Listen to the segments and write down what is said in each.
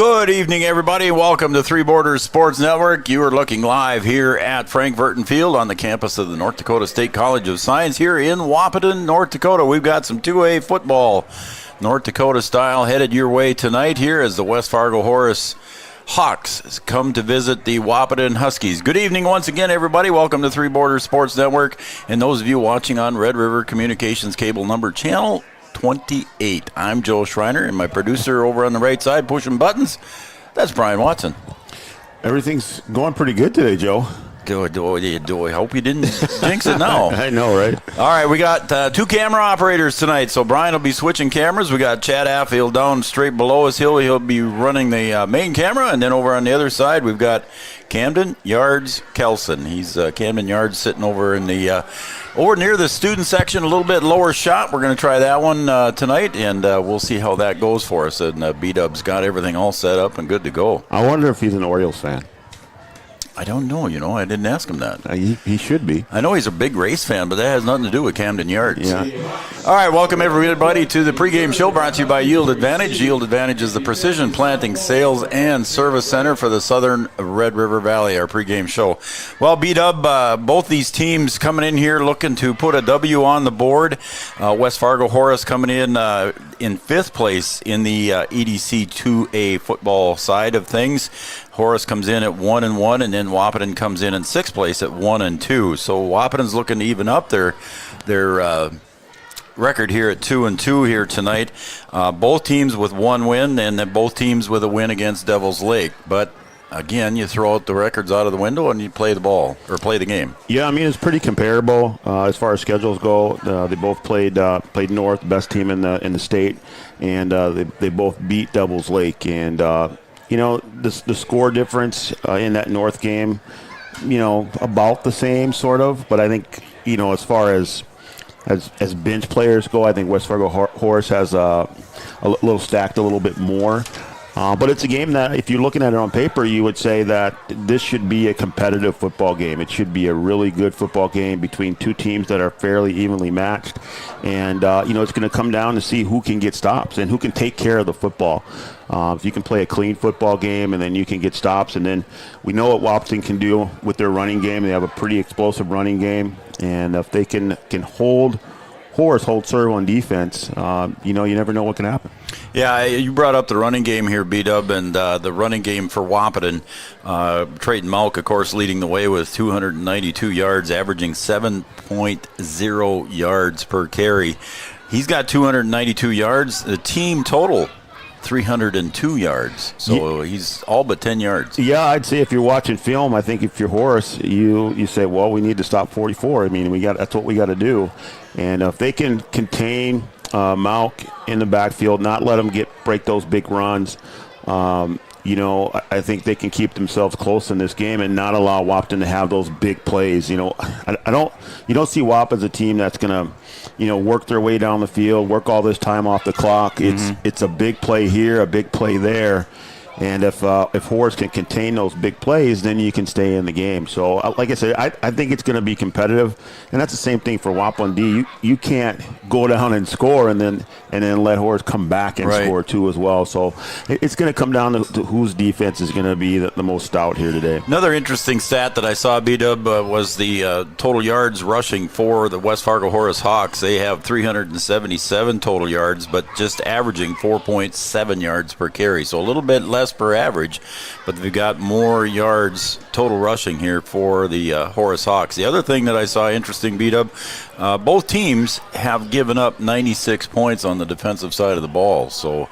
Good evening, everybody. Welcome to Three Borders Sports Network. You are looking live here at Frank Verton Field on the campus of the North Dakota State College of Science here in Wahpeton, North Dakota. We've got some 2A football, North Dakota style, headed your way tonight here as the West Fargo Horace Hawks come to visit the Wahpeton Huskies. Good evening once again, everybody. Welcome to Three Borders Sports Network. And those of you watching on Red River Communications Cable Number Channel 28. I'm Joe Schreiner, and my producer over on the right side pushing buttons, that's Brian Watson. Everything's going pretty good today, Joe. Do I hope you didn't jinx it now. I know, right? All right, we got two camera operators tonight, so Brian will be switching cameras. We got Chad Affield down straight below us. He'll be running the main camera, and then over on the other side, we've got Camden Yards Kelson. He's Camden Yards sitting over in the over near the student section, a little bit lower shot. We're going to try that one tonight, and we'll see how that goes for us. And B-Dub's got everything all set up and good to go. I wonder if he's an Orioles fan. I don't know, I didn't ask him that. He should be. I know he's a big race fan, but that has nothing to do with Camden Yards. Yeah. All right, welcome everybody to the pregame show brought to you by Yield Advantage. Yield Advantage is the precision planting sales and service center for the southern Red River Valley, our pregame show. Well, B-Dub, both these teams coming in here looking to put a W on the board. West Fargo Horace coming in fifth place in the EDC 2A football side of things. Horace comes in at 1-1, and then Wahpeton comes in sixth place at 1-2. So Wahpeton's looking to even up their record here at 2-2 here tonight. Both teams with one win, and then both teams with a win against Devil's Lake. But again, you throw out the records out of the window and you play the ball or play the game. Yeah, I mean it's pretty comparable as far as schedules go. They both played North, the best team in the state, and they both beat Devil's Lake. And the score difference in that North game, about the same sort of. But I think as far as bench players go, I think West Fargo Horace has a little stacked a little bit more. But it's a game that, if you're looking at it on paper, you would say that this should be a competitive football game. It should be a really good football game between two teams that are fairly evenly matched. And, it's going to come down to see who can get stops and who can take care of the football. If you can play a clean football game and then you can get stops. And then we know what Wahpeton can do with their running game. They have a pretty explosive running game. And if they can hold serve on defense, you never know what can happen. Yeah, you brought up the running game here, B-Dub, and the running game for Wahpeton. Trayton Malk, of course, leading the way with 292 yards, averaging 7.0 yards per carry. He's got 292 yards. The team total, 302 yards. So he's all but 10 yards. Yeah, I'd say if you're watching film, I think if you're Horace, you say, well, we need to stop 44. I mean, that's what we got to do. And if they can contain Malk in the backfield, not let him break those big runs, I think they can keep themselves close in this game and not allow Wahpeton to have those big plays. You don't see Wahpeton as a team that's going to, work their way down the field, work all this time off the clock. It's a big play here, a big play there. And if Horace can contain those big plays, then you can stay in the game. So, like I said, I think it's going to be competitive, and that's the same thing for Wahpeton D. You can't go down and score and then let Horace come back and score too as well. So it's going to come down to whose defense is going to be the most stout here today. Another interesting stat that I saw, B-Dub, was the total yards rushing for the West Fargo Horace Hawks. They have 377 total yards, but just averaging 4.7 yards per carry. So a little bit less per average, but they've got more yards total rushing here for the Horace Hawks. The other thing that I saw interesting, B-Dub, both teams have given up 96 points on the defensive side of the ball. So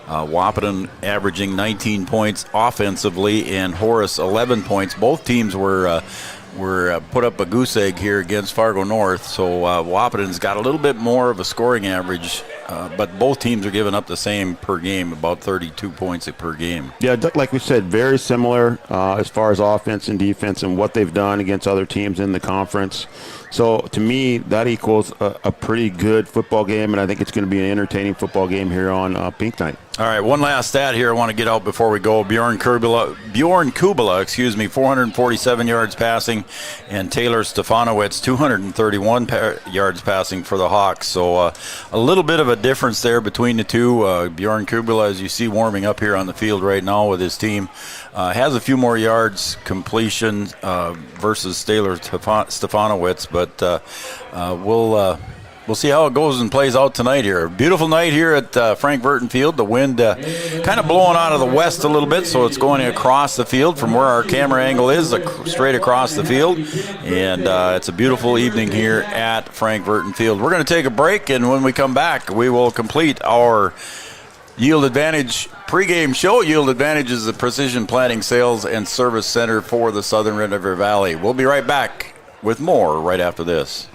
Wahpeton averaging 19 points offensively and Horace 11 points. Both teams were put up a goose egg here against Fargo North. So Wahpeton's got a little bit more of a scoring average, but both teams are giving up the same per game, about 32 points per game. Yeah, like we said, very similar as far as offense and defense and what they've done against other teams in the conference. So to me, that equals a pretty good football game, and I think it's going to be an entertaining football game here on Pink Night. All right, one last stat here I want to get out before we go. Bjorn Kubala, 447 yards passing, and Taylor Stefanowicz, 231 yards passing for the Hawks. So a little bit of a difference there between the two. Bjorn Kubala, as you see, warming up here on the field right now with his team, has a few more yards completion versus Taylor Stefanowicz, but we'll see how it goes and plays out tonight here. Beautiful night here at Frank Verton Field. The wind kind of blowing out of the west a little bit, so it's going across the field from where our camera angle is, straight across the field. And it's a beautiful evening here at Frank Verton Field. We're going to take a break, and when we come back, we will complete our Yield Advantage pregame show. Yield Advantage is the precision planting sales and service center for the Southern Red River Valley. We'll be right back with more right after this.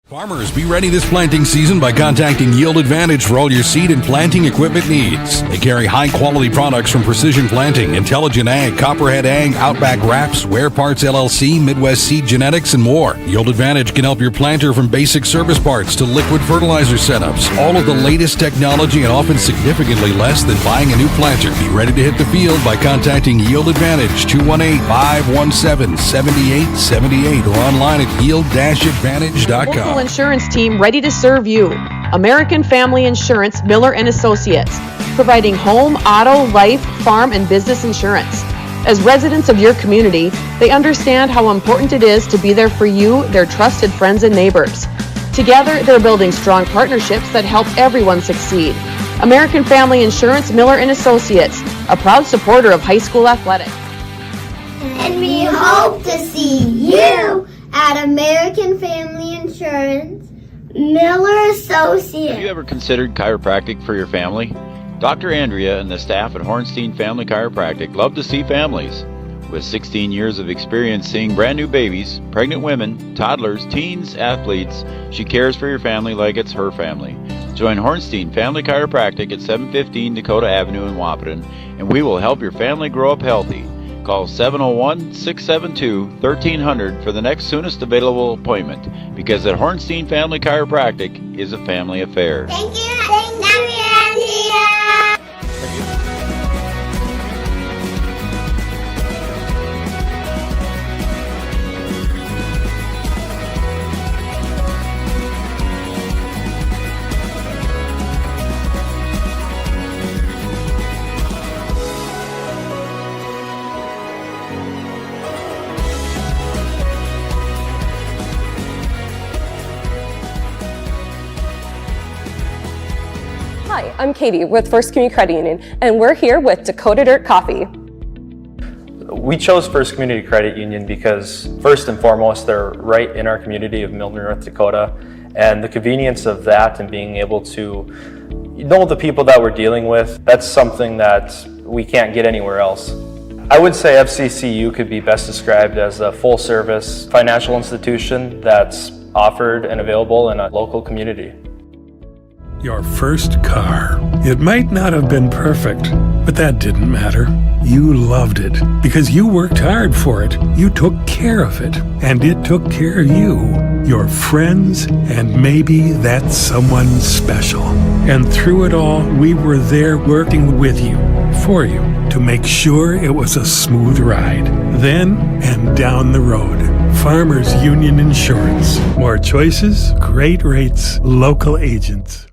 Farmers, be ready this planting season by contacting Yield Advantage for all your seed and planting equipment needs. They carry high-quality products from Precision Planting, Intelligent Ag, Copperhead Ag, Outback Wraps, Ware Parts LLC, Midwest Seed Genetics, and more. Yield Advantage can help your planter from basic service parts to liquid fertilizer setups. All of the latest technology and often significantly less than buying a new planter. Be ready to hit the field by contacting Yield Advantage, 218-517-7878, or online at yield-advantage.com. Insurance team ready to serve you. American Family Insurance, Miller and Associates, providing home, auto, life, farm, and business insurance. As residents of your community, they understand how important it is to be there for you, their trusted friends and neighbors. Together, they're building strong partnerships that help everyone succeed. American Family Insurance, Miller and Associates, a proud supporter of high school athletics. And we hope to see you at American Family Insurance, Miller Associates. Have you ever considered chiropractic for your family? Dr. Andrea and the staff at Hornstein Family Chiropractic love to see families. With 16 years of experience seeing brand new babies, pregnant women, toddlers, teens, athletes, she cares for your family like it's her family. Join Hornstein Family Chiropractic at 715 Dakota Avenue in Wahpeton, and we will help your family grow up healthy. Call 701-672-1300 for the next soonest available appointment, because at Hornstein Family Chiropractic is a family affair. Thank you, Andrea. Hi, I'm Katie with First Community Credit Union, and we're here with Dakota Dirt Coffee. We chose First Community Credit Union because, first and foremost, they're right in our community of Milton, North Dakota, and the convenience of that and being able to know the people that we're dealing with, that's something that we can't get anywhere else. I would say FCCU could be best described as a full-service financial institution that's offered and available in a local community. Your first car. It might not have been perfect, but that didn't matter. You loved it because you worked hard for it. You took care of it, and it took care of you, your friends, and maybe that someone special. And through it all, we were there working with you, for you, to make sure it was a smooth ride. Then and down the road. Farmers Union Insurance. More choices, great rates, local agents.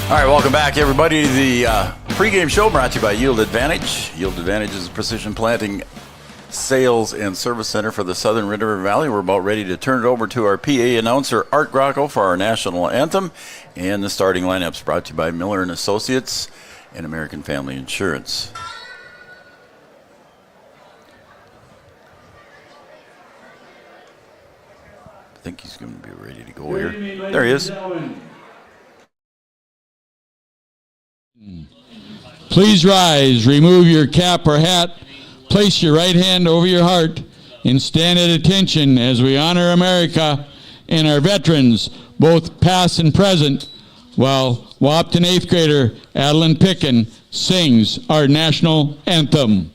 All right, welcome back, everybody, to the pregame show brought to you by Yield Advantage. Yield Advantage is a precision planting sales and service center for the Southern Red River Valley. We're about ready to turn it over to our PA announcer, Art Grocko, for our national anthem. And the starting lineup's brought to you by Miller and Associates and American Family Insurance. I think he's going to be ready to go here. There he is. Please rise, remove your cap or hat, place your right hand over your heart, and stand at attention as we honor America and our veterans, both past and present, while Wahpeton 8th grader Adeline Pickin sings our national anthem.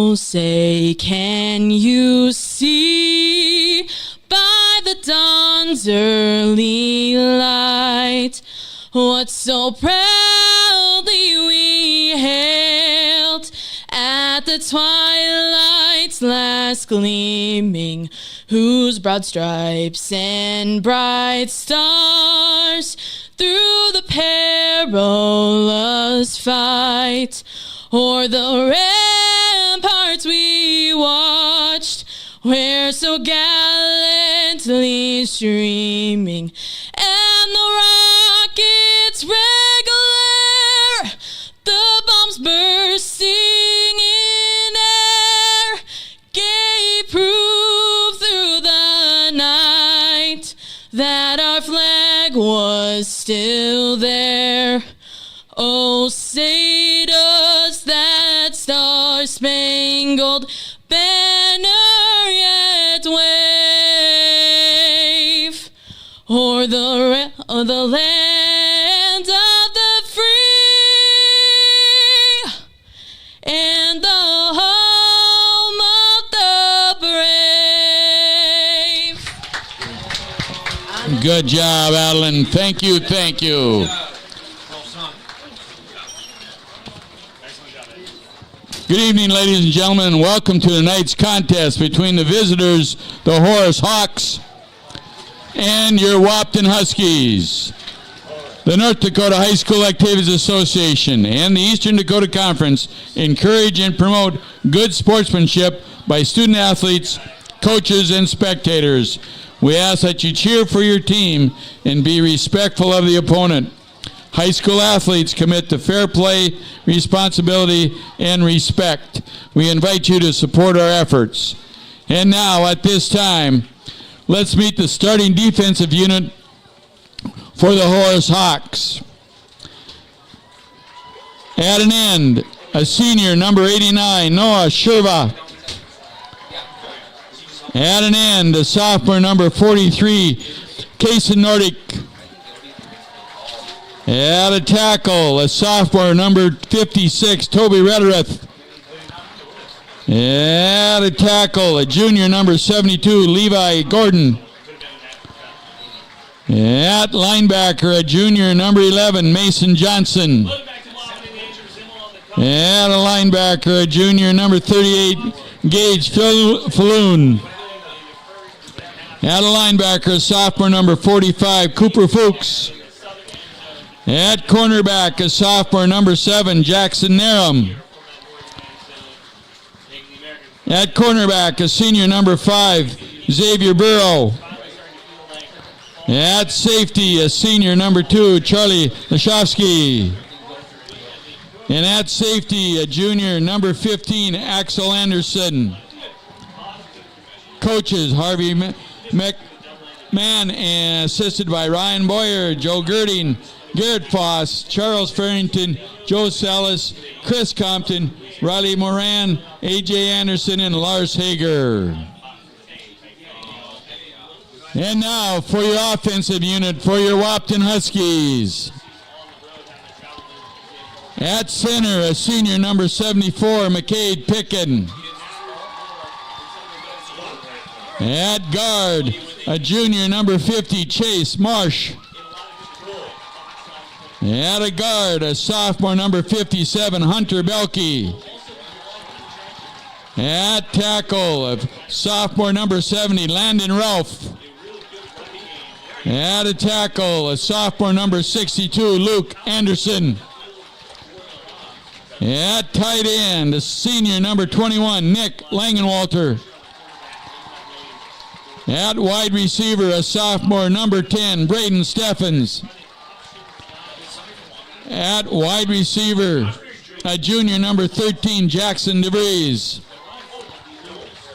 Oh, say, can you see by the dawn's early light what so proudly we hailed at the twilight's last gleaming, whose broad stripes and bright stars through the perilous fight o'er the ramparts we watched, where so gallantly streaming, and the rockets regular, the bombs bursting in air, gave proof through the night that our flag was still there. Oh, say does that star-spangled banner yet wave o'er the land of the free and the home of the brave? Good job, Adeline. Thank you, thank you. Good evening, ladies and gentlemen, and welcome to tonight's contest between the visitors, the Horace Hawks, and your Wahpeton Huskies. The North Dakota High School Activities Association and the Eastern Dakota Conference encourage and promote good sportsmanship by student athletes, coaches, and spectators. We ask that you cheer for your team and be respectful of the opponent. High school athletes commit to fair play, responsibility, and respect. We invite you to support our efforts. And now, at this time, let's meet the starting defensive unit for the Horace Hawks. At an end, a senior, number 89, Noah Sherva. At an end, a sophomore, number 43, Kason Nordic. At a tackle, a sophomore, number 56, Toby Rederath. At a tackle, a junior, number 72, Levi Gordon. At linebacker, a junior, number 11, Mason Johnson. At a linebacker, a junior, number 38, Gage Falloon. At a linebacker, a sophomore, number 45, Cooper Fuchs. At cornerback, a sophomore, number 7, Jackson Narum. At cornerback, a senior, number 5, Xavier Burrow. At safety, a senior, number 2, Charlie Lashofsky. And at safety, a junior, number 15, Axel Anderson. Coaches, Harvey McMahon, and assisted by Ryan Boyer, Joe Girding, Garrett Foss, Charles Farrington, Joe Salas, Chris Compton, Riley Moran, A.J. Anderson, and Lars Hager. And now for your offensive unit for your Wahpeton Huskies. At center, a senior, number 74, McCade Picken. At guard, a junior, number 50, Chase Marsh. At a guard, a sophomore, number 57, Hunter Belkey. At tackle, a sophomore, number 70, Landon Ralph. At a tackle, a sophomore, number 62, Luke Anderson. At tight end, a senior, number 21, Nick Langenwalter. At wide receiver, a sophomore, number 10, Braden Steffens. At wide receiver, a junior, number 13, Jackson DeVries.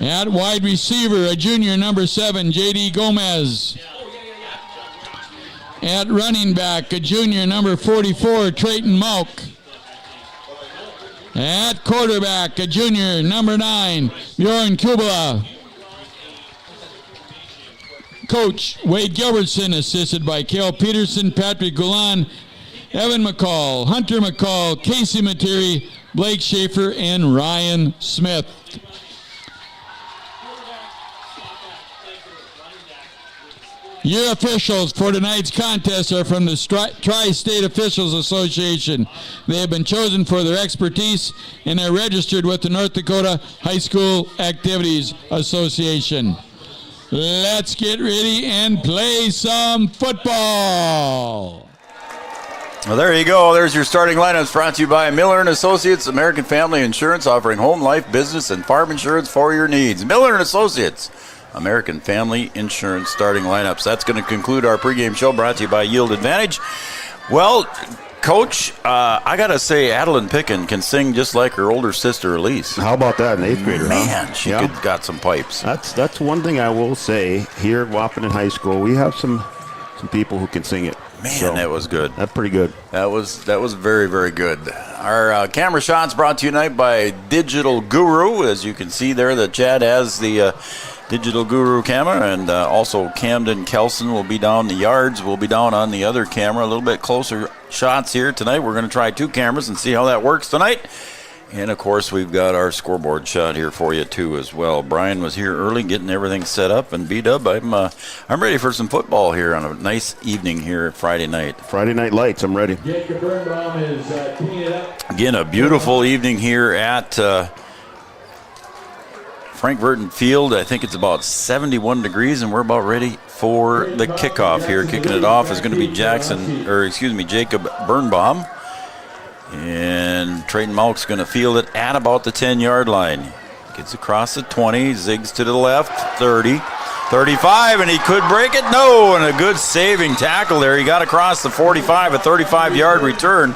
At wide receiver, a junior, number 7, J.D. Gomez. At running back, a junior, number 44, Trayton Malk. At quarterback, a junior, number 9, Bjorn Kubala. Coach Wade Gilbertson, assisted by Cale Peterson, Patrick Gulan, Evan McCall, Hunter McCall, Casey Materi, Blake Schaefer, and Ryan Smith. Your officials for tonight's contest are from the Tri-State Officials Association. They have been chosen for their expertise and are registered with the North Dakota High School Activities Association. Let's get ready and play some football. Well, there you go. There's your starting lineups, brought to you by Miller & Associates, American Family Insurance, offering home, life, business, and farm insurance for your needs. Miller & Associates, American Family Insurance starting lineups. That's going to conclude our pregame show, brought to you by Yield Advantage. Well, Coach, I got to say, Adeline Pickin can sing just like her older sister, Elise. How about that, an 8th grader? Man, huh? she got some pipes. That's one thing I will say. Here at Wahpeton High School, we have some people who can sing it. Man, that was good. That's pretty good. That was very, very good. Our camera shots brought to you tonight by Digital Guru. As you can see there, that Chad has the Digital Guru camera, and also Camden Kelson will be down the yards. We'll be down on the other camera. A little bit closer shots here tonight. We're going to try 2 cameras and see how that works tonight. And, of course, we've got our scoreboard shot here for you, too, as well. Brian was here early getting everything set up. And, B-Dub, I'm ready for some football here on a nice evening here Friday night. Friday Night Lights, I'm ready. Again, a beautiful evening here at Frank Burton Field. I think it's about 71 degrees, and we're about ready for the kickoff here. Kicking it off is going to be Jacob Birnbaum. And Trayton Malk's going to field it at about the 10-yard line. Gets across the 20, zigs to the left, 30, 35, and he could break it. No, and a good saving tackle there. He got across the 45, a 35-yard return.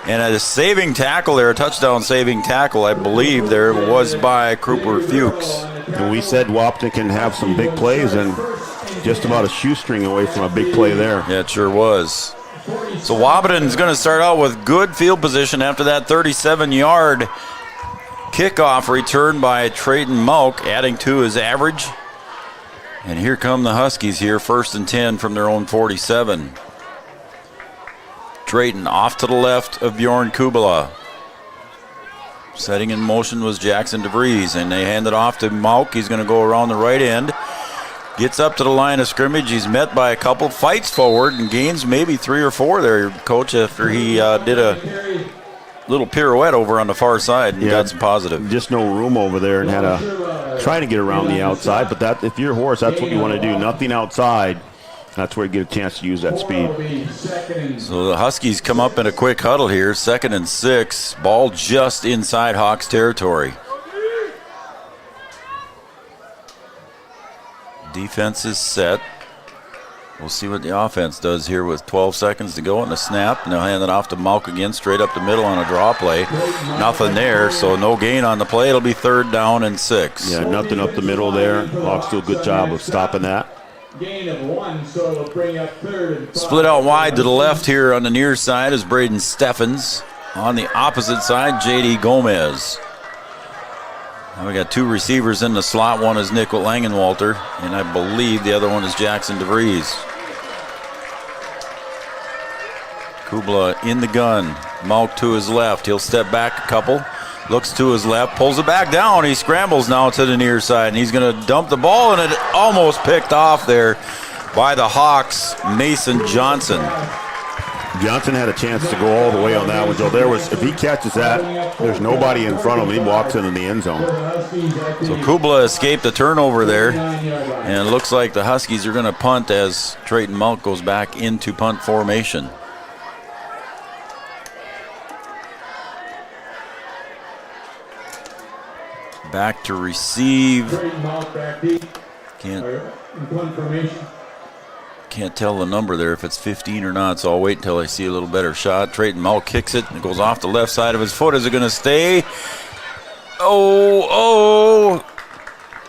And a saving tackle there, a touchdown saving tackle, I believe, there was by Cooper Fuchs. And we said Wahpeton can have some big plays, and just about a shoestring away from a big play there. Yeah, it sure was. So Wahpeton's going to start out with good field position after that 37-yard kickoff return by Trayton Malk, adding to his average. And here come the Huskies here, 1st and 10 from their own 47. Trayton off to the left of Bjorn Kubala. Setting in motion was Jackson DeVries, and they hand it off to Malk. He's going to go around the right end. Gets up to the line of scrimmage. He's met by a couple, fights forward, and gains maybe 3 or 4 there, Coach, after he did a little pirouette over on the far side and got some positive. Just no room over there, and had a trying to get around the outside. But that, if you're Horace, that's what you want to do. Nothing outside. That's where you get a chance to use that speed. So the Huskies come up in a quick huddle here. 2nd and 6. Ball just inside Hawks territory. Defense is set. We'll see what the offense does here with 12 seconds to go and a snap. And they'll hand it off to Malk again, straight up the middle on a draw play. Nothing there, so no gain on the play. It'll be 3rd down and 6. Yeah, nothing up the middle there. Hawks do a good job of stopping that. Gain of 1, so it'll bring up 3rd and 5. Split out wide to the left here on the near side is Braden Steffens. On the opposite side, J.D. Gomez. Now we got 2 receivers in the slot. One is Nick Langenwalter, and I believe the other one is Jackson DeVries. Kubla in the gun. Malk to his left. He'll step back a couple. Looks to his left. Pulls it back down. He scrambles now to the near side, and he's going to dump the ball, and it almost picked off there by the Hawks, Mason Johnson. Johnson had a chance to go all the way on that one. So if he catches that, there's nobody in front of him. He walks into the end zone. So Kubla escaped the turnover there, and it looks like the Huskies are going to punt as Trayton Malk goes back into punt formation. Back to receive. Can't tell the number there if it's 15 or not, so I'll wait until I see a little better shot. Trayton Malk kicks it, and it goes off the left side of his foot. Is it going to stay? Oh!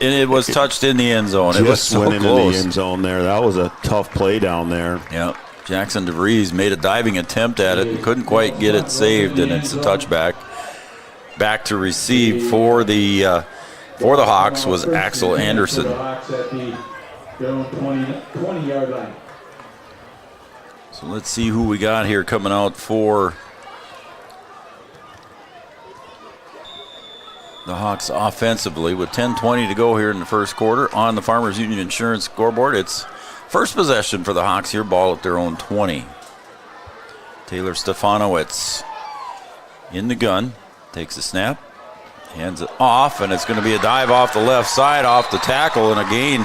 And it was touched in the end zone. It was so went into close. the end zone there. That was a tough play down there. Yeah. Jackson DeVries made a diving attempt at it and couldn't quite get it saved, and it's a touchback. Back to receive for the Hawks was Axel Anderson. So let's see who we got here coming out for the Hawks offensively with 10:20 to go here in the first quarter. On the Farmers Union Insurance scoreboard, it's first possession for the Hawks here, ball at their own 20. Taylor Stefanowicz in the gun, takes a snap, hands it off, and it's going to be a dive off the left side, off the tackle, and a gain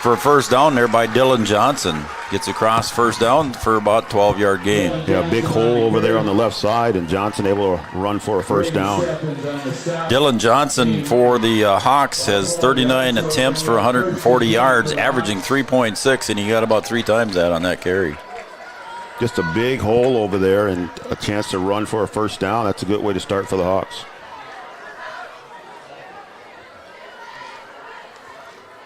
for a first down there by Dylan Johnson. Gets across first down for about 12-yard gain. Yeah, big hole over there on the left side, and Johnson able to run for a first down. Dylan Johnson for the Hawks has 39 attempts for 140 yards, averaging 3.6, and he got about 3 times that on that carry. Just a big hole over there and a chance to run for a first down. That's a good way to start for the Hawks.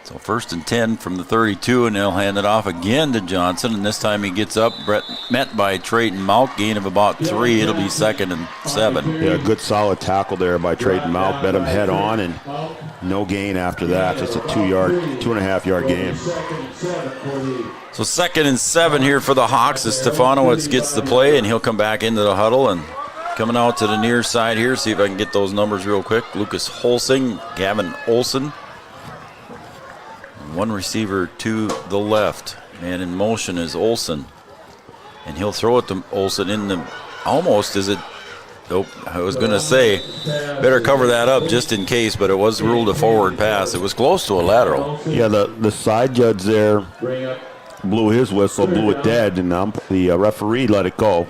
So first and 10 from the 32, and they'll hand it off again to Johnson, and this time he gets up, met by Trayton Malk, gain of about 3. It'll be 2nd and 7. Yeah, good solid tackle there by Trayton Malk. Bet him head on, and no gain after that. Just a 2.5 yard gain. So 2nd and 7 here for the Hawks as Stefanowicz gets the play, and he'll come back into the huddle. And coming out to the near side here, see if I can get those numbers real quick. Lucas Holsing, Gavin Olson. One receiver to the left. Man in motion is Olson. And he'll throw it to Olson in the almost is it. Nope, I was going to say better cover that up just in case, but it was ruled a forward pass. It was close to a lateral. Yeah, the side judge there blew his whistle, blew it dead, and the referee let it go.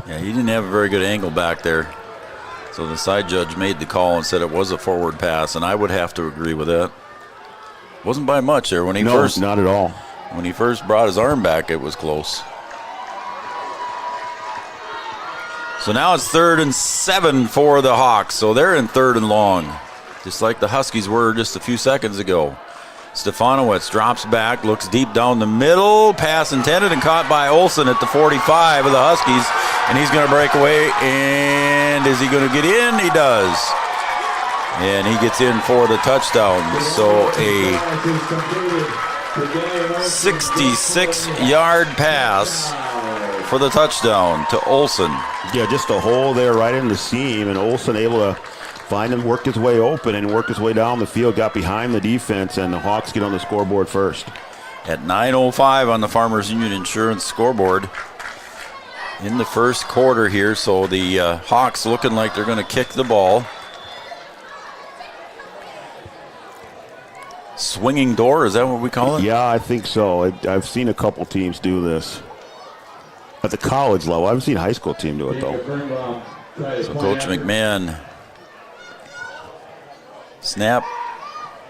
Yeah, he didn't have a very good angle back there. So the side judge made the call and said it was a forward pass, and I would have to agree with that. Wasn't by much there. When he not at all. When he first brought his arm back, it was close. So now it's 3rd and 7 for the Hawks. So they're in 3rd and long, just like the Huskies were just a few seconds ago. Stefanowicz drops back, looks deep down the middle. Pass intended and caught by Olson at the 45 of the Huskies. And he's going to break away. And is he going to get in? He does. And he gets in for the touchdown. So a 66-yard pass for the touchdown to Olson. Yeah, just a hole there right in the seam, and Olson able to find him, worked his way open, and worked his way down the field, got behind the defense, and the Hawks get on the scoreboard first. At 9:05 on the Farmers Union Insurance scoreboard in the first quarter here. So the Hawks looking like they're going to kick the ball. Swinging door, is that what we call it? Yeah, I think so. I've seen a couple teams do this at the college level. I haven't seen a high school team do it, though. So Coach McMahon, snap,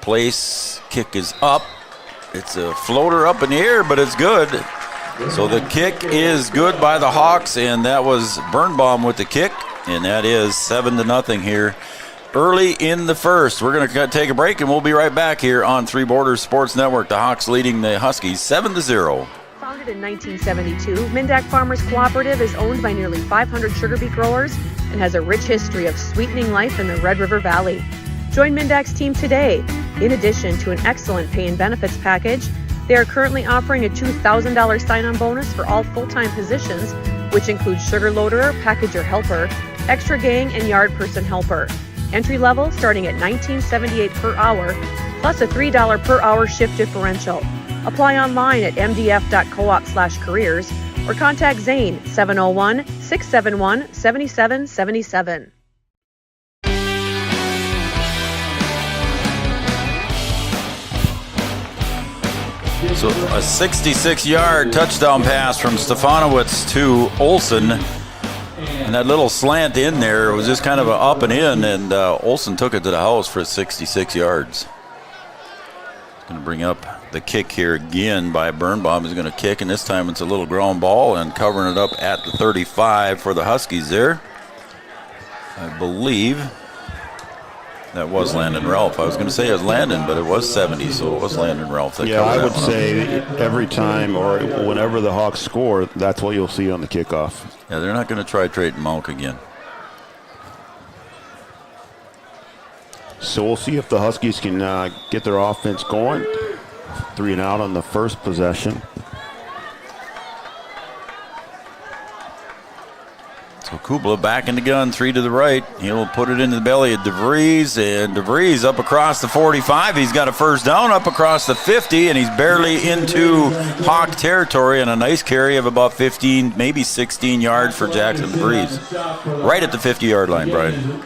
place, kick is up. It's a floater up in the air, but it's good. So the kick is good by the Hawks, and that was Birnbaum with the kick, and that is 7-0 here early in the first. We're going to take a break, and we'll be right back here on Three Borders Sports Network. The Hawks leading the Huskies 7-0. Founded in 1972, Mindak Farmers Cooperative is owned by nearly 500 sugar beet growers and has a rich history of sweetening life in the Red River Valley. Join Mindak's team today. In addition to an excellent pay and benefits package, they are currently offering a $2,000 sign-on bonus for all full-time positions, which includes sugar loader, packager helper, extra gang, and yard person helper. Entry level starting at $19.78 per hour, plus a $3 per hour shift differential. Apply online at mdf.coop/careers or contact Zane 701-671-7777. So a 66-yard touchdown pass from Stefanowicz to Olson. And that little slant in there was just kind of an up and in, and Olson took it to the house for 66 yards. Going to bring up the kick here again by Birnbaum. He's going to kick, and this time it's a little ground ball and covering it up at the 35 for the Huskies there. I believe that was Landon Ralph. I was going to say it was Landon, but it was 70, so it was Landon Ralph. That yeah, I would say every time or whenever the Hawks score, that's what you'll see on the kickoff. Yeah, they're not going to try Trayton Malk again. So we'll see if the Huskies can get their offense going. 3 and out on the first possession. So Kubla back in the gun, 3 to the right. He'll put it into the belly of DeVries, and DeVries up across the 45. He's got a first down up across the 50, and he's barely into Hawk territory, and a nice carry of about 15, maybe 16 yards for Jackson DeVries. Right at the 50-yard line, Brian.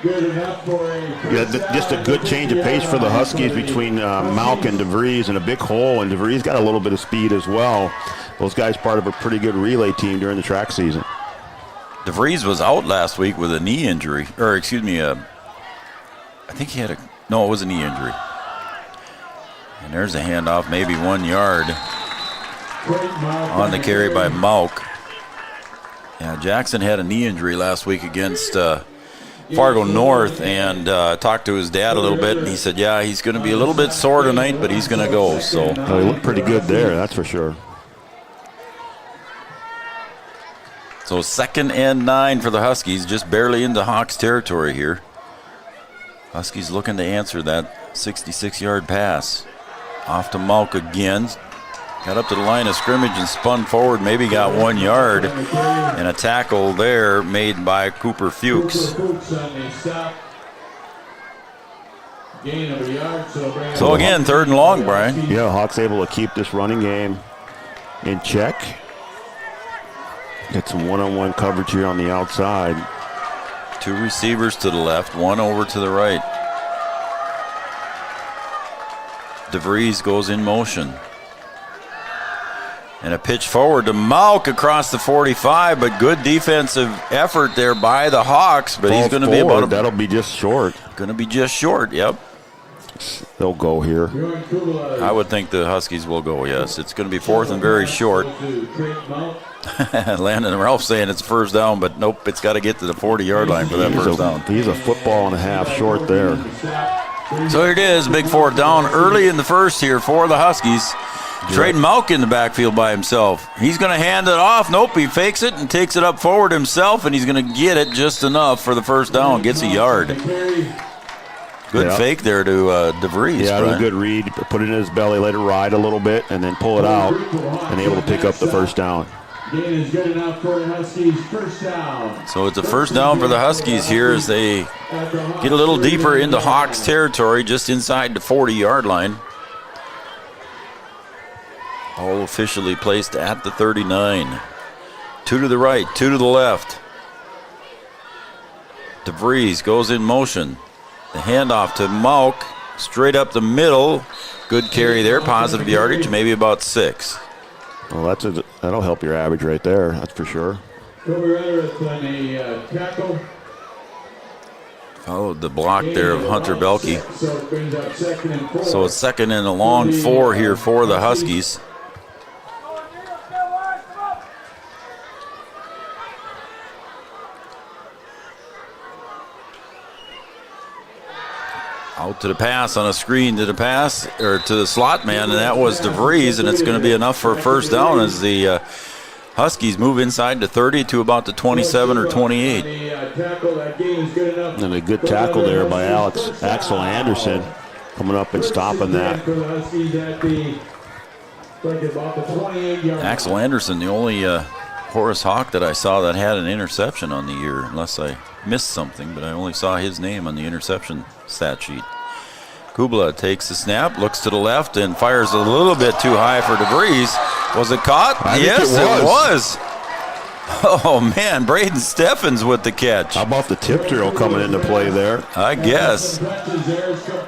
Yeah, just a good change of pace for the Huskies between Malk and DeVries, and a big hole, and DeVries got a little bit of speed as well. Those guys part of a pretty good relay team during the track season. DeVries was out last week with a knee injury, or excuse me, I think he had it was a knee injury. And there's a handoff, maybe 1 yard on the carry by Malk. Yeah, Jackson had a knee injury last week against Fargo North, and talked to his dad a little bit, and he said, yeah, he's going to be a little bit sore tonight, but he's going to go. So he looked pretty good there, that's for sure. So 2nd and 9 for the Huskies, just barely into Hawks territory here. Huskies looking to answer that 66-yard pass. Off to Malk again. Got up to the line of scrimmage and spun forward, maybe got 1 yard. And a tackle there made by Cooper Fuchs. So again, 3rd and long, Brian. Yeah, Hawks able to keep this running game in check. Get some one-on-one coverage here on the outside. 2 receivers to the left, 1 over to the right. DeVries goes in motion. And a pitch forward to Malk across the 45, but good defensive effort there by the Hawks. But he's going to be about that'll be just short. Going to be just short, yep. They'll go here. I would think the Huskies will go, yes. It's going to be 4th and very short. Landon Ralph saying it's first down, but nope, it's got to get to the 40-yard line for that first down. He's a football and a half short there. So here it is, big 4th down early in the first here for the Huskies. Trayden Malk in the backfield by himself. He's going to hand it off. Nope, he fakes it and takes it up forward himself, and he's going to get it just enough for the first down. Gets a yard. Good fake there to DeVries. Yeah, it was a good read. Put it in his belly, let it ride a little bit, and then pull it out, and able to pick up the first down. Is good enough for the Huskies. First down. So it's a first down for the Huskies here as they get a little deeper into Hawks territory, just inside the 40-yard line. All officially placed at the 39. 2 to the right, 2 to the left. DeVries goes in motion. The handoff to Malk, straight up the middle. Good carry there, positive yardage, maybe about 6. Well, that'll help your average right there, that's for sure. Followed the block there of Hunter Belke. So it's 2nd and a long 4 here for the Huskies. Out to the pass on a screen to the pass, or to the slot man, and that was DeVries, and it's going to be enough for a first down as the Huskies move inside the 30 to about the 27 or 28. And a good tackle there by Axel Anderson, coming up and stopping that. Axel Anderson, the only Horace Hawk that I saw that had an interception on the year, unless I missed something, but I only saw his name on the interception stat sheet. Kubla takes the snap, looks to the left, and fires a little bit too high for DeVries. Was it caught? Yes, it was. Oh, man, Braden Steffens with the catch. How about the tip drill coming into play there? I guess.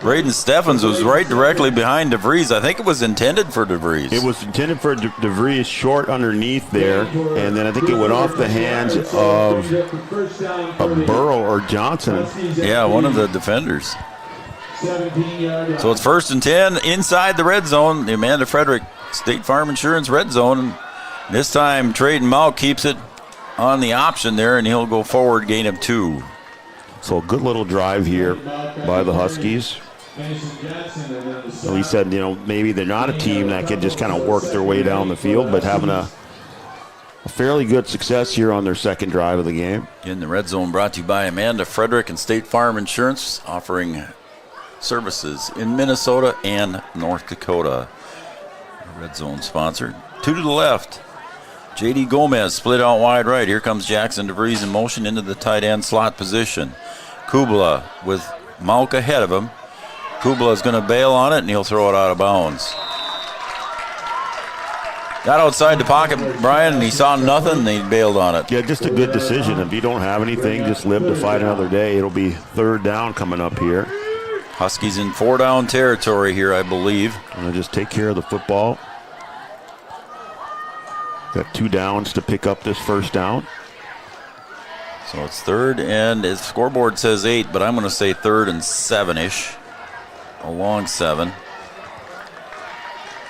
Braden Steffens was right directly behind DeVries. I think it was intended for DeVries. It was intended for DeVries, short underneath there, and then I think it went off the hands of Burrow or Johnson. Yeah, one of the defenders. So it's 1st and 10 inside the red zone, the Amanda Frederick State Farm Insurance red zone. This time, Trayden Malk keeps it on the option there, and he'll go forward, gain of 2. So a good little drive here by the Huskies. So he said, maybe they're not a team that can just kind of work their way down the field, but having a fairly good success here on their 2nd drive of the game. In the red zone, brought to you by Amanda Frederick and State Farm Insurance, offering services in Minnesota and North Dakota. Red zone sponsor. 2 to the left. J.D. Gomez split out wide right. Here comes Jackson DeVries in motion into the tight end slot position. Kubla with Malk ahead of him. Kubla is going to bail on it, and he'll throw it out of bounds. Got outside the pocket, Brian, and he saw nothing, and he bailed on it. Yeah, just a good decision. If you don't have anything, just live to fight another day. It'll be third down coming up here. Huskies in 4-down territory here, I believe. And just take care of the football. Got 2 downs to pick up this first down. So it's third, and the scoreboard says 8, but I'm going to say 3rd and 7-ish. A long 7.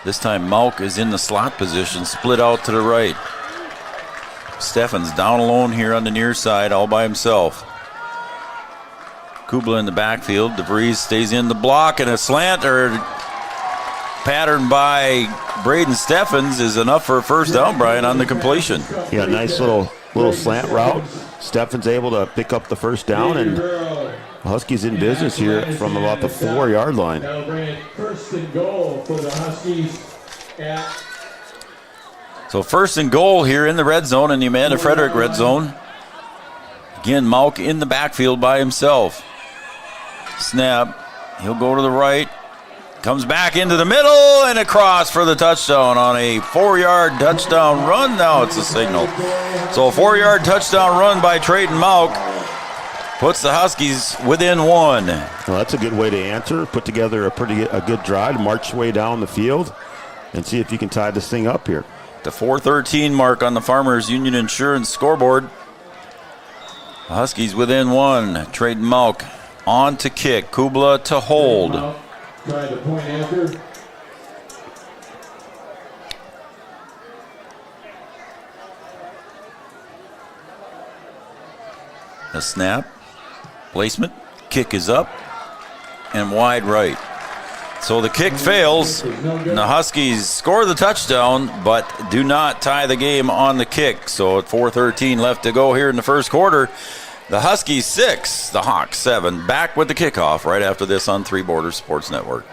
This time Malk is in the slot position, split out to the right. Steffens down alone here on the near side, all by himself. Kubla in the backfield. DeVries stays in the block, and a slant or pattern by Braden Steffens is enough for a first down, Brian, on the completion. Yeah, nice little slant route. Steffens able to pick up the first down, and Huskies in business here from about the 4-yard line. That'll bring it 1st and goal for the Huskies at. So 1st and goal here in the red zone, in the Amanda Frederick red zone. Again, Malk in the backfield by himself. Snap. He'll go to the right. Comes back into the middle and across for the touchdown on a 4-yard touchdown run. Now it's a signal. So a 4-yard touchdown run by Trayton Malk puts the Huskies within 1. Well, that's a good way to answer. Put together a good drive, march your way down the field, and see if you can tie this thing up here. The 4:13 mark on the Farmers Union Insurance scoreboard. The Huskies within 1. Trayton Malk on to kick. Kubla to hold. Try the point after. A snap. Placement. Kick is up and wide right. So the kick fails, and the Huskies score the touchdown, but do not tie the game on the kick. So at 4:13 left to go here in the first quarter, the Huskies 6, the Hawks 7. Back with the kickoff right after this on Three Borders Sports Network.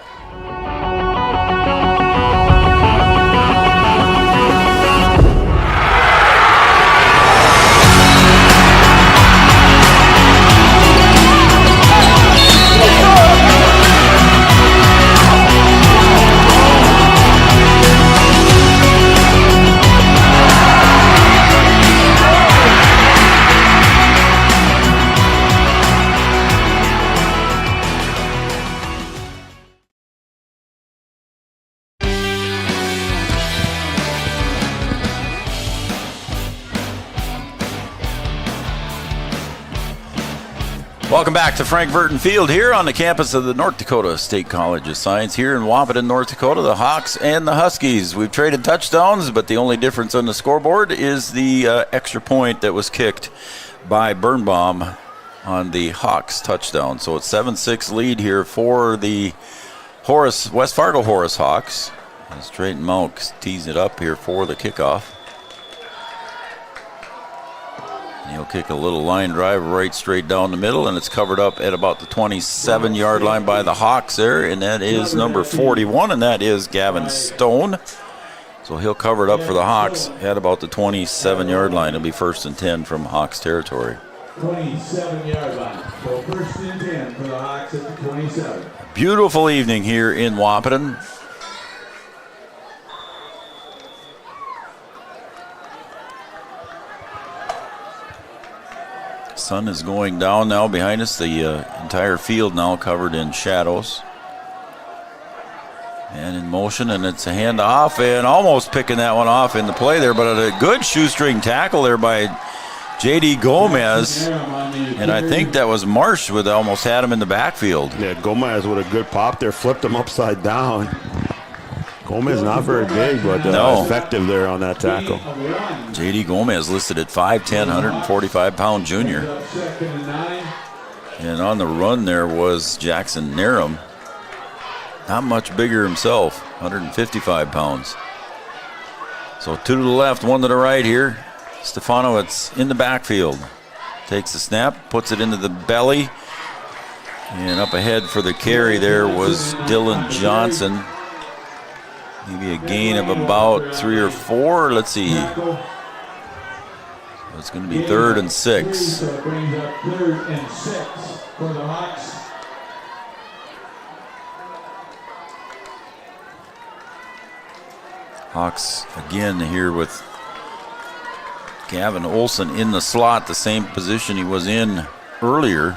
Welcome back to Frank Burton Field here on the campus of the North Dakota State College of Science here in Wahpeton, North Dakota, the Hawks and the Huskies. We've traded touchdowns, but the only difference on the scoreboard is the extra point that was kicked by Birnbaum on the Hawks touchdown. So it's 7-6 lead here for the West Fargo Horace Hawks. As Trayton Malk tees it up here for the kickoff. He'll kick a little line drive right straight down the middle, and it's covered up at about the 27-yard line by the Hawks there, and that is number 41, and that is Gavin Stone. So he'll cover it up for the Hawks at about the 27-yard line. It'll be 1st and 10 from Hawks territory. 27-yard line. So 1st and 10 for the Hawks at the 27. Beautiful evening here in Wahpeton. Sun is going down now behind us. The entire field now covered in shadows. And in motion, and it's a handoff, and almost picking that one off in the play there, but a good shoestring tackle there by J.D. Gomez. And I think that was Marsh with almost had him in the backfield. Yeah, Gomez with a good pop there, flipped him upside down. Gomez not very big, but effective there on that tackle. J.D. Gomez listed at 5'10", 145-pound junior. And on the run there was Jackson Narum. Not much bigger himself, 155 pounds. So 2 to the left, 1 to the right here. Stefanowicz in the backfield. Takes the snap, puts it into the belly. And up ahead for the carry there was Dylan Johnson. Maybe a gain of about 3 or 4. Let's see. It's going to be 3rd and 6. So it brings up 3rd and 6 for the Hawks. Hawks again here with Gavin Olson in the slot, the same position he was in earlier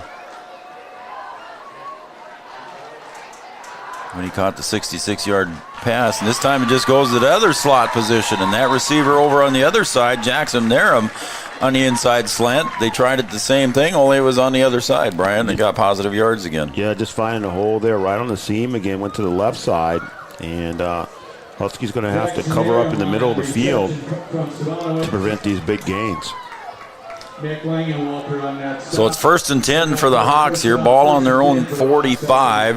when he caught the 66-yard pass. And this time it just goes to the other slot position, and that receiver over on the other side, Jackson Narum, on the inside slant. They tried it the same thing, only it was on the other side, Brian. They got positive yards again. Yeah, just finding a hole there right on the seam again, went to the left side, and Huskies going to have to cover up in the middle of the field to prevent these big gains. So it's 1st and 10 for the Hawks here. Ball on their own 45.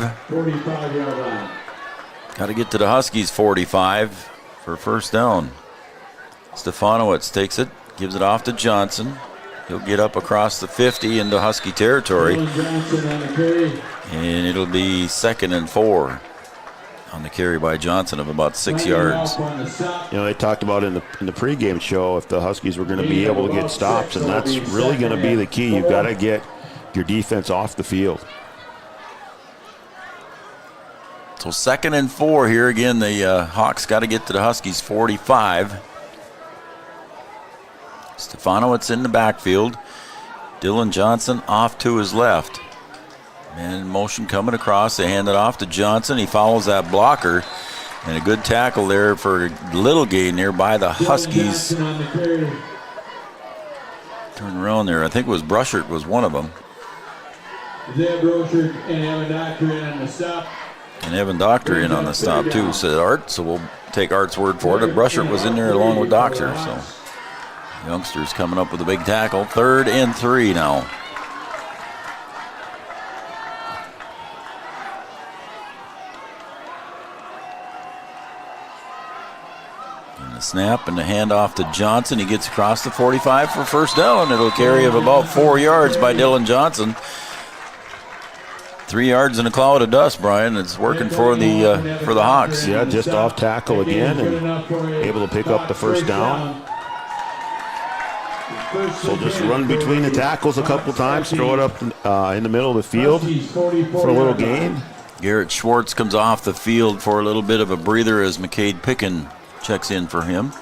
Got to get to the Huskies 45 for first down. Stefanowicz takes it, gives it off to Johnson. He'll get up across the 50 into Husky territory. And it'll be 2nd and 4 on the carry by Johnson of about 6 yards. You know, they talked about in the pregame show if the Huskies were going to be able to get stops, and that's really going to be the key. You've got to get your defense off the field. So 2nd and 4 here. Again, the Hawks got to get to the Huskies 45. Stefanowicz in the backfield. Dylan Johnson off to his left. Man in motion coming across. They hand it off to Johnson. He follows that blocker. And a good tackle there for a little gain there by the Huskies. Turn around there. I think it was Brushert was one of them. Zeb Brochard and Evan Doctor in on the stop. And Evan Doctor in on the stop too, said Art. So we'll take Art's word for it. Brushert was in there along with Doctor. So youngsters coming up with a big tackle. 3rd and 3 now. Snap and the handoff to Johnson. He gets across the 45 for first down. It'll carry of about 4 yards by Dylan Johnson. 3 yards in a cloud of dust, Brian. It's working for the Hawks. Yeah, just off tackle again and able to pick up the first down. So just run between the tackles a couple times, throw it up in the middle of the field for a little gain. Garrett Schwartz comes off the field for a little bit of a breather as McCade Picken checks in for him.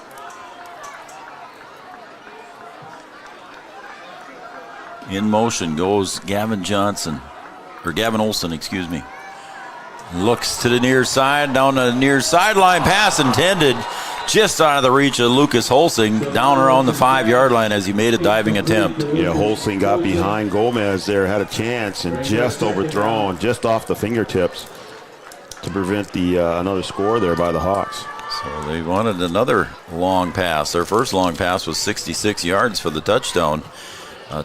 In motion goes Gavin Olson, excuse me. Looks to the near side, down the near sideline, pass intended just out of the reach of Lucas Holsing, down around the 5-yard line as he made a diving attempt. Yeah, Holsing got behind Gomez there, had a chance, and just overthrown, just off the fingertips to prevent the another score there by the Hawks. So they wanted another long pass. Their first long pass was 66 yards for the touchdown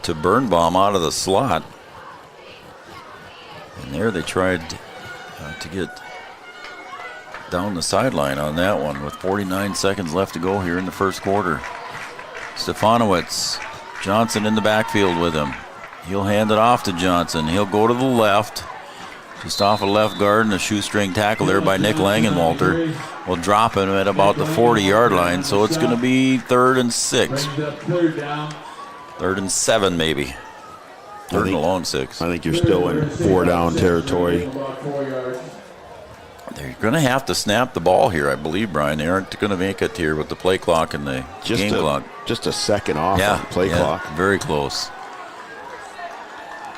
to Birnbaum out of the slot. And there they tried to get down the sideline on that one with 49 seconds left to go here in the first quarter. Stefanowicz, Johnson in the backfield with him. He'll hand it off to Johnson. He'll go to the left. Just off a left guard and a shoestring tackle there by Nick Langenwalter. Will drop him at about the 40-yard line, so it's going to be 3rd and 6. 3rd and 7 maybe. 3rd and a long 6. I think you're still in 4-down territory. They're going to have to snap the ball here, I believe, Brian. They aren't going to make it here with the play clock and the game clock. Just a second off on the play clock. Very close.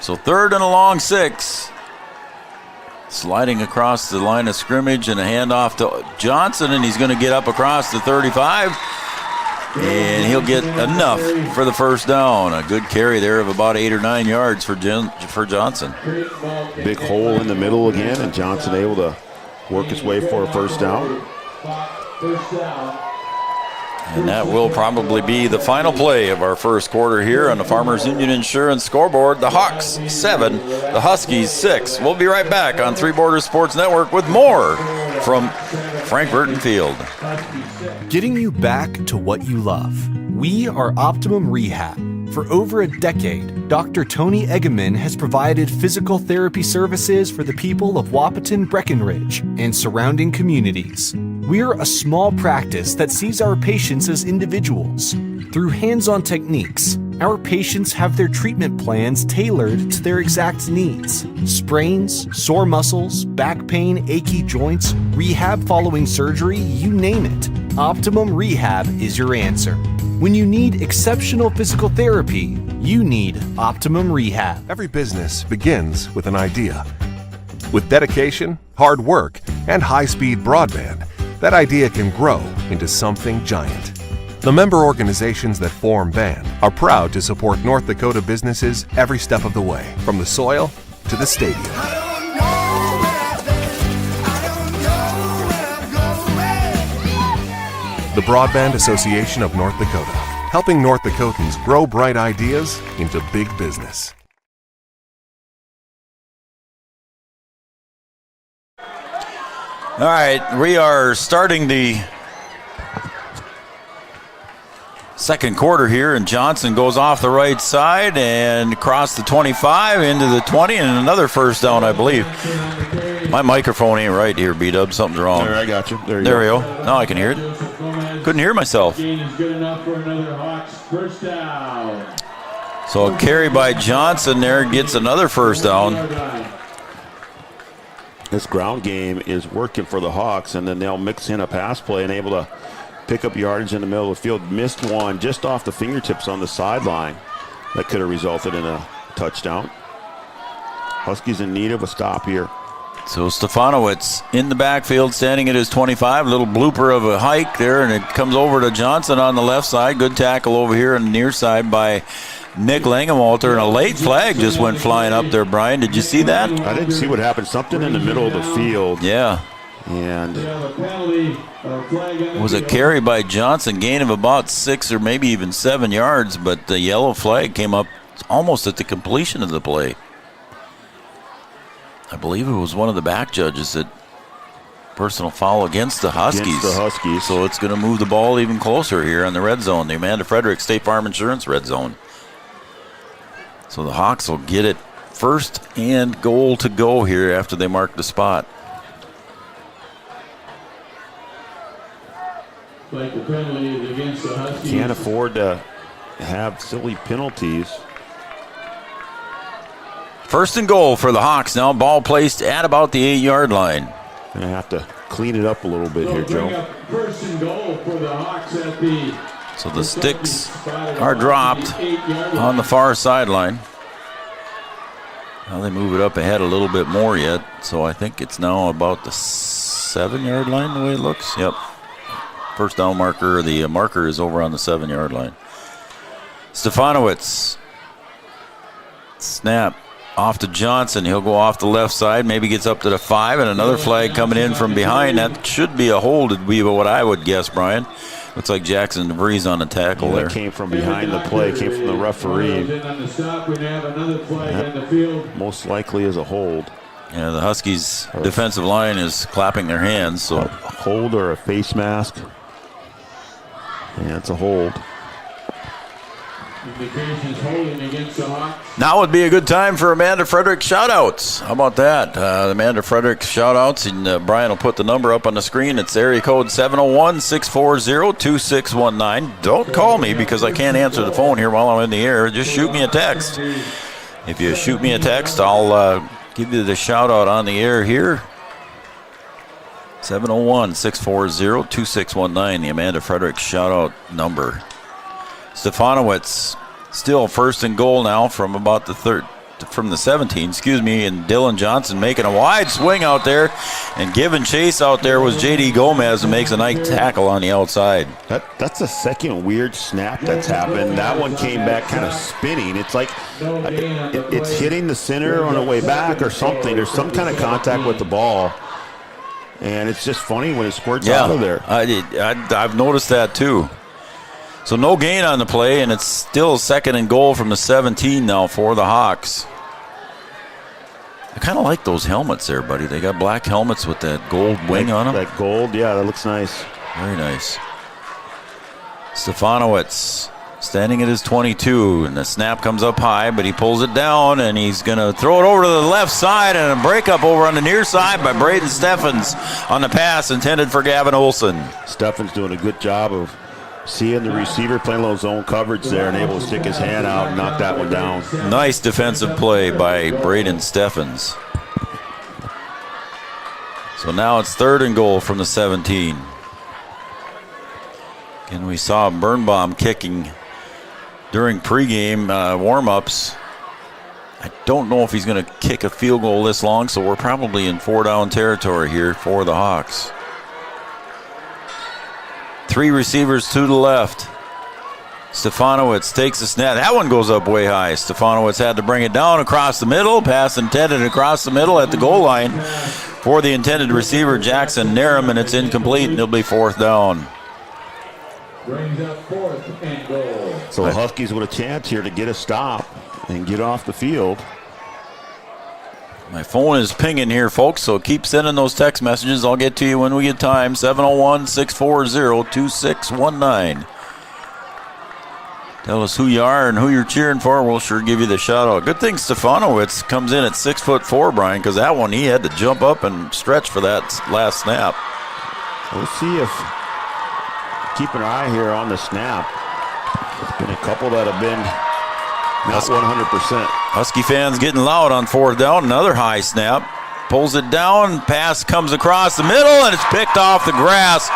So 3rd and a long 6. Sliding across the line of scrimmage and a handoff to Johnson, and he's going to get up across the 35. And he'll get enough for the first down. A good carry there of about 8 or 9 yards for Johnson. Big hole in the middle again, and Johnson able to work his way for a first down. And that will probably be the final play of our first quarter here on the Farmers Union Insurance scoreboard. The Hawks 7, the Huskies 6. We'll be right back on Three Borders Sports Network with more from Frank Burton Field. Getting you back to what you love. We are Optimum Rehab. For over a decade, Dr. Tony Egeman has provided physical therapy services for the people of Wahpeton, Breckenridge, and surrounding communities. We're a small practice that sees our patients as individuals. Through hands-on techniques, our patients have their treatment plans tailored to their exact needs. Sprains, sore muscles, back pain, achy joints, rehab following surgery, you name it. Optimum Rehab is your answer. When you need exceptional physical therapy, you need Optimum Rehab. Every business begins with an idea. With dedication, hard work, and high-speed broadband, that idea can grow into something giant. The member organizations that form BAND are proud to support North Dakota businesses every step of the way, from the soil to the stadium. The Broadband Association of North Dakota, helping North Dakotans grow bright ideas into big business. All right, we are starting the second quarter here, and Johnson goes off the right side and across the 25 into the 20, and another first down, I believe. My microphone ain't right here, B-Dub. Something's wrong. There, I got you. There we go. Now I can hear it. Couldn't hear myself. So a carry by Johnson there gets another first down. This ground game is working for the Hawks, and then they'll mix in a pass play and able to pick up yardage in the middle of the field. Missed one just off the fingertips on the sideline. That could have resulted in a touchdown. Huskies in need of a stop here. So Stefanowicz in the backfield, standing at his 25. A little blooper of a hike there, and it comes over to Johnson on the left side. Good tackle over here on the near side by Nick Langenwalter, and a late flag just went flying up there, Brian. Did you see that? I didn't see what happened. Something in the middle of the field. Yeah. And it was a carry by Johnson, gain of about 6 or maybe even 7 yards, but the yellow flag came up almost at the completion of the play. I believe it was one of the back judges that personal foul against the Huskies. So it's going to move the ball even closer here on the red zone, the Amanda Frederick State Farm Insurance red zone. So the Hawks will get it first and goal to go here after they mark the spot. Can't afford to have silly penalties. First and goal for the Hawks now. Ball placed at about the 8-yard line. Gonna have to clean it up a little bit here, Joe. First and goal for the Hawks at the. So the sticks are dropped on the far sideline. Now they move it up ahead a little bit more yet. So I think it's now about the 7-yard line the way it looks. Yep. First down marker, the marker is over on the 7-yard line. Stefanowicz. Snap. Off to Johnson. He'll go off the left side. Maybe gets up to the 5, and another flag coming in from behind. That should be a hold, would be what I would guess, Brian. Looks like Jackson DeVries on the tackle there. That came from behind the play, came from the referee. That most likely is a hold. Yeah, the Huskies' defensive line is clapping their hands. So a hold or a face mask. Yeah, it's a hold. Now would be a good time for Amanda Frederick shout-outs. How about that? Amanda Frederick shout-outs, and Brian will put the number up on the screen. It's area code 701-640-2619. Don't call me because I can't answer the phone here while I'm in the air. Just shoot me a text. If you shoot me a text, I'll give you the shout-out on the air here. 701-640-2619, the Amanda Frederick shout-out number. Stefanowicz still first and goal now from about the 17, and Dylan Johnson making a wide swing out there, and giving chase out there was J.D. Gomez, and makes a nice tackle on the outside. That's a second weird snap that's happened. That one came back kind of spinning. It's like it's hitting the center on the way back or something. There's some kind of contact with the ball, and it's just funny when it squirts out of there. I've noticed that too. So no gain on the play, and it's still second and goal from the 17 now for the Hawks. I kind of like those helmets there, buddy. They got black helmets with that gold wing on them. That gold, yeah, that looks nice. Very nice. Stefanowicz Standing at his 22, and the snap comes up high, but he pulls it down, and he's going to throw it over to the left side, and a breakup over on the near side by Braden Steffens on the pass intended for Gavin Olson. Steffens doing a good job of seeing the receiver playing a little zone coverage there and able to stick his hand out and knock that one down. Nice defensive play by Braden Steffens. So now it's 3rd and goal from the 17. And we saw Birnbaum kicking during pregame warm-ups. I don't know if he's going to kick a field goal this long, so we're probably in 4-down territory here for the Hawks. 3 receivers to the left. Stefanowicz takes a snap. That one goes up way high. Stefanowicz had to bring it down across the middle. Pass intended across the middle at the goal line for the intended receiver, Jackson Narum, and it's incomplete, and it'll be 4th down. Brings up 4th and goal. So the Huskies with a chance here to get a stop and get off the field. My phone is pinging here, folks, so keep sending those text messages. I'll get to you when we get time. 701-640-2619. Tell us who you are and who you're cheering for. We'll sure give you the shout out. Good thing Stefanowicz comes in at 6'4", Brian, because that one he had to jump up and stretch for that last snap. We'll see if, keep an eye here on the snap. There's been a couple that have been not 100%. Husky fans getting loud on 4th down. Another high snap. Pulls it down. Pass comes across the middle, and it's picked off the grass.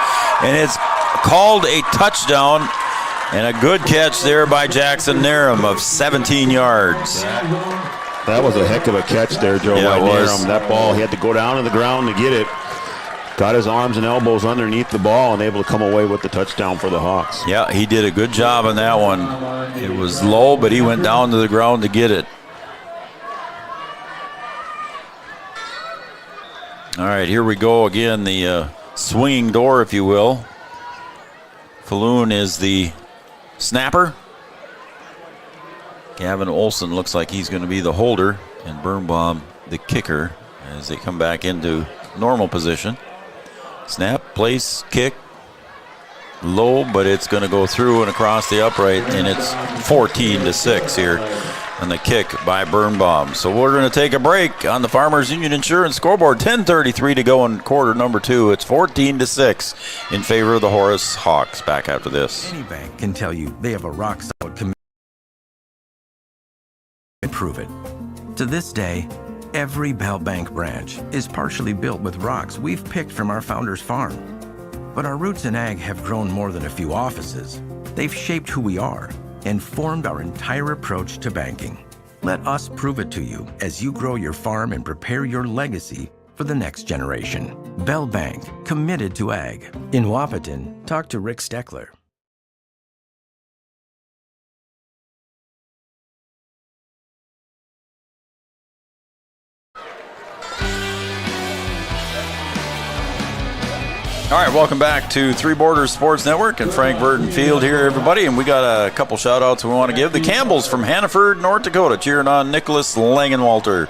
And it's called a touchdown. And a good catch there by Jackson Narum of 17 yards. That was a heck of a catch there, Joe. Yeah, it was. Narum. That ball, he had to go down to the ground to get it. Got his arms and elbows underneath the ball and able to come away with the touchdown for the Hawks. Yeah, he did a good job on that one. It was low, but he went down to the ground to get it. All right, here we go again, the swinging door, if you will. Falloon is the snapper. Gavin Olson looks like he's going to be the holder, and Birnbaum the kicker as they come back into normal position. Snap, place, kick, low, but it's going to go through and across the upright, and it's 14-6 here on the kick by Birnbaum. So we're going to take a break on the Farmers Union Insurance scoreboard. 10:33 to go in quarter number 2. It's 14-6 in favor of the Horace Hawks. Back after this. Any bank can tell you they have a rock-solid commitment and prove it. To this day, every Bell Bank branch is partially built with rocks we've picked from our founder's farm. But our roots in ag have grown more than a few offices. They've shaped who we are and formed our entire approach to banking. Let us prove it to you as you grow your farm and prepare your legacy for the next generation. Bell Bank, committed to ag. In Wahpeton, talk to Rick Steckler. All right, welcome back to Three Borders Sports Network and Frank Burton Field here, everybody. And we got a couple shout-outs we want to give. The Campbells from Hannaford, North Dakota, cheering on Nicholas Langenwalter.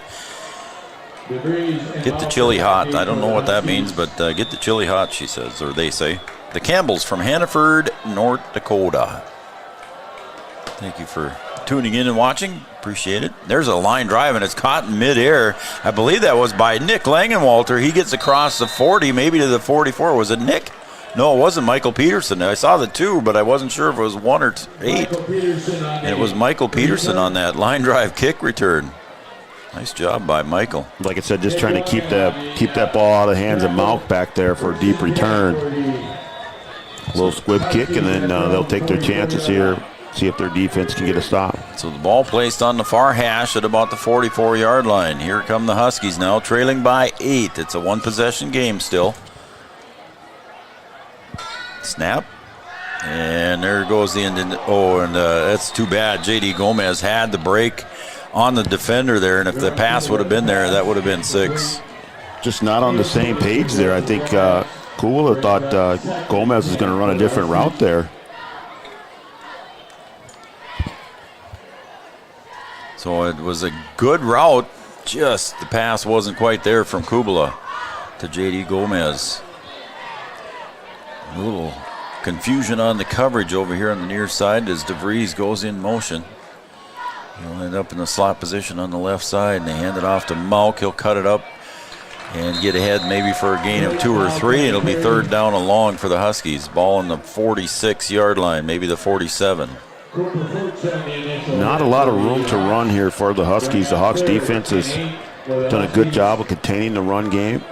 Get the chili hot. I don't know what that means, but get the chili hot, she says, or they say. The Campbells from Hannaford, North Dakota. Thank you for tuning in and watching. Appreciate it. There's a line drive, and it's caught in midair. I believe that was by Nick Langenwalter. He gets across the 40, maybe to the 44. Was it Nick? No, it wasn't Michael Peterson. I saw the 2, but I wasn't sure if it was 1 or 8. And it was Michael Peterson on that line drive kick return. Nice job by Michael. Like I said, just trying to keep that ball out of the hands of Malk back there for a deep return. A little squib kick, and then they'll take their chances here. See if their defense can get a stop. So the ball placed on the far hash at about the 44-yard line. Here come the Huskies now, trailing by 8. It's a one-possession game still. Snap. And there goes the end. That's too bad. J.D. Gomez had the break on the defender there, and if the pass would have been there, that would have been 6. Just not on the same page there. I think Kula thought Gomez was going to run a different route there. So it was a good route, just the pass wasn't quite there from Kubala to J.D. Gomez. A little confusion on the coverage over here on the near side as DeVries goes in motion. He'll end up in the slot position on the left side, and they hand it off to Malk. He'll cut it up and get ahead maybe for a gain of 2 or 3. It'll be third down and long for the Huskies. Ball on the 46-yard line, maybe the 47. Not a lot of room to run here for the Huskies. The Hawks defense has done a good job of containing the run game.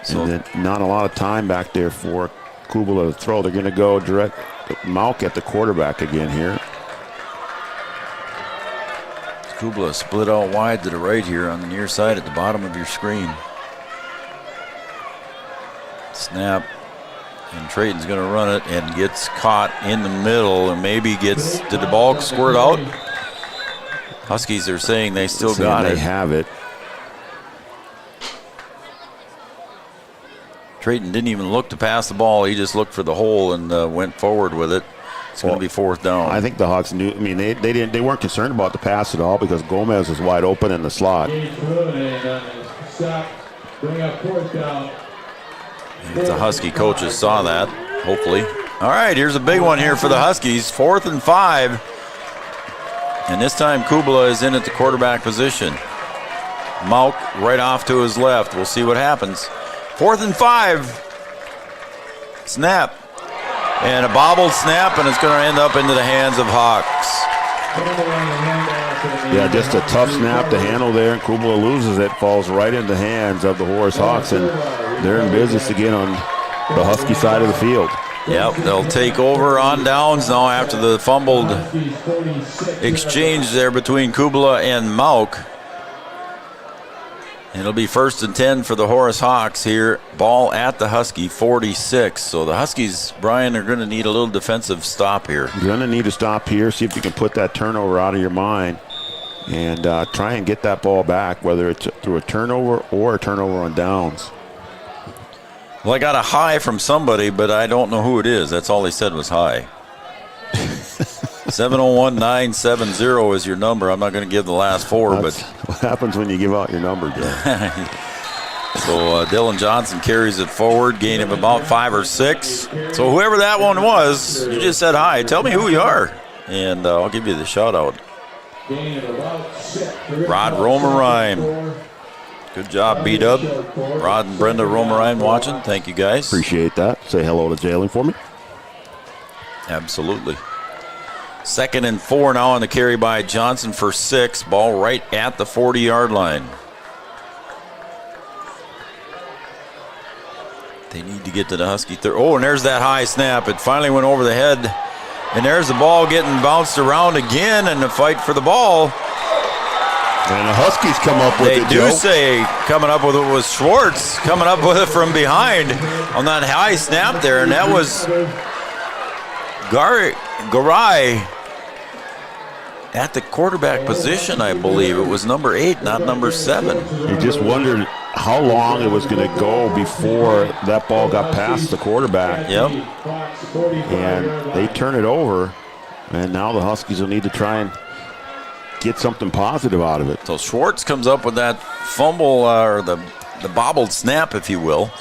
So and then not a lot of time back there for Kubala to throw. They're going to go direct Malk at the quarterback again here. Kubala split out wide to the right here on the near side at the bottom of your screen. Snap. And Trayton's going to run it and gets caught in the middle and maybe gets, did the ball squirt out? Huskies are saying they still got it. They have it. Trayton didn't even look to pass the ball. He just looked for the hole and went forward with it. It's going to be fourth down. I think the Hawks knew. I mean, they weren't concerned about the pass at all because Gomez was wide open in the slot. The Husky coaches saw that, hopefully. All right, here's a big one here for the Huskies. 4th and 5. And this time Kubala is in at the quarterback position. Malk right off to his left. We'll see what happens. 4th and 5. Snap. And a bobbled snap, and it's going to end up into the hands of Hawks. Yeah, just a tough snap to handle there, and Kubala loses it, falls right into the hands of the Horace Hawks, and they're in business again on the Husky side of the field. Yep, they'll take over on downs now after the fumbled exchange there between Kubala and Malk. It'll be 1st and 10 for the Horace Hawks here. Ball at the Husky 46. So the Huskies, Brian, are going to need a little defensive stop here. You're going to need to stop here, see if you can put that turnover out of your mind and try and get that ball back, whether it's through a turnover or a turnover on downs. Well, I got a high from somebody, but I don't know who it is. That's all they said was high. 701-970 is your number. I'm not going to give the last 4, That's but what happens when you give out your number, Joe. So Dylan Johnson carries it forward, gain of about 5 or 6. So whoever that one was, you just said hi. Tell me who you are, and I'll give you the shout out. Rod Romerine. Good job, B-Dub. Rod and Brenda Romerine watching. Thank you, guys. Appreciate that. Say hello to Jalen for me. Absolutely. 2nd and 4 now on the carry by Johnson for 6. Ball right at the 40-yard line. They need to get to the Husky. Oh, and there's that high snap. It finally went over the head. And there's the ball getting bounced around again in the fight for the ball. And the Huskies come up with it, They do say coming up with it was Schwartz, coming up with it from behind on that high snap there. And that was Garay at the quarterback position, I believe. It was number 8, not number 7. You just wondered how long it was going to go before that ball got past the quarterback. Yep. And they turn it over, and now the Huskies will need to try and get something positive out of it. So Schwartz comes up with that fumble, or the bobbled snap, if you will.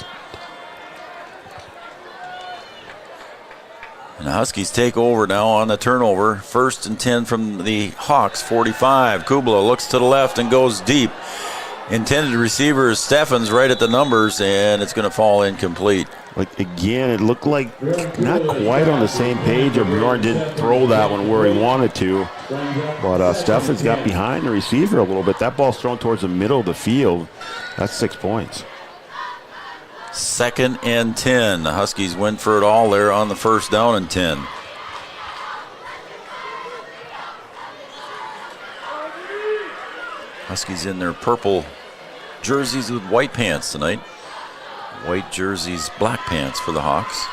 And the Huskies take over now on the turnover. 1st and 10 from the Hawks, 45. Kubala looks to the left and goes deep. Intended receiver is Steffens right at the numbers, and it's going to fall incomplete. Like, again, it looked like not quite on the same page, or Bjorn didn't throw that one where he wanted to. But Steffens got behind the receiver a little bit. That ball's thrown towards the middle of the field. That's 6 points. 2nd and 10. The Huskies went for it all there on the 1st down and 10. Huskies in their purple jerseys with white pants tonight. White jerseys, black pants for the Hawks.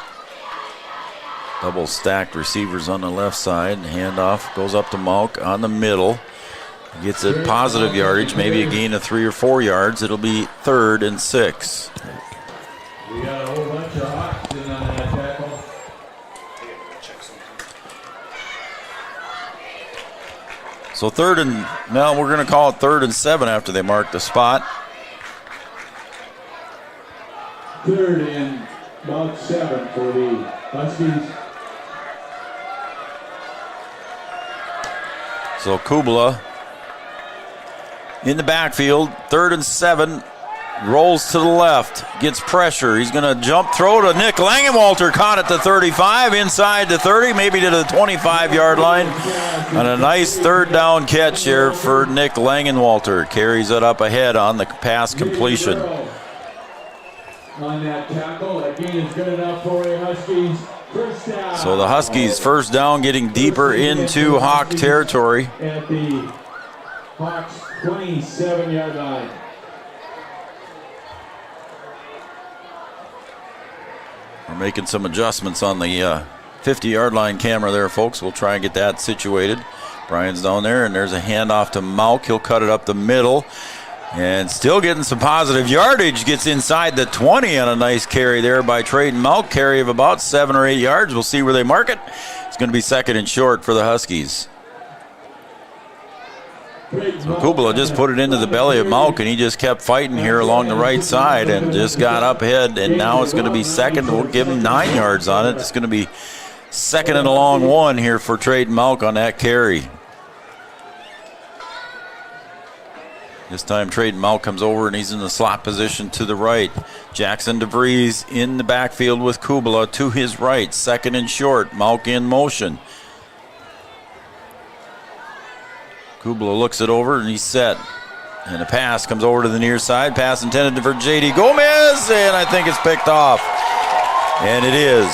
Double stacked receivers on the left side. Handoff goes up to Malk on the middle. Gets a positive yardage, maybe a gain of 3 or 4 yards. It'll be 3rd and 6. We got a whole bunch of Hawks in on that tackle. So we're going to call it 3rd and 7 after they mark the spot. 3rd and About 7 for the Huskies. So Kubala in the backfield, 3rd and 7, rolls to the left, gets pressure. He's going to jump throw to Nick Langenwalter, caught at the 35, inside the 30, maybe to the 25-yard line. And a nice 3rd down catch here for Nick Langenwalter. Carries it up ahead on the pass completion. On that tackle, that gain is good enough for the Huskies. So the Huskies first down, getting deeper into Hawk territory. At the Hawks 27-yard line. We're making some adjustments on the 50-yard line camera there, folks. We'll try and get that situated. Brian's down there, and there's a handoff to Malk. He'll cut it up the middle. And still getting some positive yardage. Gets inside the 20 on a nice carry there by Trayden Malk. Carry of about 7 or 8 yards. We'll see where they mark it. It's going to be 2nd and short for the Huskies. So Kubala just put it into the belly of Malk, and he just kept fighting here along the right side and just got up ahead. And now it's going to be 2nd. We'll give him 9 yards on it. It's going to be 2nd and a long 1 here for Trayden Malk on that carry. This time Trayden Malk comes over and he's in the slot position to the right. Jackson DeVries in the backfield with Kubala to his right. 2nd and short. Malk in motion. Kubala looks it over and he's set. And a pass comes over to the near side. Pass intended for J.D. Gomez, and I think it's picked off. And it is.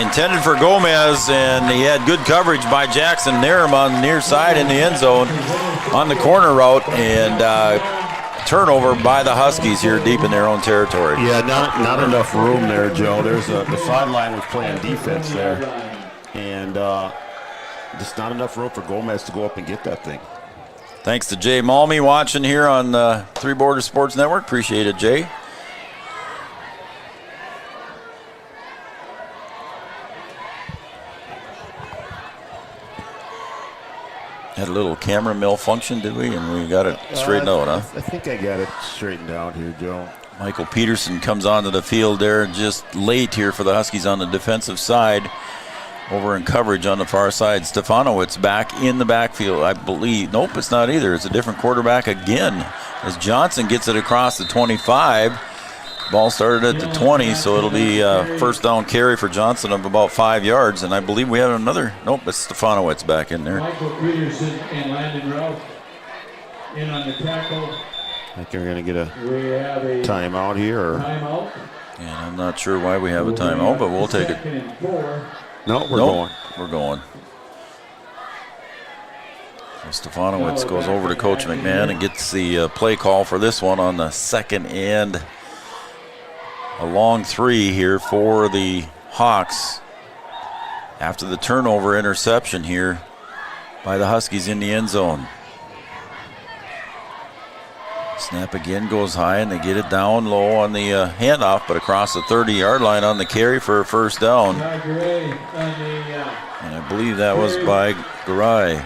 Intended for Gomez, and he had good coverage by Jackson Narum on the near side in the end zone on the corner route, and turnover by the Huskies here deep in their own territory. Yeah, not enough room there, Joe. There's the sideline was playing defense there, and just not enough room for Gomez to go up and get that thing. Thanks to Jay Malmy watching here on Three Borders Sports Network. Appreciate it, Jay. Had a little camera malfunction, did we? And we got it straightened out, huh? I think I got it straightened out here, Joe. Michael Peterson comes onto the field there just late here for the Huskies on the defensive side. Over in coverage on the far side. Stefanowicz back in the backfield, I believe. Nope, it's not either. It's a different quarterback again. As Johnson gets it across the 25. Ball started at the 20, so it'll be a 1st down carry for Johnson of about 5 yards. And I believe we have another. Nope, it's Stefanowicz back in there. Michael Peterson and Landon Ralph in on the tackle. I think we're going to get a timeout here. Or? Timeout. And I'm not sure why we have a timeout, but we'll take it. No, we're going. We're going. So Stefanowicz goes over to Coach McMahon and gets the play call for this one on the 2nd and a long 3 here for the Hawks after the turnover interception here by the Huskies in the end zone. Snap again goes high, and they get it down low on the handoff, but across the 30-yard line on the carry for a 1st down. And I believe that was by Garay.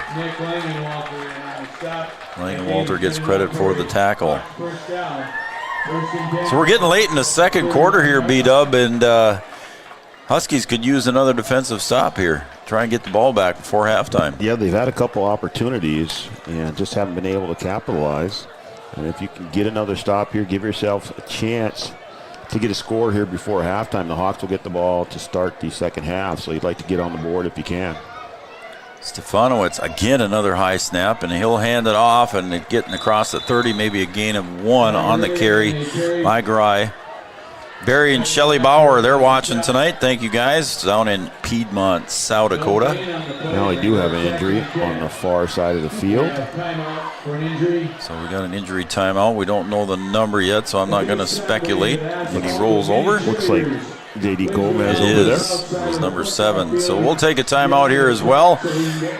Langenwalter gets credit for the tackle. So we're getting late in the 2nd quarter here, B-Dub, and Huskies could use another defensive stop here. Try and get the ball back before halftime. Yeah, they've had a couple opportunities and just haven't been able to capitalize. And if you can get another stop here, give yourself a chance to get a score here before halftime. The Hawks will get the ball to start the 2nd half, so you'd like to get on the board if you can. Stefanowicz, again, another high snap, and he'll hand it off, and it getting across the 30, maybe a gain of 1 on the carry by Garay. Barry and Shelley Bauer, they're watching tonight. Thank you, guys, down in Piedmont, South Dakota. Now they do have an injury on the far side of the field. So we got an injury timeout. We don't know the number yet, so I'm not going to speculate. If he rolls over. Looks like J.D. Gomez over there. It's number 7. So we'll take a timeout here as well.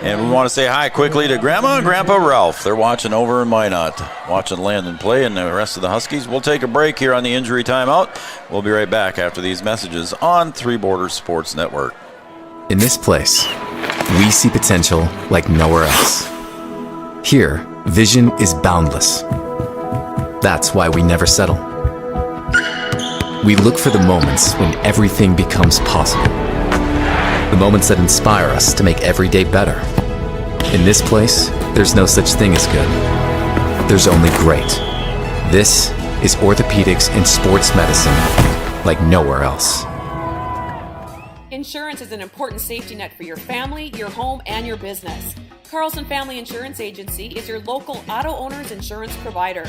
And we want to say hi quickly to Grandma and Grandpa Ralph. They're watching over in Minot, watching Landon play, and the rest of the Huskies. We'll take a break here on the injury timeout. We'll be right back after these messages on Three Borders Sports Network. In this place, we see potential like nowhere else. Here, vision is boundless. That's why we never settle. We look for the moments when everything becomes possible. The moments that inspire us to make every day better. In this place, there's no such thing as good. There's only great. This is orthopedics and sports medicine like nowhere else. Insurance is an important safety net for your family, your home, and your business. Carlson Family Insurance Agency is your local auto owner's insurance provider.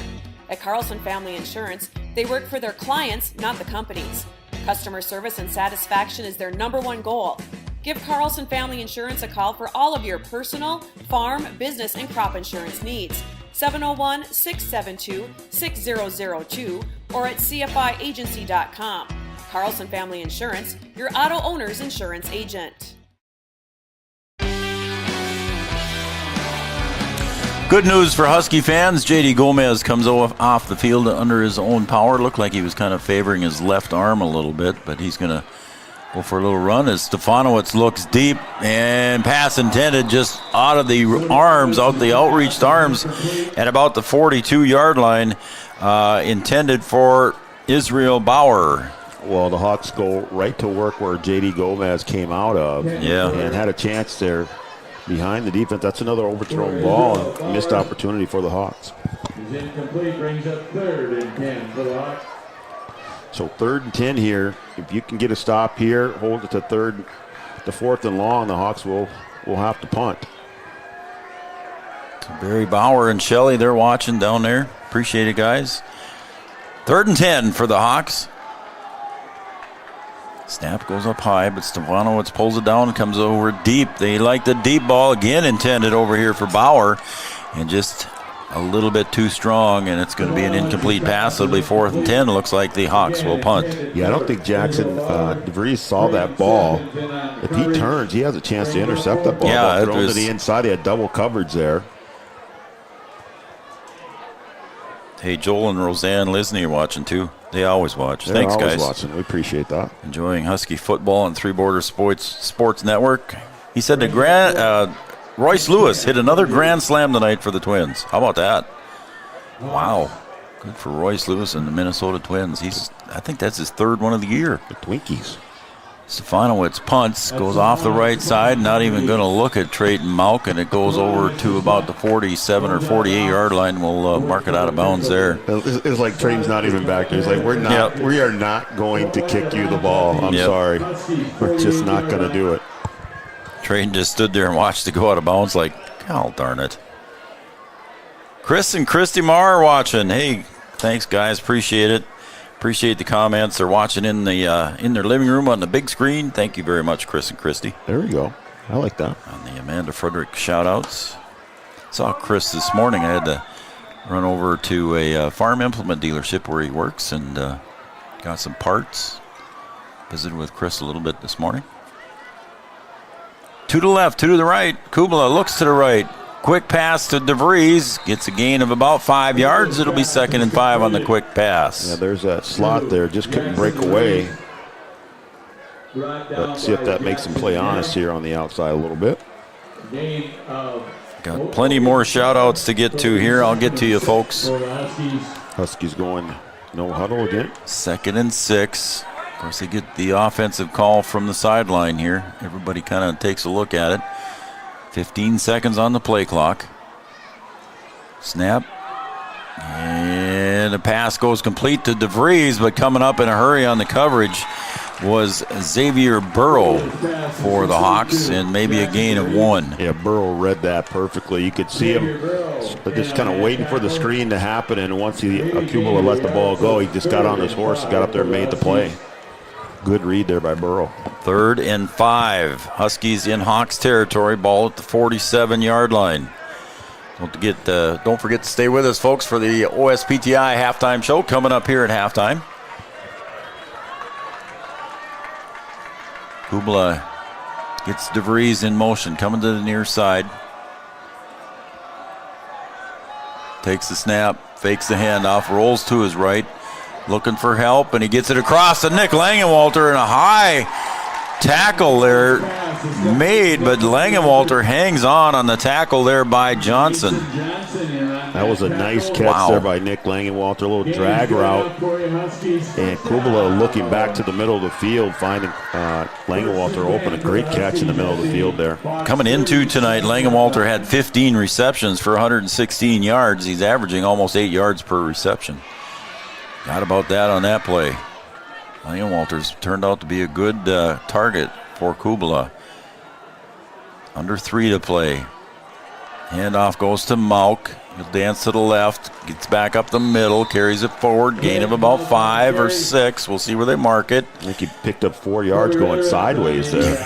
At Carlson Family Insurance, they work for their clients, not the companies. Customer service and satisfaction is their #1 goal. Give Carlson Family Insurance a call for all of your personal, farm, business, and crop insurance needs. 701-672-6002 or at cfiagency.com. Carlson Family Insurance, your auto owner's insurance agent. Good news for Husky fans. J.D. Gomez comes off the field under his own power. Looked like he was kind of favoring his left arm a little bit, but he's going to go for a little run as Stefanowicz looks deep, and pass intended just out of the arms, out the outreached arms at about the 42-yard line, intended for Israel Bauer. Well, the Hawks go right to work where J.D. Gomez came out of, and had a chance there behind the defense. That's another overthrown ball, and missed opportunity for the Hawks. He's incomplete, brings up 3rd and 10 for the Hawks. So 3rd and 10 here. If you can get a stop here, hold it to 4th and long, the Hawks will have to punt. So Barry Bauer and Shelley, they're watching down there. Appreciate it, guys. 3rd and 10 for the Hawks. Snap goes up high, but Stefanowicz pulls it down and comes over deep. They like the deep ball again, intended over here for Bauer, and just a little bit too strong, and it's going to be an incomplete pass. It'll be 4th and 10. It looks like the Hawks will punt. Yeah, I don't think Jackson DeVries saw that ball. If he turns, he has a chance to intercept that ball. Yeah, it thrown was to the inside. He had double coverage there. Hey, Joel and Roseanne Lisney are watching too. They always watch. They're Thanks, always guys. Watching. We appreciate that. Enjoying Husky football on Three Borders Sports Network. He said Royce Lewis hit another grand slam tonight for the Twins. How about that? Wow. Good for Royce Lewis and the Minnesota Twins. I think that's his 3rd one of the year. The Twinkies. Stefanowicz punts, goes off the right side, not even going to look at Trayton Malk, and it goes over to about the 47 or 48-yard line. We'll mark it out of bounds there. It's like Trayton's not even back there. He's like, we are not going to kick you the ball. I'm sorry. We're just not going to do it. Trayton just stood there and watched it go out of bounds like, oh, darn it. Chris and Christy Marr are watching. Hey, thanks, guys. Appreciate it. Appreciate the comments. They're watching in their living room on the big screen. Thank you very much, Chris and Christy. There we go. I like that. On the Amanda Frederick shout-outs. Saw Chris this morning. I had to run over to a farm implement dealership where he works and got some parts. Visited with Chris a little bit this morning. 2 to the left, 2 to the right. Kubala looks to the right. Quick pass to DeVries. Gets a gain of about 5 yards. It'll be 2nd and 5 on the quick pass. Yeah, there's that slot there. Just couldn't break away. Let's see if that makes him play honest here on the outside a little bit. Got plenty more shout-outs to get to here. I'll get to you, folks. Huskies going no huddle again. 2nd and 6. Of course, they get the offensive call from the sideline here. Everybody kind of takes a look at it. 15 seconds on the play clock. Snap. And the pass goes complete to DeVries, but coming up in a hurry on the coverage was Xavier Burrow for the Hawks, and maybe a gain of 1. Yeah, Burrow read that perfectly. You could see him just kind of waiting for the screen to happen, and once Kubala let the ball go, he just got on his horse and got up there and made the play. Good read there by Burrow. 3rd and 5. Huskies in Hawks territory. Ball at the 47-yard line. Don't forget to stay with us, folks, for the OSPTI halftime show coming up here at halftime. Kubala gets DeVries in motion, coming to the near side. Takes the snap, fakes the handoff, rolls to his right. Looking for help, and he gets it across to Nick Langenwalter, and a high tackle there made, but Langenwalter hangs on the tackle there by Johnson. That was a nice catch there by Nick Langenwalter, a little drag route. And Kubala looking back to the middle of the field, finding Langenwalter open. A great catch in the middle of the field there. Coming into tonight, Langenwalter had 15 receptions for 116 yards. He's averaging almost 8 yards per reception. Not about that on that play. Langenwalter's turned out to be a good target for Kubala. Under 3 to play. Handoff goes to Mauk. He'll dance to the left, gets back up the middle, carries it forward, gain of about 5 or 6. We'll see where they mark it. I think he picked up 4 yards going sideways there.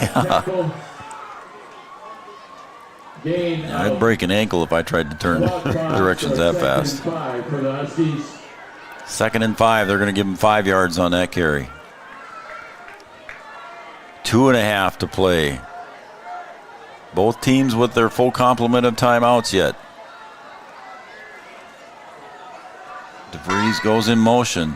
Yeah, I'd break an ankle if I tried to turn directions that fast. 2nd and 5, they're going to give him 5 yards on that carry. 2.5 to play. Both teams with their full complement of timeouts yet. DeVries goes in motion.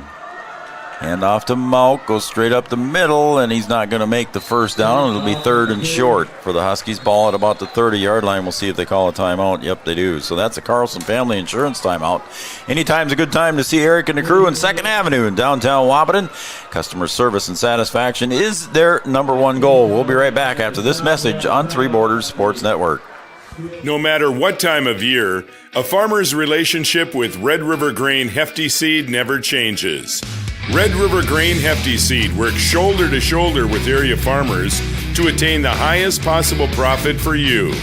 Hand off to Mauk, goes straight up the middle, and he's not going to make the first down. It'll be 3rd and short for the Huskies. Ball at about the 30-yard line. We'll see if they call a timeout. Yep, they do. So that's a Carlson Family Insurance timeout. Anytime's a good time to see Eric and the crew in 2nd Avenue in downtown Wahpeton. Customer service and satisfaction is their number one goal. We'll be right back after this message on Three Borders Sports Network. No matter what time of year, a farmer's relationship with Red River Grain Hefty Seed never changes. Red River Grain Hefty Seed works shoulder to shoulder with area farmers to attain the highest possible profit for you.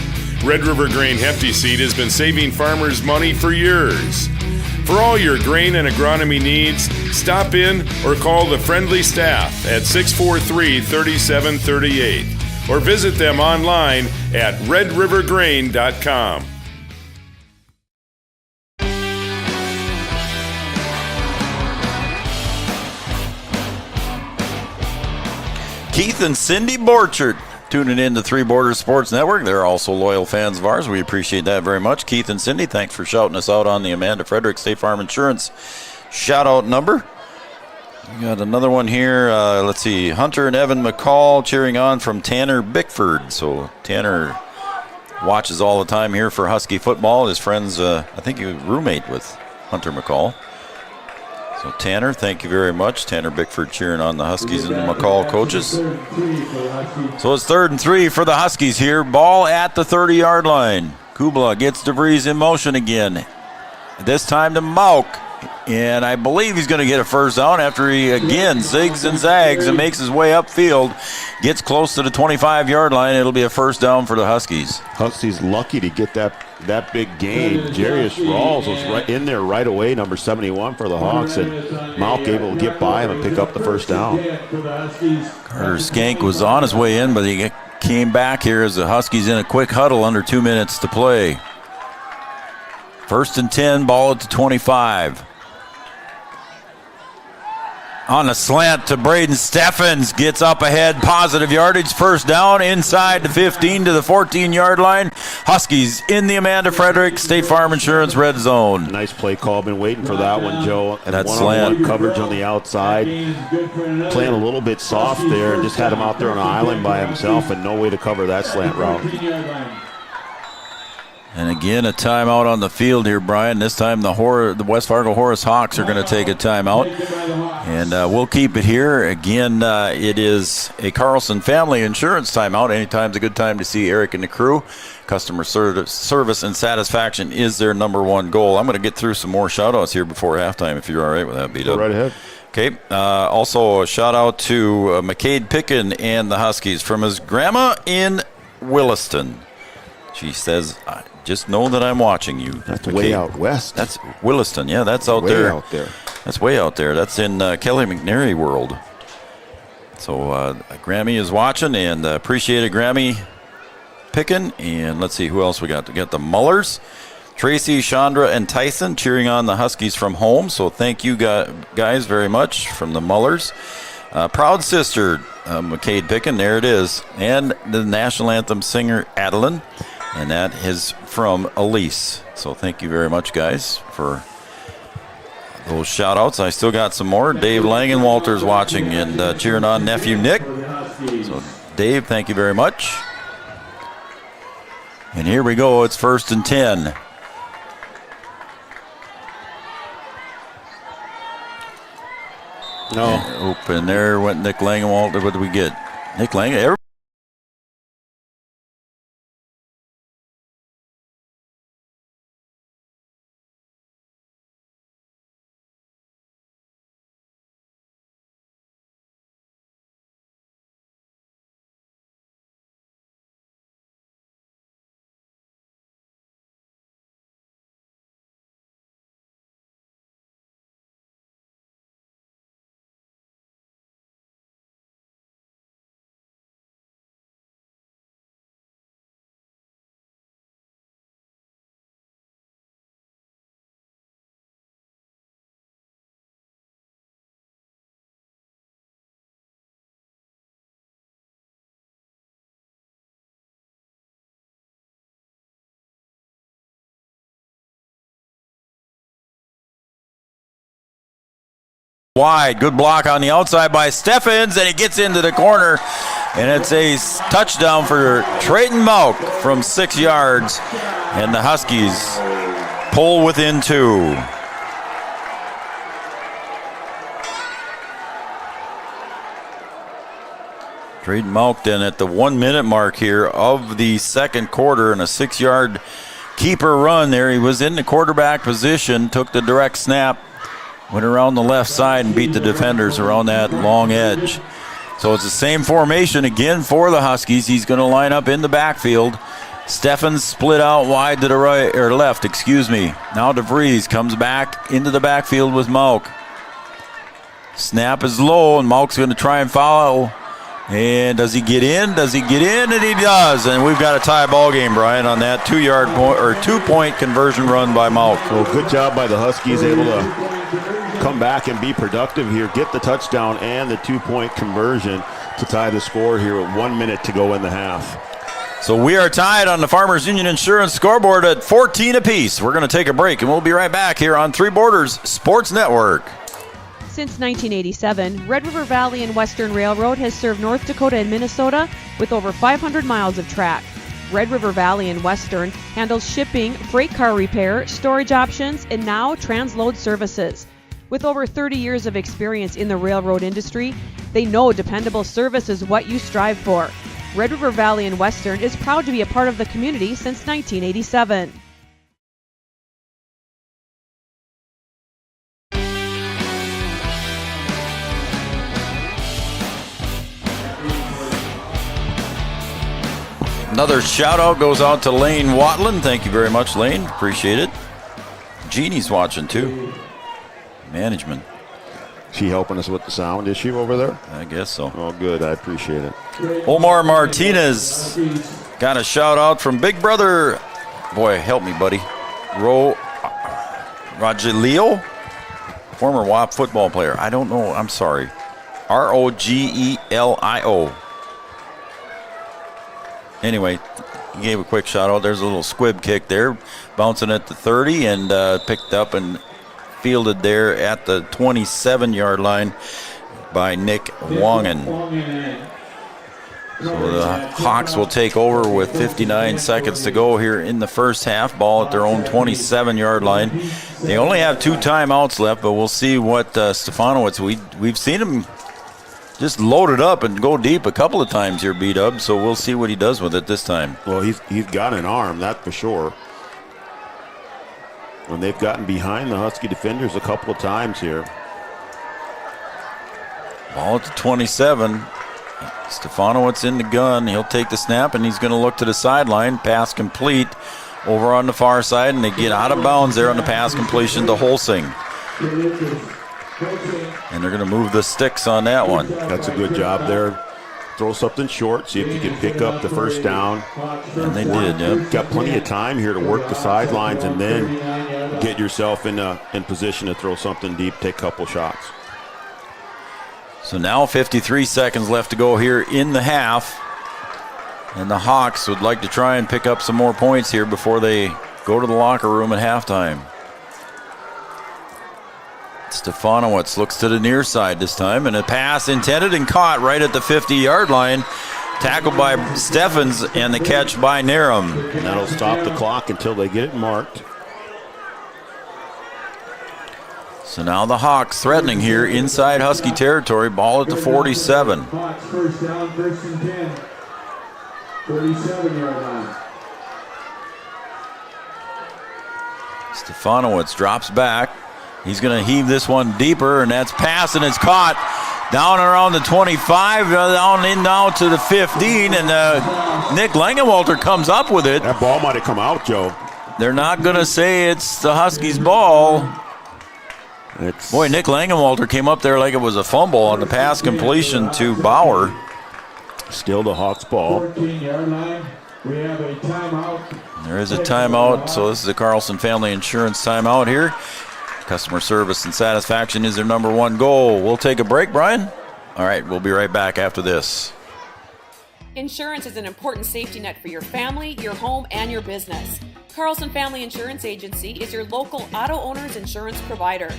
Red River Grain Hefty Seed has been saving farmers money for years. For all your grain and agronomy needs, stop in or call the friendly staff at 643-3738 or visit them online at redrivergrain.com. Keith and Cindy Borchert tuning in to Three Borders Sports Network. They're also loyal fans of ours. We appreciate that very much. Keith and Cindy, thanks for shouting us out on the Amanda Frederick State Farm Insurance shout-out number. We got another one here. Let's see. Hunter and Evan McCall cheering on from Tanner Bickford. So Tanner watches all the time here for Husky football. His friend's, I think he was roommate with Hunter McCall. So Tanner, thank you very much. Tanner Bickford cheering on the Huskies and the McCall coaches. So it's 3rd and 3 for the Huskies here. Ball at the 30-yard line. Kubala gets DeVries in motion again. This time to Mauk. And I believe he's going to get a first down after he again zigs and zags and makes his way upfield. Gets close to the 25-yard line. It'll be a first down for the Huskies. Huskies lucky to get that big gain. Jarius Rawls was right in there right away, number 71 for the Hawks, and Mauk able to get by him and pick up the first down. Carter Skank was on his way in, but he came back here as the Huskies in a quick huddle under 2 minutes to play. 1st and 10, ball at the 25. On a slant to Braden Steffens, gets up ahead, positive yardage, first down inside the 15 to the 14-yard line. Huskies in the Amanda Frederick State Farm Insurance red zone. Nice play call, been waiting for that one, Joe. And that one-on-one coverage on the outside, playing a little bit soft there, and just had him out there on an island by himself and no way to cover that slant route. And again, a timeout on the field here, Brian. This time the West Fargo Horace Hawks are going to take a timeout. And we'll keep it here. Again, it is a Carlson Family Insurance timeout. Anytime's a good time to see Eric and the crew. Customer service and satisfaction is their number one goal. I'm going to get through some more shout-outs here before halftime, if you're all right with that, B-Dub. Go right ahead. Okay. Also, a shout-out to McCade Pickin and the Huskies from his grandma in Williston. She says, just know that I'm watching you. That's way out west. That's Williston. Yeah, that's out way there. Out there. That's way out there. That's in Kelly McNary world. So Grammy is watching, and appreciate it, Grammy Pickin. And let's see who else we got. We got the Mullers, Tracy, Chandra, and Tyson cheering on the Huskies from home. So thank you guys very much from the Mullers. Proud sister, McCade Pickin. There it is. And the national anthem singer, Adeline. And that is from Elise. So thank you very much, guys, for those shout-outs. I still got some more. Dave Langenwalter's watching and cheering on nephew Nick. So, Dave, thank you very much. And here we go. It's 1st and 10. No. Open there went Nick Langewald. What did we get? Nick Langewald. Wide, good block on the outside by Steffens, and he gets into the corner, and it's a touchdown for Trayton Malk from 6 yards, and the Huskies pull within 2. Trayton Malk then at the 1 minute mark here of the second quarter, and a 6-yard keeper run there. He was in the quarterback position, took the direct snap, went around the left side and beat the defenders around that long edge. So it's the same formation again for the Huskies. He's going to line up in the backfield. Steffens split out wide to the right, or left, excuse me. Now DeVries comes back into the backfield with Malk. Snap is low, and Malk's going to try and follow. And does he get in? Does he get in? And he does. And we've got a tie ball game, Brian, on that 2-point conversion run by Malk. Well, good job by the Huskies, able to come back and be productive here, get the touchdown and the 2-point conversion to tie the score here with 1 minute to go in the half. So we are tied on the Farmers Union Insurance scoreboard at 14 apiece. We're going to take a break, and we'll be right back here on Three Borders Sports Network. Since 1987, Red River Valley and Western Railroad has served North Dakota and Minnesota with over 500 miles of track. Red River Valley and Western handles shipping, freight car repair, storage options, and now transload services. With over 30 years of experience in the railroad industry, they know dependable service is what you strive for. Red River Valley and Western is proud to be a part of the community since 1987. Another shout out goes out to Lane Watland. Thank you very much, Lane. Appreciate it. Jeannie's watching too. Management. She helping us with the sound issue over there? I guess so. Oh, good. I appreciate it. Omar Martinez got a shout out from Big Brother. Boy, help me, buddy. Rogelio, former WAP football player. I don't know. I'm sorry. Rogelio. Anyway, he gave a quick shout out. There's a little squib kick there, bouncing at the 30 and picked up and fielded there at the 27-yard line by Nick Wangen. So the Hawks will take over with 59 seconds to go here in the first half. Ball at their own 27-yard line. They only have 2 timeouts left, but we'll see what Stefanowicz. We've seen him just load it up and go deep a couple of times here, B-Dub, so we'll see what he does with it this time. Well, he's got an arm, that for sure. And they've gotten behind the Husky defenders a couple of times here. Ball at the 27. Stefanowicz in the gun. He'll take the snap, and he's going to look to the sideline. Pass complete over on the far side, and they get out of bounds there on the pass completion to Holsing. And they're going to move the sticks on that one. That's a good job there. Throw something short, see if you can pick up the first down. And they did, yeah. Got plenty of time here to work the sidelines and then get yourself in position to throw something deep, take a couple shots. So now 53 seconds left to go here in the half. And the Hawks would like to try and pick up some more points here before they go to the locker room at halftime. Stefanowicz looks to the near side this time, and a pass intended and caught right at the 50-yard line. Tackled by Steffens and the catch by Narum. And that'll stop the clock until they get it marked. So now the Hawks threatening here inside Husky territory. Ball at the 47. Hawks first down, 1st and 10. 47-yard line. Stefanowicz drops back. He's going to heave this one deeper, and that's pass, and it's caught down around the 25, down to the 15, and Nick Langenwalter comes up with it. That ball might have come out, Joe. They're not going to say it's the Huskies' ball. Boy, Nick Langenwalter came up there like it was a fumble on the pass completion to Bauer. Still the Hawks' ball. 14-yard line. We have a timeout. There is a timeout, so this is the Carlson Family Insurance timeout here. Customer service and satisfaction is their number one goal. We'll take a break, Brian. All right, we'll be right back after this. Insurance is an important safety net for your family, your home, and your business. Carlson Family Insurance Agency is your local auto owner's insurance provider.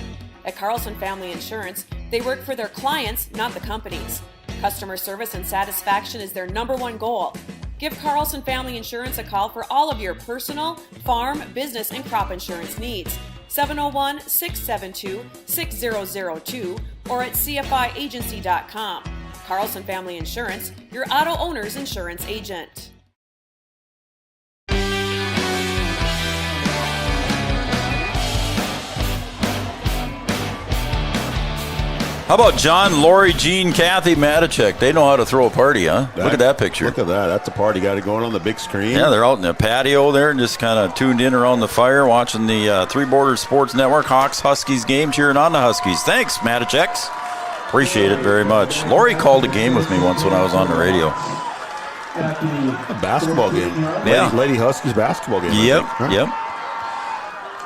At Carlson Family Insurance, they work for their clients, not the companies. Customer service and satisfaction is their number one goal. Give Carlson Family Insurance a call for all of your personal, farm, business, and crop insurance needs. 701-672-6002 or at cfiagency.com. Carlson Family Insurance, your auto owner's insurance agent. How about John, Lori, Jean, Kathy, Matichek? They know how to throw a party, huh? Look at that picture. Look at that. That's a party. Got it going on the big screen. Yeah, they're out in the patio there and just kind of tuned in around the fire watching the Three Borders Sports Network Hawks Huskies game, cheering on the Huskies. Thanks, Maticheks. Appreciate it very much. Lori called a game with me once when I was on the radio. A basketball game. Yeah. Lady Huskies basketball game. Yep, yep.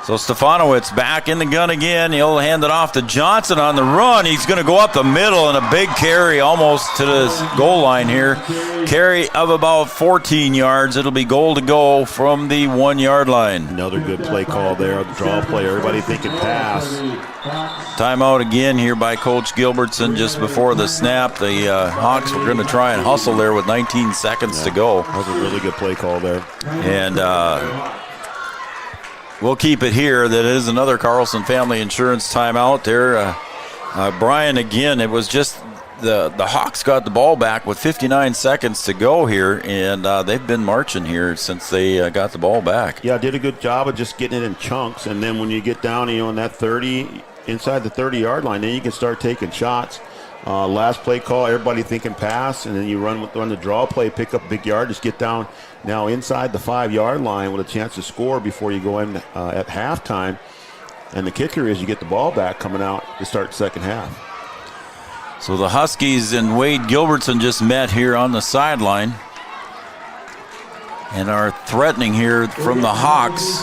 So Stefanowicz back in the gun again. He'll hand it off to Johnson on the run. He's going to go up the middle and a big carry almost to the goal line here. Carry of about 14 yards. It'll be goal to go from the 1 yard line. Another good play call there. The draw play. Everybody thinking pass. Timeout again here by Coach Gilbertson just before the snap. The Hawks were going to try and hustle there with 19 seconds to go. That was a really good play call there. And we'll keep it here. That is another Carlson Family Insurance timeout there. Brian, again, it was just the Hawks got the ball back with 59 seconds to go here, and they've been marching here since they got the ball back. Yeah, did a good job of just getting it in chunks, and then when you get down, in that 30, inside the 30-yard line, then you can start taking shots. Last play call, everybody thinking pass, and then you run the draw play, pick up big yard, just get down now inside the 5-yard line with a chance to score before you go in at halftime. And the kicker is you get the ball back coming out to start second half. So the Huskies and Wade Gilbertson just met here on the sideline and are threatening here from the Hawks.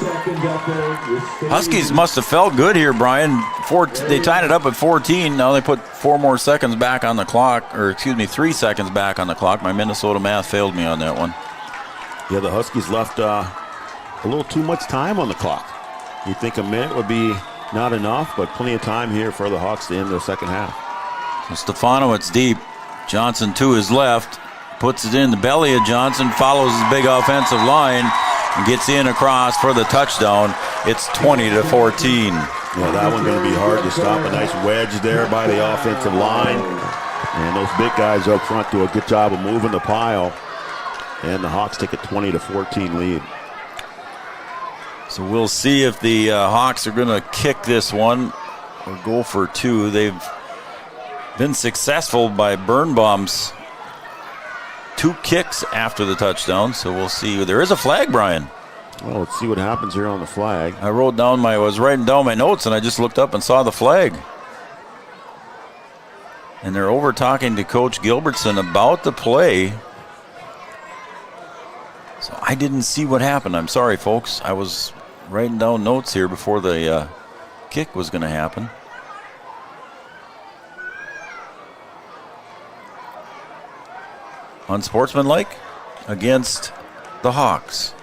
Huskies must have felt good here, Brian. They tied it up at 14. Now they put 3 seconds back on the clock. My Minnesota math failed me on that one. Yeah, the Huskies left a little too much time on the clock. You'd think a minute would be not enough, but plenty of time here for the Hawks to end the second half. So Stefanowicz deep. Johnson to his left. Puts it in the belly of Johnson, follows his big offensive line, and gets in across for the touchdown. It's 20-14. Yeah, that one's going to be hard to stop. A nice wedge there by the offensive line. And those big guys up front do a good job of moving the pile. And the Hawks take a 20-14 lead. So we'll see if the Hawks are going to kick this one or go for 2. They've been successful by Birnbaum's 2 kicks after the touchdown, so we'll see. There is a flag, Brian. Well, let's see what happens here on the flag. I was writing down my notes, and I just looked up and saw the flag. And they're over talking to Coach Gilbertson about the play. So I didn't see what happened. I'm sorry, folks. I was writing down notes here before the kick was going to happen. Unsportsmanlike against the Hawks.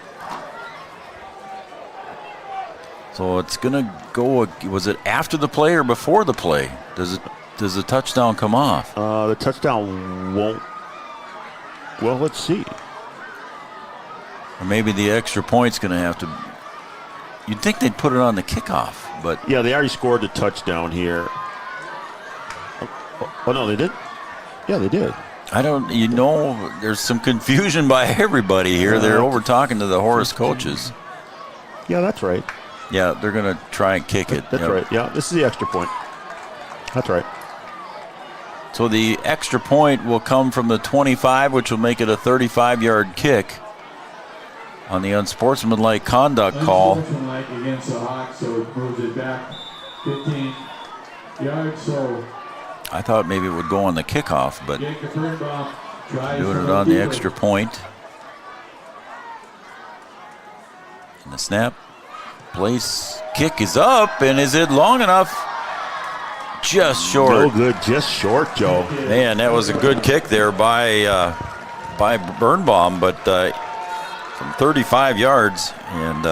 So it's going to go, was it after the play or before the play? Does the touchdown come off? The touchdown won't. Well, let's see. Or maybe the extra point's going to have to. You'd think they'd put it on the kickoff. But yeah, they already scored the touchdown here. Oh no, they did. Yeah, they did. I don't. There's some confusion by everybody here. They're over talking to the Horace coaches. Yeah, that's right. Yeah, they're going to try and kick it. That's right. Yeah, this is the extra point. That's right. So the extra point will come from the 25, which will make it a 35-yard kick on the unsportsmanlike conduct call. Unsportsmanlike against the Hawks, so it moves it back 15 yards. So I thought maybe it would go on the kickoff, but doing it on the extra point. And the snap. Place kick is up, and is it long enough? Just short. No good, just short, Joe. Man, that was a good kick there by Birnbaum, but from 35 yards, and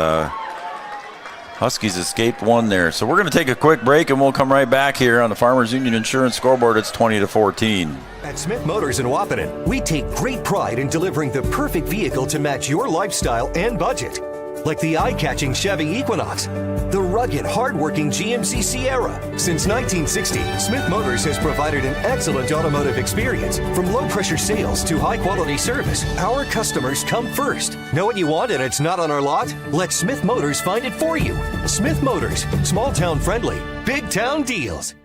Huskies escaped one there. So we're going to take a quick break, and we'll come right back here on the Farmers Union Insurance scoreboard. It's 20-14. At Smith Motors in Wahpeton, we take great pride in delivering the perfect vehicle to match your lifestyle and budget. Like the eye-catching Chevy Equinox, the rugged, hard-working GMC Sierra. Since 1960, Smith Motors has provided an excellent automotive experience. From low-pressure sales to high-quality service, our customers come first. Know what you want and it's not on our lot? Let Smith Motors find it for you. Smith Motors, small-town friendly, big-town deals.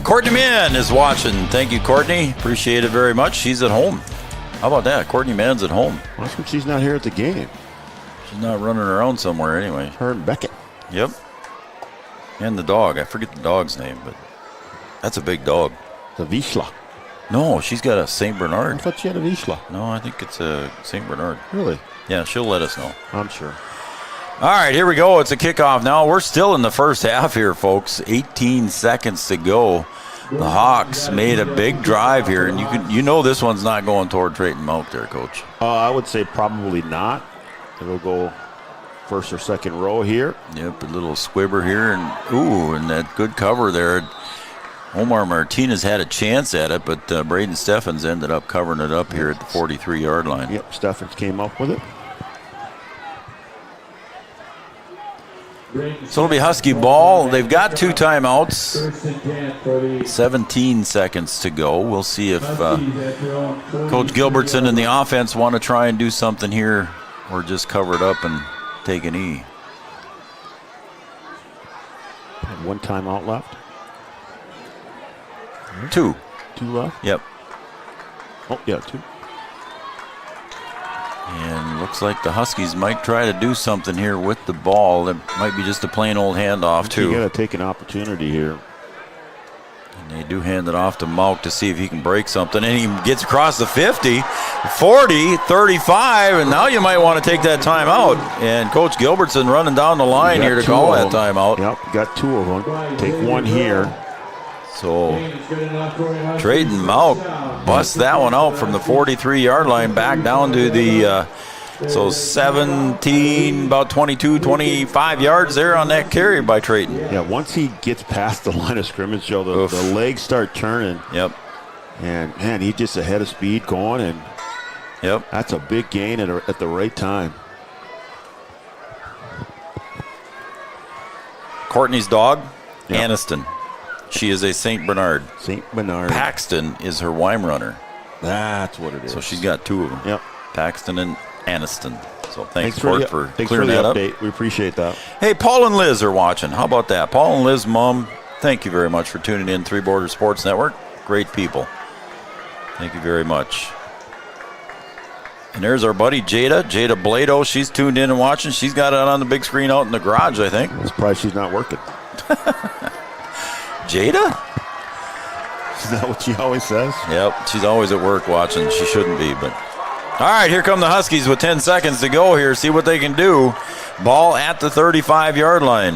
Courtney Mann is watching. Thank you, Courtney. Appreciate it very much. She's at home. How about that? Courtney Mann's at home. Well, that's when she's not here at the game. She's not running around somewhere anyway. Her and Beckett. Yep. And the dog. I forget the dog's name, but that's a big dog. The Vizsla. No, she's got a St. Bernard. I thought she had a Vizsla. No, I think it's a St. Bernard. Really? Yeah, she'll let us know. I'm sure. All right, here we go. It's a kickoff now. We're still in the first half here, folks. 18 seconds to go. The Hawks made a big drive here, and you know this one's not going toward Drayton Mount there, Coach. I would say probably not. It'll go first or second row here. Yep, a little squibber here, and that good cover there. Omar Martinez had a chance at it, but Braden Steffens ended up covering it up here at the 43-yard line. Yep, Steffens came up with it. So it'll be Husky ball. They've got 2 timeouts. 17 seconds to go. We'll see if Coach Gilbertson and the offense want to try and do something here or just cover it up and take an E. And 1 timeout left. 2. 2 left? Yep. Oh, yeah, 2. And looks like the Huskies might try to do something here with the ball. It might be just a plain old handoff, too. You got to take an opportunity here. And they do hand it off to Mauk to see if he can break something. And he gets across the 50, 40, 35, and now you might want to take that timeout. And Coach Gilbertson running down the line here to call that timeout. Yep, got 2 of them. Take 1 here. So Drayton Mauk busts that one out from the 43-yard line back down to the 17, about 22, 25 yards there on that carry by Drayton. Yeah, once he gets past the line of scrimmage, Joe, the legs start turning. Yep. And, man, he's just ahead of speed going, and yep, that's a big gain at the right time. Courtney's dog, Aniston. She is a St. Bernard. St. Bernard. Paxton is her Weimrunner. That's what it is. So she's got 2 of them. Yep. Paxton and Aniston. So thanks for clearing that up. We appreciate that. Hey, Paul and Liz are watching. How about that? Paul and Liz, Mom, thank you very much for tuning in. Three Border Sports Network. Great people. Thank you very much. And there's our buddy Jada Blado. She's tuned in and watching. She's got it on the big screen out in the garage, I think. I'm surprised she's not working. Jada? Isn't that what she always says? Yep, she's always at work watching. She shouldn't be, but... All right, here come the Huskies with 10 seconds to go here. See what they can do. Ball at the 35-yard line.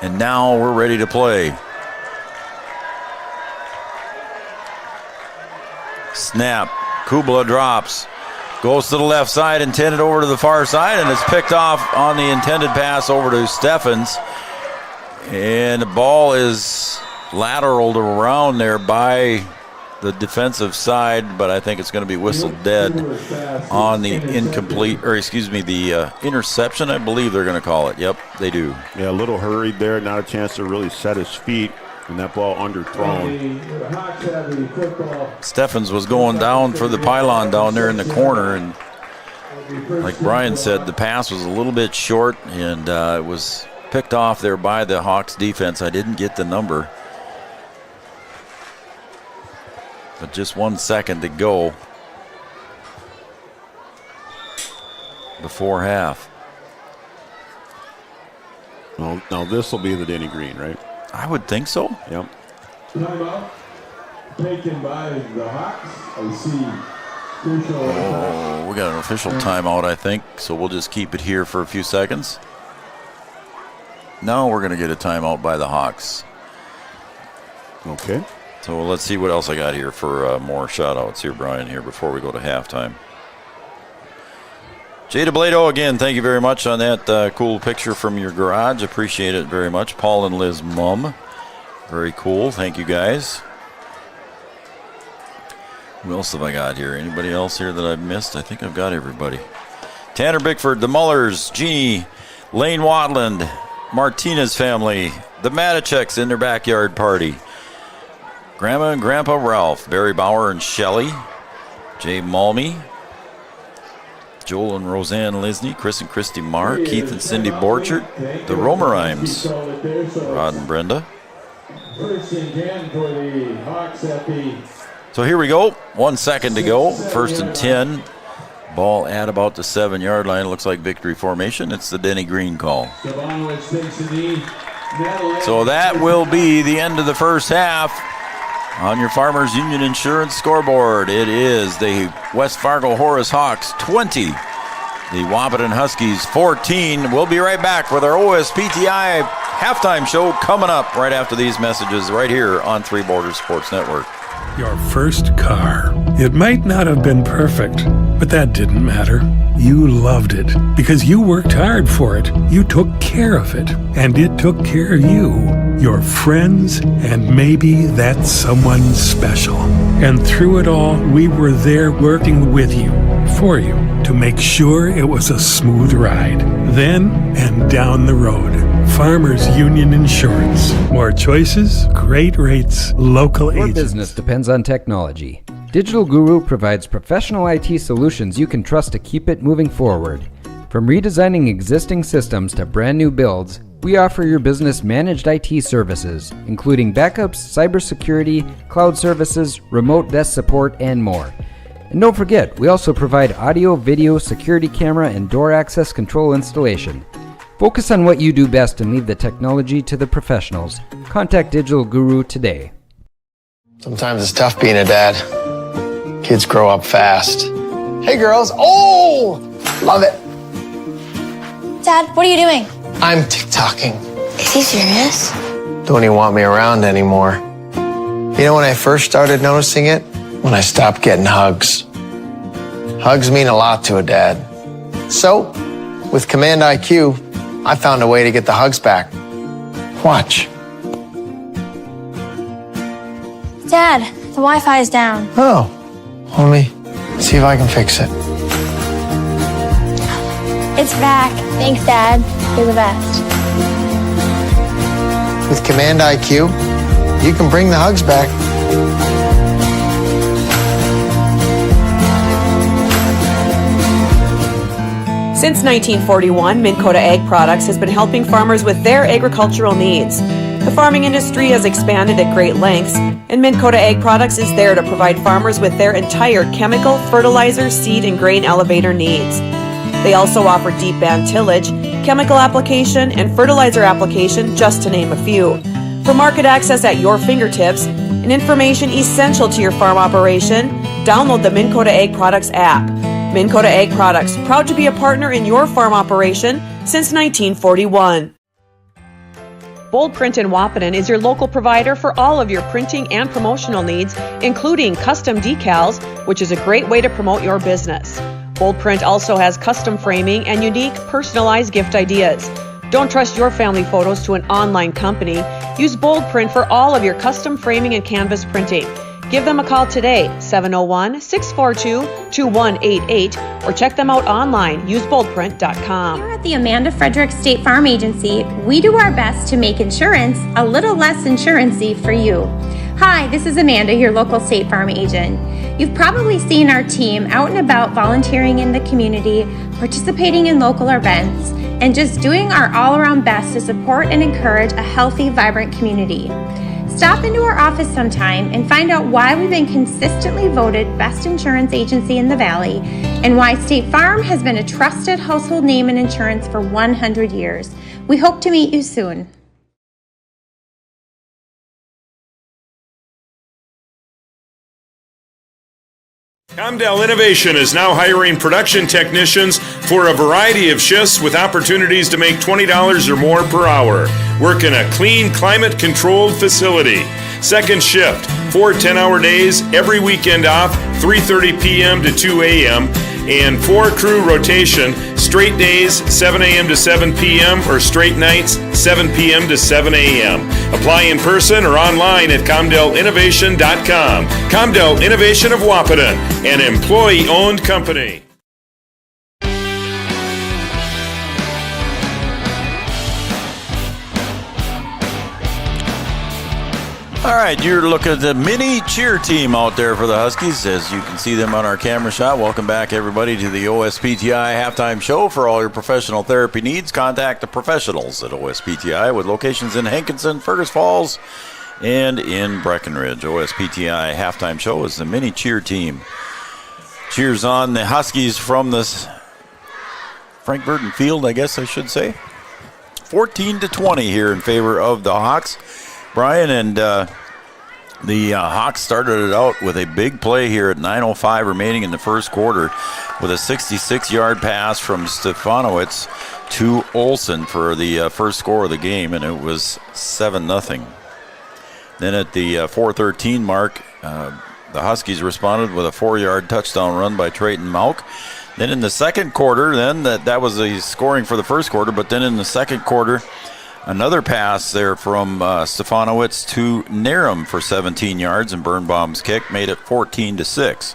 And now we're ready to play. Snap. Kubla drops. Goes to the left side, intended over to the far side, and it's picked off on the intended pass over to Steffens. And the ball is lateraled around there by the defensive side, but I think it's going to be whistled dead on the the interception, I believe they're going to call it. Yep, they do. Yeah, a little hurried there, not a chance to really set his feet, and that ball underthrown. Steffens was going down for the pylon down there in the corner, and like Brian said, the pass was a little bit short, and it was picked off there by the Hawks defense. I didn't get the number. But just 1 second to go before half. Well, now this will be the Denny Green, right? I would think so. Yep. Timeout taken by the Hawks. I see official. Oh, we got an official timeout, I think, so we'll just keep it here for a few seconds. No, we're going to get a timeout by the Hawks. Okay. So let's see what else I got here for more shout-outs here, Brian, here before we go to halftime. Jada Blado, again, thank you very much on that cool picture from your garage. Appreciate it very much. Paul and Liz Mum. Very cool. Thank you, guys. Who else have I got here? Anybody else here that I've missed? I think I've got everybody. Tanner Bickford, the Mullers, Jeannie, Lane Watland, Martinez family, the Maticheks in their backyard party. Grandma and Grandpa Ralph, Barry Bauer and Shelley, Jay Malmy, Joel and Roseanne Lisney, Chris and Christy Marr, Keith and Cindy Borchert, the Romerimes, Rod and Brenda. First and 10 for the Hawks at the. So here we go. 1 second to go. First and 10. Ball at about the 7-yard line. Looks like victory formation. It's the Denny Green call. So that will be the end of the first half. On your Farmers Union Insurance scoreboard, it is the West Fargo Horace Hawks 20, the Wahpeton Huskies 14. We'll be right back with our OSPTI halftime show coming up right after these messages right here on Three Borders Sports Network. Your first car. It might not have been perfect, but that didn't matter. You loved it because you worked hard for it. You took care of it, and it took care of you, your friends, and maybe that someone special. And through it all, we were there working with you, for you, to make sure it was a smooth ride. Then and down the road. Farmers Union Insurance. More choices, great rates, local Your agents. business depends on technology. Digital Guru provides professional IT solutions you can trust to keep it moving forward. From redesigning existing systems to brand new builds, we offer your business managed IT services, including backups, cybersecurity, cloud services, remote desk support, and more. And don't forget, we also provide audio, video, security camera, and door access control installation. Focus on what you do best and leave the technology to the professionals. Contact Digital Guru today. Sometimes it's tough being a dad. Kids grow up fast. Hey girls, oh, love it. Dad, what are you doing? I'm TikToking. Is he serious? Don't even want me around anymore. You know when I first started noticing it? When I stopped getting hugs. Hugs mean a lot to a dad. So, with Command IQ, I found a way to get the hugs back. Watch. Dad, the Wi-Fi is down. Oh, let me see if I can fix it. It's back. Thanks, Dad. You're the best. With Command IQ, you can bring the hugs back. Since 1941, Minn Kota Ag Products has been helping farmers with their agricultural needs. The farming industry has expanded at great lengths, and Minn Kota Ag Products is there to provide farmers with their entire chemical, fertilizer, seed, and grain elevator needs. They also offer deep band tillage, chemical application, and fertilizer application, just to name a few. For market access at your fingertips and information essential to your farm operation, download the Minn Kota Ag Products app. Minn Kota Ag Products, proud to be a partner in your farm operation since 1941. Bold Print in Wahpeton is your local provider for all of your printing and promotional needs, including custom decals, which is a great way to promote your business. Bold Print also has custom framing and unique, personalized gift ideas. Don't trust your family photos to an online company. Use Bold Print for all of your custom framing and canvas printing. Give them a call today, 701-642-2188, or check them out online, useboldprint.com. Here at the Amanda Frederick State Farm Agency, we do our best to make insurance a little less insurance-y for you. Hi, this is Amanda, your local State Farm agent. You've probably seen our team out and about volunteering in the community, participating in local events, and just doing our all-around best to support and encourage a healthy, vibrant community. Stop into our office sometime and find out why we've been consistently voted best insurance agency in the Valley and why State Farm has been a trusted household name in insurance for 100 years. We hope to meet you soon. Comdell Innovation is now hiring production technicians for a variety of shifts with opportunities to make $20 or more per hour. Work in a clean, climate-controlled facility. Second shift, 4 10-hour days, every weekend off, 3:30 p.m. to 2 a.m., and 4-crew rotation, straight days, 7 a.m. to 7 p.m., or straight nights, 7 p.m. to 7 a.m. Apply in person or online at ComdellInnovation.com. Comdell Innovation of Wahpeton, an employee-owned company. All right, you're looking at the mini cheer team out there for the Huskies, as you can see them on our camera shot. Welcome back, everybody, to the OSPTI halftime show. For all your professional therapy needs, contact the professionals at OSPTI with locations in Hankinson, Fergus Falls, and in Breckenridge. OSPTI halftime show is the mini cheer team. Cheers on the Huskies from this Frank Burton Field, I guess I should say. 14-20 here in favor of the Hawks. Brian, and the Hawks started it out with a big play here at 9:05 remaining in the first quarter with a 66-yard pass from Stefanowicz to Olsen for the first score of the game, and it was 7-0. Then at the 4:13 mark, the Huskies responded with a 4-yard touchdown run by Trayton Mauk. Then in the second quarter, that was the scoring for the first quarter, but then in the second quarter, another pass there from Stefanowicz to Narum for 17 yards, and Birnbaum's kick made it 14-6.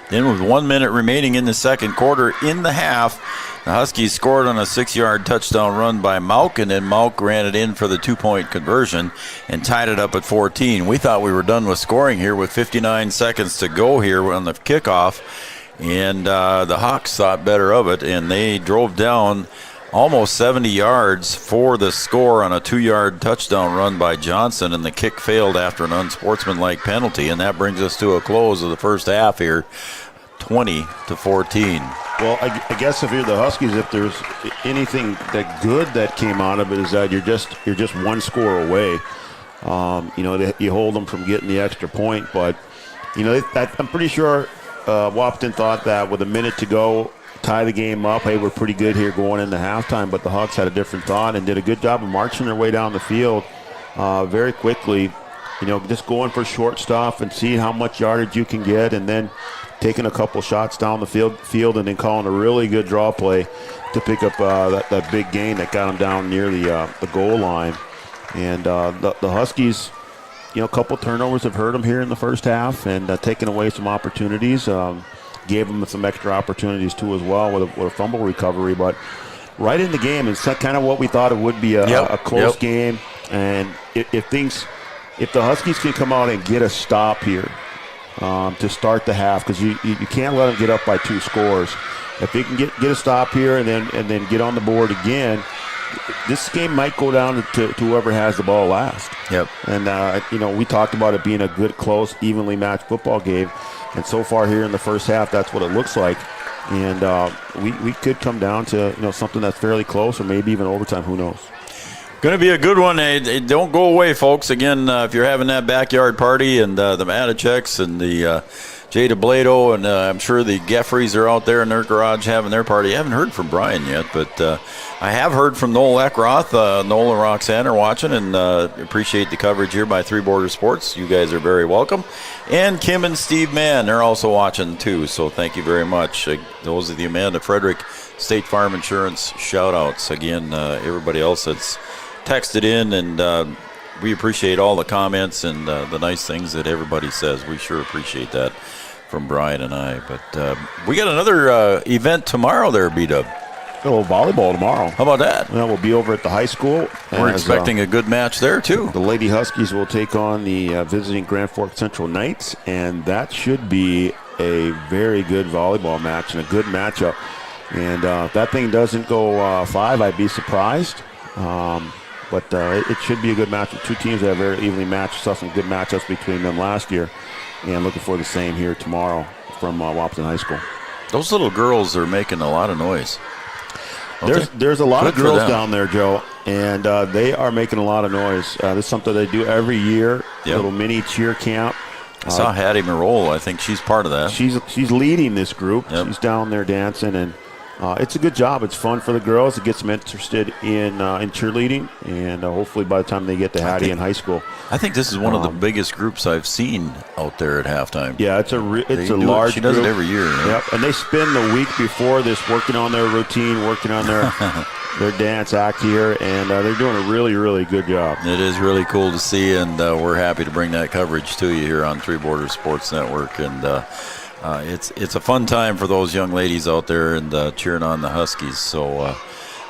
Then with 1 minute remaining in the second quarter, in the half, the Huskies scored on a 6-yard touchdown run by Mauk, and then Mauk ran it in for the 2-point conversion and tied it up at 14. We thought we were done with scoring here with 59 seconds to go here on the kickoff, and the Hawks thought better of it, and they drove down almost 70 yards for the score on a 2-yard touchdown run by Johnson, and the kick failed after an unsportsmanlike penalty, and that brings us to a close of the first half here, 20-14. Well, I guess if you're the Huskies, if there's anything that good that came out of it, is that you're just one score away. You hold them from getting the extra point, but I'm pretty sure Wahpeton thought that with a minute to go, tie the game up. Hey, we're pretty good here going into halftime, but the Hawks had a different thought and did a good job of marching their way down the field very quickly. Just going for short stuff and seeing how much yardage you can get, and then taking a couple shots down the field and then calling a really good draw play to pick up that big gain that got them down near the goal line. And the Huskies, a couple turnovers have hurt them here in the first half and taken away some opportunities. Gave them some extra opportunities too as well with a fumble recovery, but right in the game, it's kind of what we thought it would be, a close game. And if the Huskies can come out and get a stop here to start the half, because you can't let them get up by 2 scores. If they can get a stop here and then get on the board again, this game might go down to whoever has the ball last. Yep. And we talked about it being a good, close, evenly matched football game. And so far here in the first half, that's what it looks like. And we could come down to something that's fairly close, or maybe even overtime. Who knows? Going to be a good one. Hey, don't go away, folks. Again, if you're having that backyard party, and the Maticheks and the Jay DeBlato, and I'm sure the Geffreys are out there in their garage having their party. I haven't heard from Brian yet, but I have heard from Noel Eckroth. Noel and Roxanne are watching, and appreciate the coverage here by Three Border Sports. You guys are very welcome. And Kim and Steve Mann, they're also watching too, so thank you very much. Those are the Amanda Frederick State Farm Insurance shout-outs. Again, everybody else that's texted in and we appreciate all the comments and the nice things that everybody says. We sure appreciate that from Brian and I. But we got another event tomorrow there, B-Dub. A little volleyball tomorrow. How about that? Well, we'll be over at the high school. We're expecting a good match there, too. The Lady Huskies will take on the visiting Grand Forks Central Knights, and that should be a very good volleyball match and a good matchup. And if that thing doesn't go 5, I'd be surprised. But it should be a good matchup. Two teams that are very evenly matched. Saw some good matchups between them last year, and looking for the same here tomorrow from Wahpeton High School. Those little girls are making a lot of noise. There's a lot of girls down there, Joe, and they are making a lot of noise. This is something they do every year, a little mini cheer camp. I saw Hattie Marole. I think she's part of that. She's leading this group. She's down there dancing, and it's a good job. It's fun for the girls. It gets them interested in cheerleading, and hopefully by the time they get to Hattie in high school. I think this is one of the biggest groups I've seen out there at halftime. Yeah, it's a large She does group. it every year. Right? Yep, and they spend the week before this working on their routine, working on their dance act here, and they're doing a really, really good job. It is really cool to see, and we're happy to bring that coverage to you here on Three Borders Sports Network. And it's a fun time for those young ladies out there and cheering on the Huskies. So,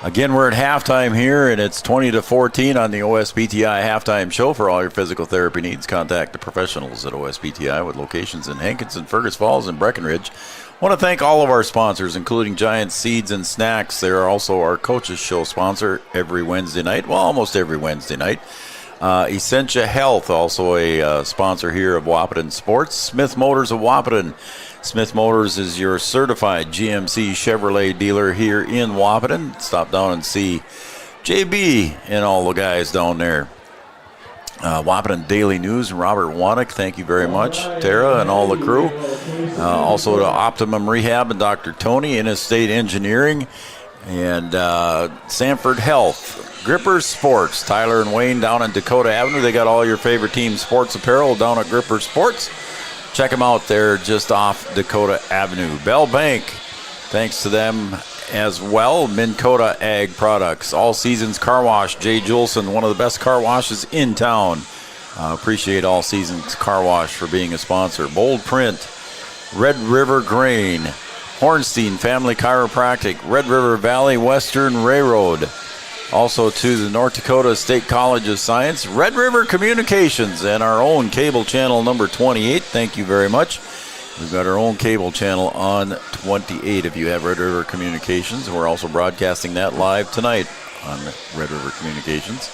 again, we're at halftime here, and it's 20-14 on the OSPTI halftime show. For all your physical therapy needs, contact the professionals at OSPTI with locations in Hankinson, Fergus Falls, and Breckenridge. I want to thank all of our sponsors, including Giant Seeds and Snacks. They are also our Coaches Show sponsor every Wednesday night, well, almost every Wednesday night. Essentia Health, also a sponsor here of Wahpeton Sports. Smith Motors of Wahpeton. Smith Motors is your certified GMC Chevrolet dealer here in Wahpeton. Stop down and see JB and all the guys down there. Wahpeton Daily News, Robert Wannick, thank you very much. Tara and all the crew. Also to Optimum Rehab and Dr. Tony, Interstate Engineering, and Sanford Health. Grippers Sports, Tyler and Wayne down on Dakota Avenue. They got all your favorite team sports apparel down at Grippers Sports. Check them out there just off Dakota Avenue. Bell Bank, thanks to them as well. Minn Kota Ag Products. All Seasons Car Wash, Jay Julson, one of the best car washes in town. Appreciate All Seasons Car Wash for being a sponsor. Bold Print, Red River Grain, Hornstein Family Chiropractic, Red River Valley Western Railroad. Also to the North Dakota State College of Science, Red River Communications, and our own cable channel number 28. Thank you very much. We've got our own cable channel on 28 if you have Red River Communications. We're also broadcasting that live tonight on Red River Communications.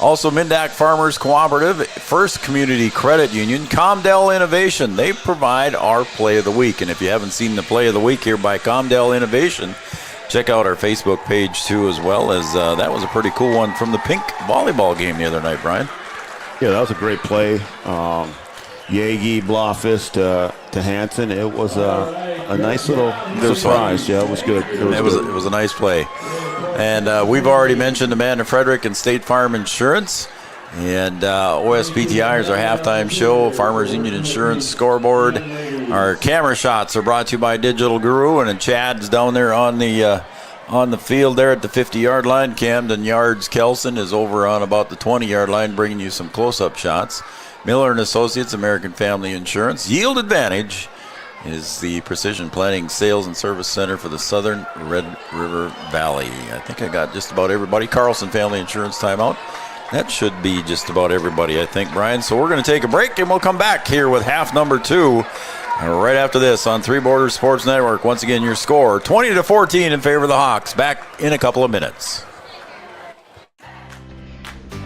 Also, Mindak Farmers Cooperative, First Community Credit Union, Comdell Innovation. They provide our Play of the Week. And if you haven't seen the Play of the Week here by Comdell Innovation, check out our Facebook page, too, as well, as that was a pretty cool one from the pink volleyball game the other night, Brian. Yeah, that was a great play. Yagi, Blofist to Hansen. It was a nice little surprise. Yeah, it was good. It was a nice play. And we've already mentioned Amanda Frederick and State Farm Insurance. And OSPTI is our halftime show. Farmers Union Insurance scoreboard. Our camera shots are brought to you by Digital Guru, and Chad's down there on the field there at the 50-yard line. Camden Yards Kelson is over on about the 20-yard line, bringing you some close-up shots. Miller and Associates, American Family Insurance. Yield Advantage is the Precision Planning Sales and Service Center for the Southern Red River Valley. I think I got just about everybody. Carlson Family Insurance timeout. That should be just about everybody, I think, Brian. So we're going to take a break, and we'll come back here with half number 2 right after this on Three Borders Sports Network. Once again, your score, 20-14 in favor of the Hawks. Back in a couple of minutes.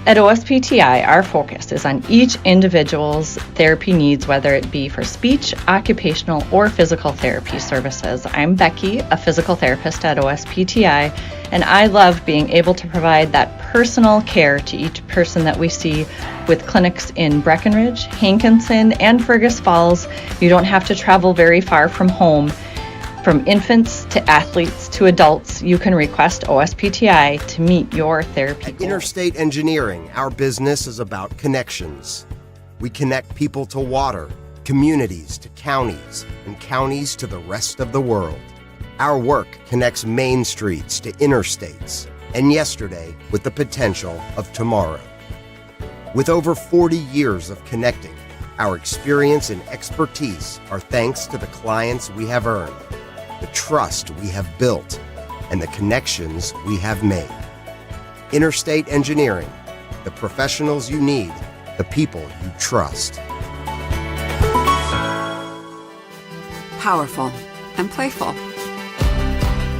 At OSPTI, our focus is on each individual's therapy needs, whether it be for speech, occupational, or physical therapy services. I'm Becky, a physical therapist at OSPTI, and I love being able to provide that personal care to each person that we see with clinics in Breckenridge, Hankinson, and Fergus Falls. You don't have to travel very far from home. From infants to athletes to adults, you can request OSPTI to meet your therapy goals. Interstate Engineering, our business is about connections. We connect people to water, communities to counties, and counties to the rest of the world. Our work connects main streets to interstates, and yesterday with the potential of tomorrow. With over 40 years of connecting, our experience and expertise are thanks to the clients we have earned, the trust we have built, and the connections we have made. Interstate Engineering, the professionals you need, the people you trust. Powerful and playful.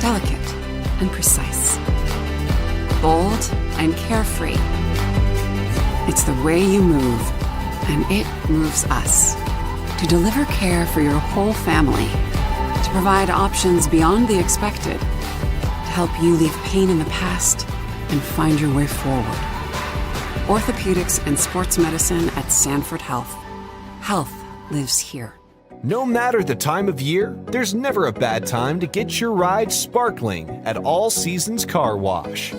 Delicate and precise. Bold and carefree. It's the way you move, and it moves us. To deliver care for your whole family. To provide options beyond the expected. To help you leave pain in the past and find your way forward. Orthopedics and sports medicine at Sanford Health. Health lives here. No matter the time of year, there's never a bad time to get your ride sparkling at All Seasons Car Wash.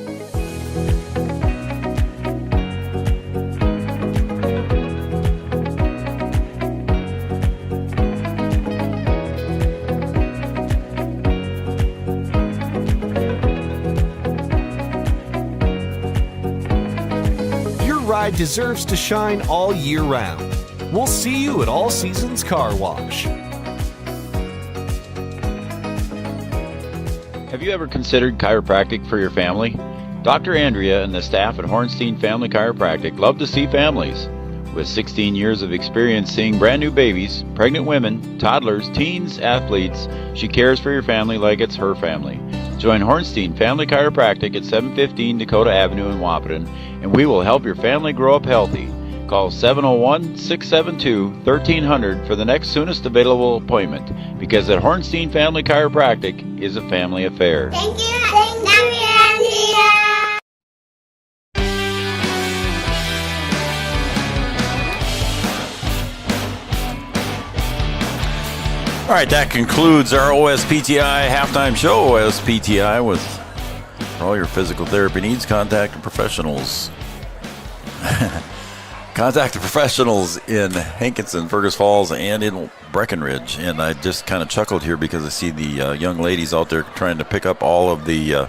Your ride deserves to shine all year round. We'll see you at All Seasons Car Wash. Have you ever considered chiropractic for your family? Dr. Andrea and the staff at Hornstein Family Chiropractic love to see families. With 16 years of experience seeing brand new babies, pregnant women, toddlers, teens, athletes, she cares for your family like it's her family. Join Hornstein Family Chiropractic at 715 Dakota Avenue in Wahpeton, and we will help your family grow up healthy. Call 701-672-1300 for the next soonest available appointment, because at Hornstein Family Chiropractic is a family affair. Thank you, Andrea. All right, that concludes our OSPTI halftime show. OSPTI, with for all your physical therapy needs, contact the professionals. Contact the professionals in Hankinson, Fergus Falls, and in Breckenridge. And I just kind of chuckled here because I see the young ladies out there trying to pick up all of the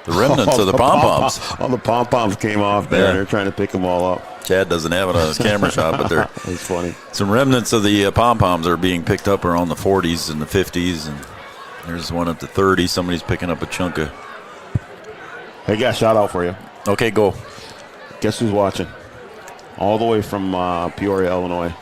remnants of the pom-poms. All the pom-poms came off there, and they're trying to pick them all up. Chad doesn't have it on his camera shot, but they're it's funny. Some remnants of the pom-poms are being picked up around the 40s and the 50s, and there's one at the 30. Somebody's picking up a chunk of. Hey, got a shout out for you. Okay, go. Guess who's watching? All the way from Peoria, Illinois.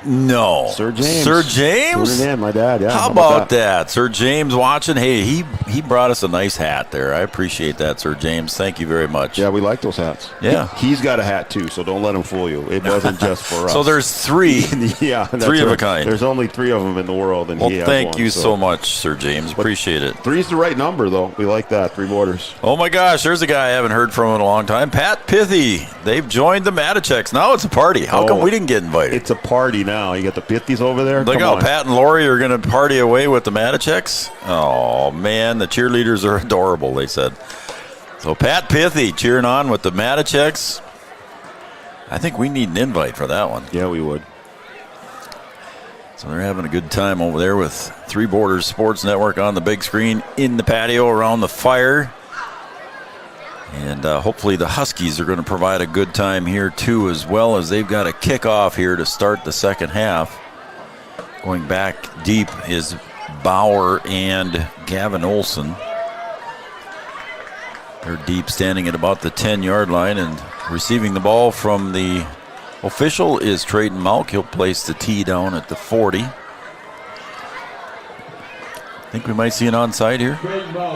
No. Sir James. Sir James? Tuning in, my dad, yeah. How about that? Sir James watching. Hey, he brought us a nice hat there. I appreciate that, Sir James. Thank you very much. Yeah, we like those hats. Yeah. He's got a hat, too, so don't let him fool you. It wasn't just for us. So there's three. Yeah. Three of a kind. There's only 3 of them in the world, and well, he has thank one, you so much, Sir James. Appreciate it. 3's the right number, though. We like that. 3 borders. Oh, my gosh. There's a guy I haven't heard from in a long time. Pat Pithy. They've joined the Maticheks. Now it's a party. How come we didn't get invited? It's a party now. You got the Pithies over there. Look how Pat and Lori are going to party away with the Maticheks. Oh, man, the cheerleaders are adorable, they said. So Pat Pithy cheering on with the Maticheks. I think we need an invite for that one. Yeah, we would. So they're having a good time over there with Three Borders Sports Network on the big screen in the patio around the fire. And hopefully the Huskies are going to provide a good time here, too, as well, as they've got a kickoff here to start the second half. Going back deep is Bauer and Gavin Olson. They're deep, standing at about the 10-yard line, and receiving the ball from the official is Trayton Malk. He'll place the tee down at the 40. Think we might see an onside here?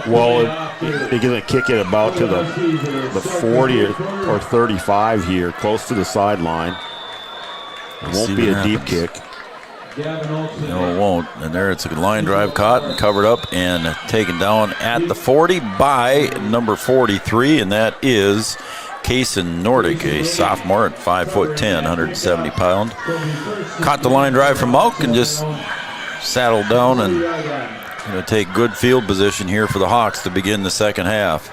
Well, they're going to kick it about to the 40 or 35 here, close to the sideline. It won't be a deep kick. No, it won't. And there it's a line drive caught and covered up and taken down at the 40 by number 43, and that is Kaysen Nordic, a sophomore at 5'10", 170 pound. Caught the line drive from Malk and just settled down and going to take good field position here for the Hawks to begin the second half.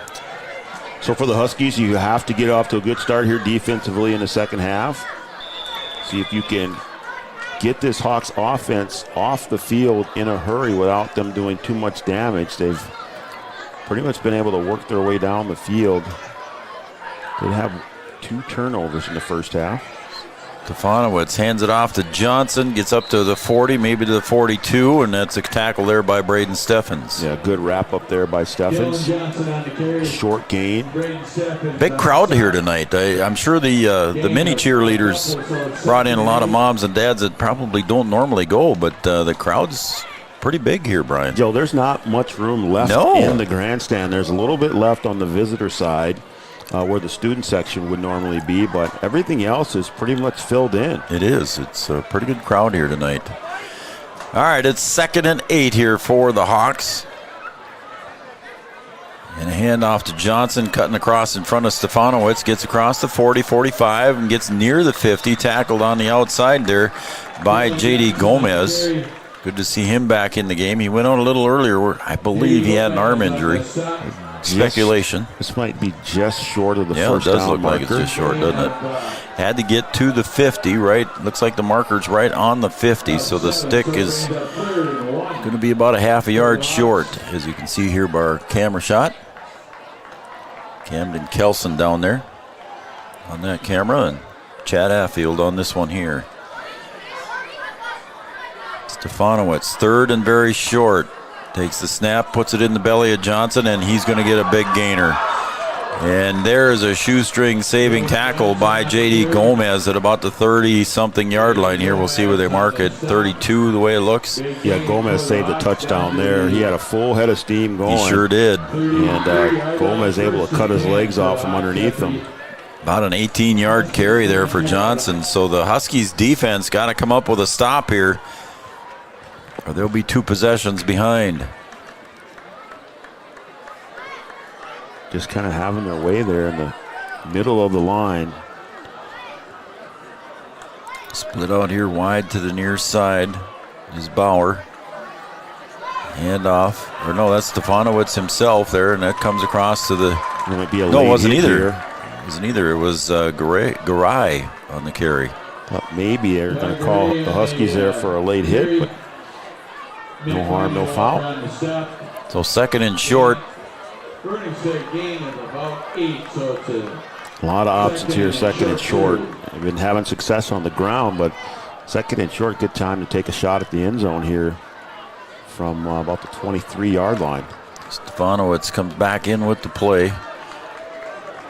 So for the Huskies, you have to get off to a good start here defensively in the second half. See if you can get this Hawks offense off the field in a hurry without them doing too much damage. They've pretty much been able to work their way down the field. They have 2 turnovers in the first half. Stefanowicz hands it off to Johnson, gets up to the 40, maybe to the 42, and that's a tackle there by Braden Steffens. Yeah, good wrap up there by Steffens. Short gain. Big crowd here tonight. I'm sure the mini cheerleaders brought in a lot of moms and dads that probably don't normally go, but the crowd's pretty big here, Brian. Joe, there's not much room left in the grandstand. There's a little bit left on the visitor side where the student section would normally be, but everything else is pretty much filled in. It is. It's a pretty good crowd here tonight. All right, it's 2nd and 8 here for the Hawks. And a handoff to Johnson, cutting across in front of Stefanowicz, gets across the 40, 45, and gets near the 50, tackled on the outside there by J.D. Gomez. Good to see him back in the game. He went out a little earlier where I believe he had an arm injury. Speculation. This might be just short of the first down. Yeah, it does look like it's just short, doesn't it? Had to get to the 50, right? Looks like the marker's right on the 50, so the stick is going to be about a half a yard short, as you can see here by our camera shot. Camden Kelson down there on that camera, and Chad Affield on this one here. Stefanowicz, 3rd and very short. Takes the snap, puts it in the belly of Johnson, and he's going to get a big gainer. And there is a shoestring saving tackle by J.D. Gomez at about the 30-something yard line here. We'll see where they mark it. 32, the way it looks. Yeah, Gomez saved a touchdown there. He had a full head of steam going. He sure did. And Gomez able to cut his legs off from underneath him. About an 18-yard carry there for Johnson. So the Huskies defense got to come up with a stop here, or they'll be 2 possessions behind. Just kind of having their way there in the middle of the line. Split out here wide to the near side is Bauer. Hand off. Or no, that's Stefanowicz himself there, and that comes across to the... It might be a no, it wasn't either. Here. It wasn't either. It was Garay on the carry. Well, maybe they're going to call the Huskies there for a late hit, but no harm, no foul. So 2nd and short. A lot of options here, 2nd and short. They've been having success on the ground, but 2nd and short, good time to take a shot at the end zone here from about the 23-yard line. Stefanowicz comes back in with the play.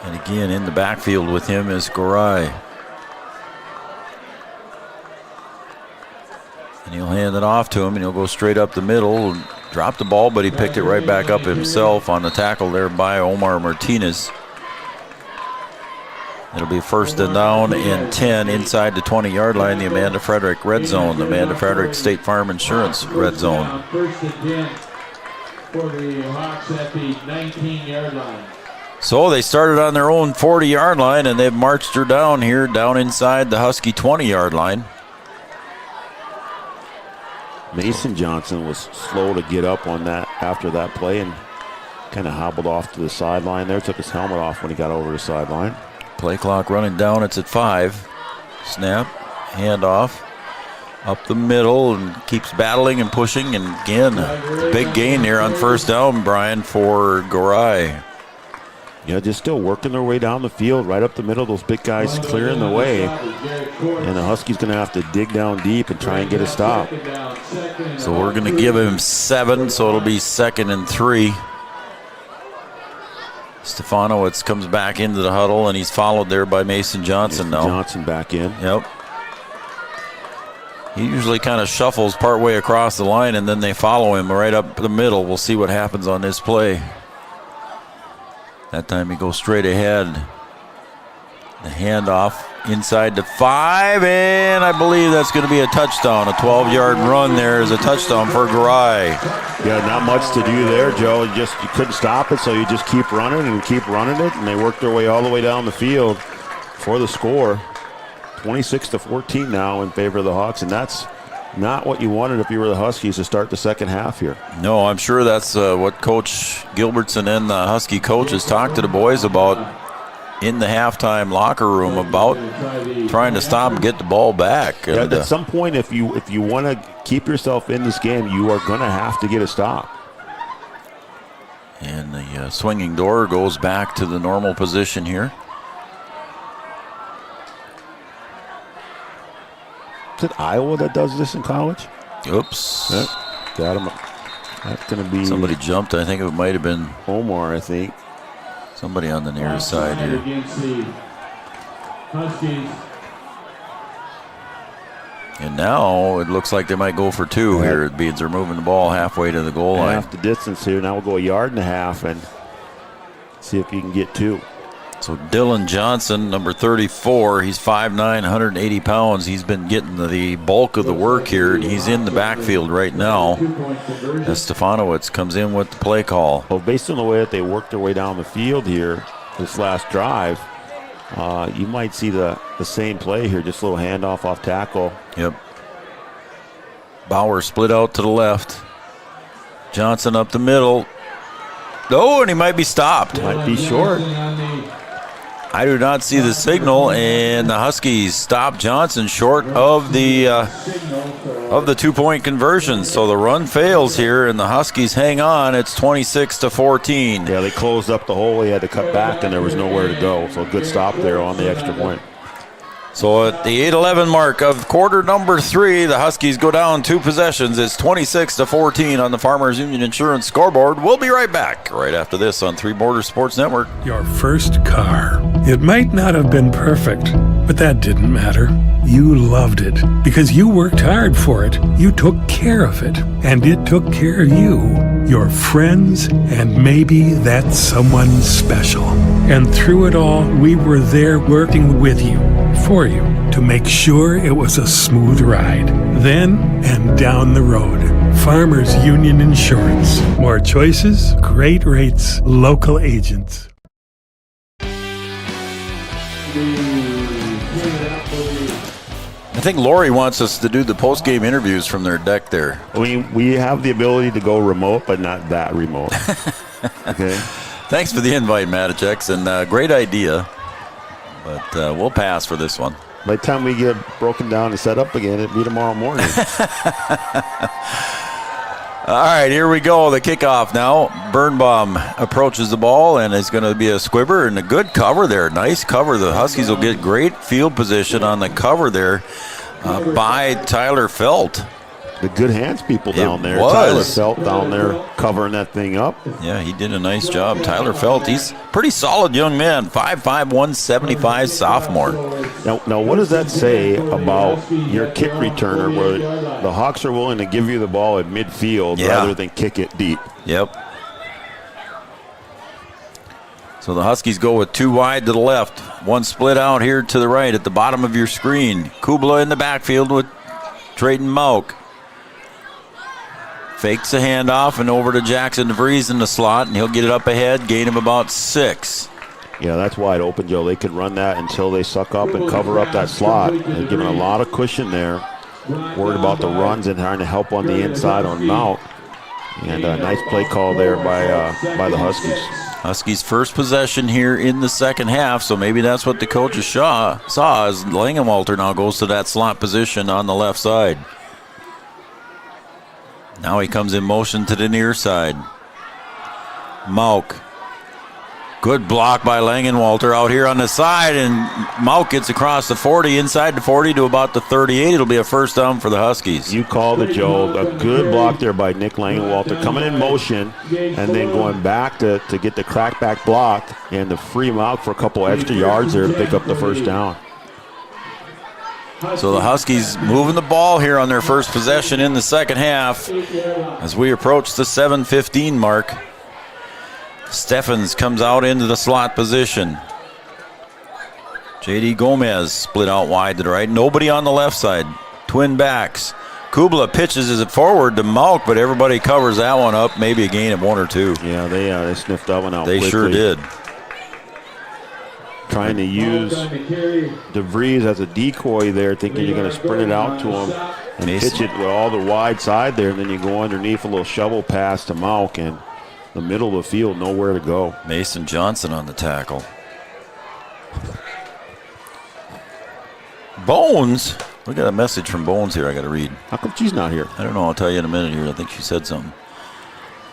And again, in the backfield with him is Garay. And he'll hand it off to him, and he'll go straight up the middle. Dropped the ball, but he picked it right back up himself on the tackle there by Omar Martinez. It'll be 1st and down and 10 inside the 20-yard line, the Amanda Frederick red zone, the Amanda Frederick State Farm Insurance red zone. 1st and 10 for the Hawks at the 19-yard line. So they started on their own 40-yard line, and they've marched her down here, down inside the Husky 20-yard line. Mason Johnson was slow to get up on that after that play and kind of hobbled off to the sideline there. Took his helmet off when he got over the sideline. Play clock running down. It's at 5. Snap, handoff, up the middle, and keeps battling and pushing. And again, a big gain there on 1st down, Brian, for Garay. Yeah, just still working their way down the field, right up the middle. Those big guys clearing the way. And the Huskies going to have to dig down deep and try and get a stop. So we're going to give him 7, so it'll be 2nd and 3. Stefanowicz comes back into the huddle, and he's followed there by Mason Johnson now. Johnson back in. Yep. He usually kind of shuffles partway across the line, and then they follow him right up the middle. We'll see what happens on this play. That time he goes straight ahead. The handoff inside the 5, and I believe that's going to be a touchdown. A 12-yard run there is a touchdown for Garay. Yeah, not much to do there, Joe. You couldn't stop it, so you just keep running and keep running it, and they worked their way all the way down the field for the score. 26-14 now in favor of the Hawks, and that's not what you wanted if you were the Huskies to start the second half here. No, I'm sure that's what Coach Gilbertson and the Husky coaches talked to the boys about in the halftime locker room, about trying to stop and get the ball back. Yeah, And, at some point, if you want to keep yourself in this game, you are going to have to get a stop. And the swinging door goes back to the normal position here. Is it Iowa that does this in college? Oops. Yep. Got him. That's going to be... Somebody jumped. I think it might have been Omar, I think. Somebody on the near side here. Against the Huskies. And now it looks like they might go for 2 here. It means they're moving the ball halfway to the goal line. Half the distance here. Now we'll go 1.5 yards and see if you can get 2. So Dylan Johnson, number 34, he's 5'9", 180 pounds. He's been getting the bulk of the work here, and he's in the backfield right now as Stefanowicz comes in with the play call. Well, based on the way that they worked their way down the field here this last drive, you might see the same play here, just a little handoff off tackle. Yep. Bauer split out to the left. Johnson up the middle. Oh, and he might be stopped. Might be short. I do not see the signal, and the Huskies stop Johnson short of the 2-point conversion. So the run fails here, and the Huskies hang on. It's 26-14. Yeah, they closed up the hole. He had to cut back, and there was nowhere to go. So a good stop there on the extra point. So at the 8:11 mark of quarter number 3, the Huskies go down 2 possessions. It's 26-14 on the Farmers Union Insurance scoreboard. We'll be right back right after this on Three Borders Sports Network. Your first car. It might not have been perfect, but that didn't matter. You loved it because you worked hard for it. You took care of it, and it took care of you, your friends, and maybe that someone special. And through it all, we were there working with you, for you, to make sure it was a smooth ride. Then and down the road. Farmers Union Insurance. More choices, great rates, local agents. I think Lori wants us to do the post-game interviews from their deck there. We have the ability to go remote, but not that remote. Okay. Thanks for the invite, Matichex, and great idea. But we'll pass for this one. By the time we get broken down and set up again, it'll be tomorrow morning. All right, here we go. The kickoff now. Birnbaum approaches the ball, and it's going to be a squibber and a good cover there. Nice cover. The Huskies will get great field position on the cover there by Tyler Felt. The good hands people down there. Was. Tyler Felt down there covering that thing up. Yeah, he did a nice job. Tyler Felt, he's a pretty solid young man. 5'5", 175 sophomore. Now, what does that say about your kick returner where the Hawks are willing to give you the ball at midfield rather than kick it deep? Yep. So the Huskies go with 2 wide to the left. 1 split out here to the right at the bottom of your screen. Kubla in the backfield with Trayton Mauk. Fakes the handoff and over to Jackson DeVries in the slot, and he'll get it up ahead, gain him about 6. Yeah, that's wide open, Joe. They could run that until they suck up and cover up that slot. They're giving a lot of cushion there. Worried about the runs and trying to help on the inside on Mauk. And a nice play call there by the Huskies. Huskies' first possession here in the second half, so maybe that's what the coaches saw as Langenwalter now goes to that slot position on the left side. Now he comes in motion to the near side. Mauk. Good block by Langenwalter out here on the side, and Mauk gets across the 40, inside the 40 to about the 38. It'll be a first down for the Huskies. You called it, Joe. A good block there by Nick Langenwalter, coming in motion and then going back to get the crackback block and to free Mauk for a couple extra yards there to pick up the first down. So the Huskies moving the ball here on their first possession in the second half as we approach the 7:15 mark. Steffens comes out into the slot position. J.D. Gomez split out wide to the right. Nobody on the left side. Twin backs. Kubla pitches it forward to Mauk, but everybody covers that one up. Maybe a gain of 1 or 2. Yeah, they sniffed that one out They quickly. sure did. Trying to use DeVries as a decoy there, thinking you're going to sprint it out to him and pitch it with all the wide side there, and then you go underneath a little shovel pass to Mauk, and the middle of the field, nowhere to go. Mason Johnson on the tackle. Bones. We got a message from Bones here I got to read. How come she's not here? I don't know. I'll tell you in a minute here. I think she said something.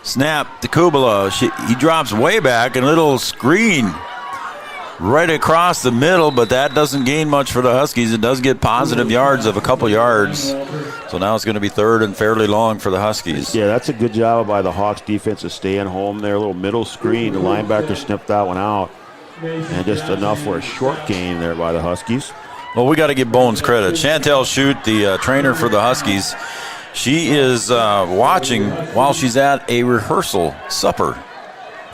Snap to Kubala. He drops way back, and a little screen right across the middle, but that doesn't gain much for the Huskies. It does get positive yards of a couple yards. So now it's going to be third and fairly long for the Huskies. Yeah, that's a good job by the Hawks defense of staying home there. A little middle screen. The linebacker snipped that one out. And just enough for a short gain there by the Huskies. Well, we got to give Bones credit. Chantel Shute, the trainer for the Huskies, she is watching while she's at a rehearsal supper.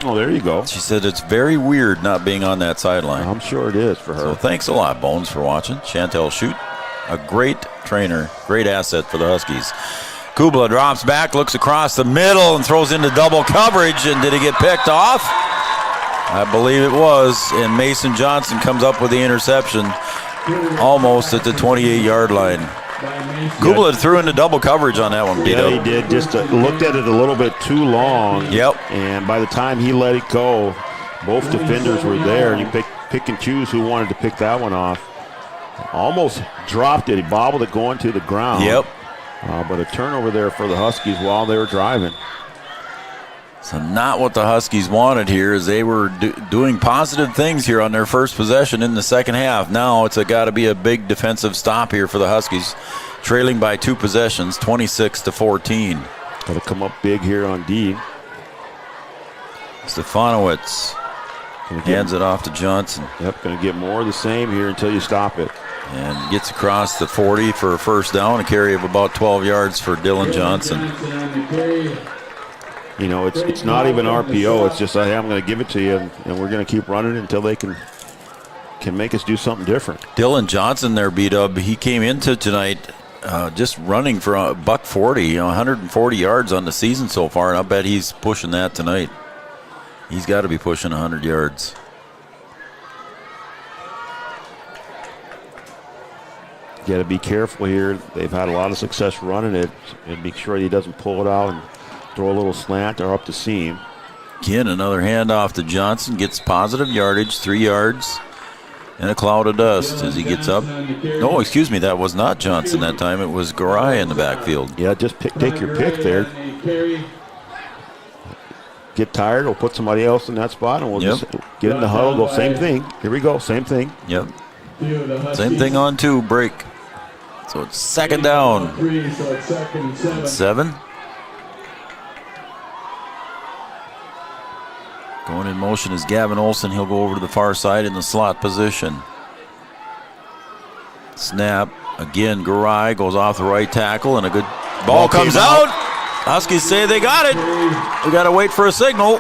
Oh, there you go. She said it's very weird not being on that sideline. I'm sure it is for her. So thanks a lot, Bones, for watching. Chantel Shute, a great trainer, great asset for the Huskies. Kubla drops back, looks across the middle, and throws into double coverage. And did he get picked off? I believe it was. And Mason Johnson comes up with the interception almost at the 28-yard line. Kubla threw into double coverage on that one, Yeah, he did. Just looked at it a little bit too long. Yep. And by the time he let it go, both defenders were there. And you pick and choose who wanted to pick that one off. Almost dropped it. He bobbled it going to the ground. Yep. But a turnover there for the Huskies while they were driving. So not what the Huskies wanted here, as they were doing positive things here on their first possession in the second half. Now it's got to be a big defensive stop here for the Huskies, trailing by 2 possessions, 26-14. Got to come up big here on D. Stefanowicz hands it off to Johnson. Yep, going to get more of the same here until you stop it. And gets across the 40 for a first down, a carry of about 12 yards for Dylan Johnson. You know, it's not even RPO. It's just, hey, I'm going to give it to you, and we're going to keep running until they can make us do something different. Dylan Johnson there, B-Dub, he came into tonight just running for a $140, 140 yards on the season so far, and I bet he's pushing that tonight. He's got to be pushing 100 yards. You got to be careful here. They've had a lot of success running it, and make sure he doesn't pull it out and throw a little slant or up the seam. Again, another handoff to Johnson. Gets positive yardage, 3 yards, and a cloud of dust as he gets up. No, excuse me, that was not Johnson that time. It was Garay in the backfield. Yeah, just take your pick there. Get tired, we'll put somebody else in that spot, and we'll just get in the huddle, go same thing. Here we go, same thing. Yep. Same thing on 2, break. So it's second down. 7. Going in motion is Gavin Olsen. He'll go over to the far side in the slot position. Snap. Again, Garay goes off the right tackle, and a good ball comes out. Huskies say they got it. We got to wait for a signal.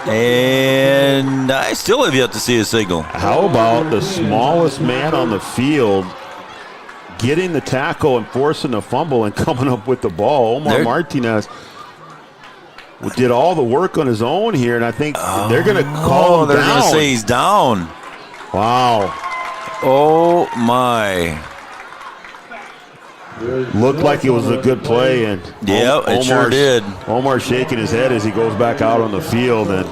And I still have yet to see a signal. How about the smallest man on the field getting the tackle and forcing a fumble and coming up with the ball? Omar Martinez did all the work on his own here, and I think they're going to call him down. They're going to say he's down. Wow. Oh, my. Looked like it was a good play, and it sure did. Omar shaking his head as he goes back out on the field, and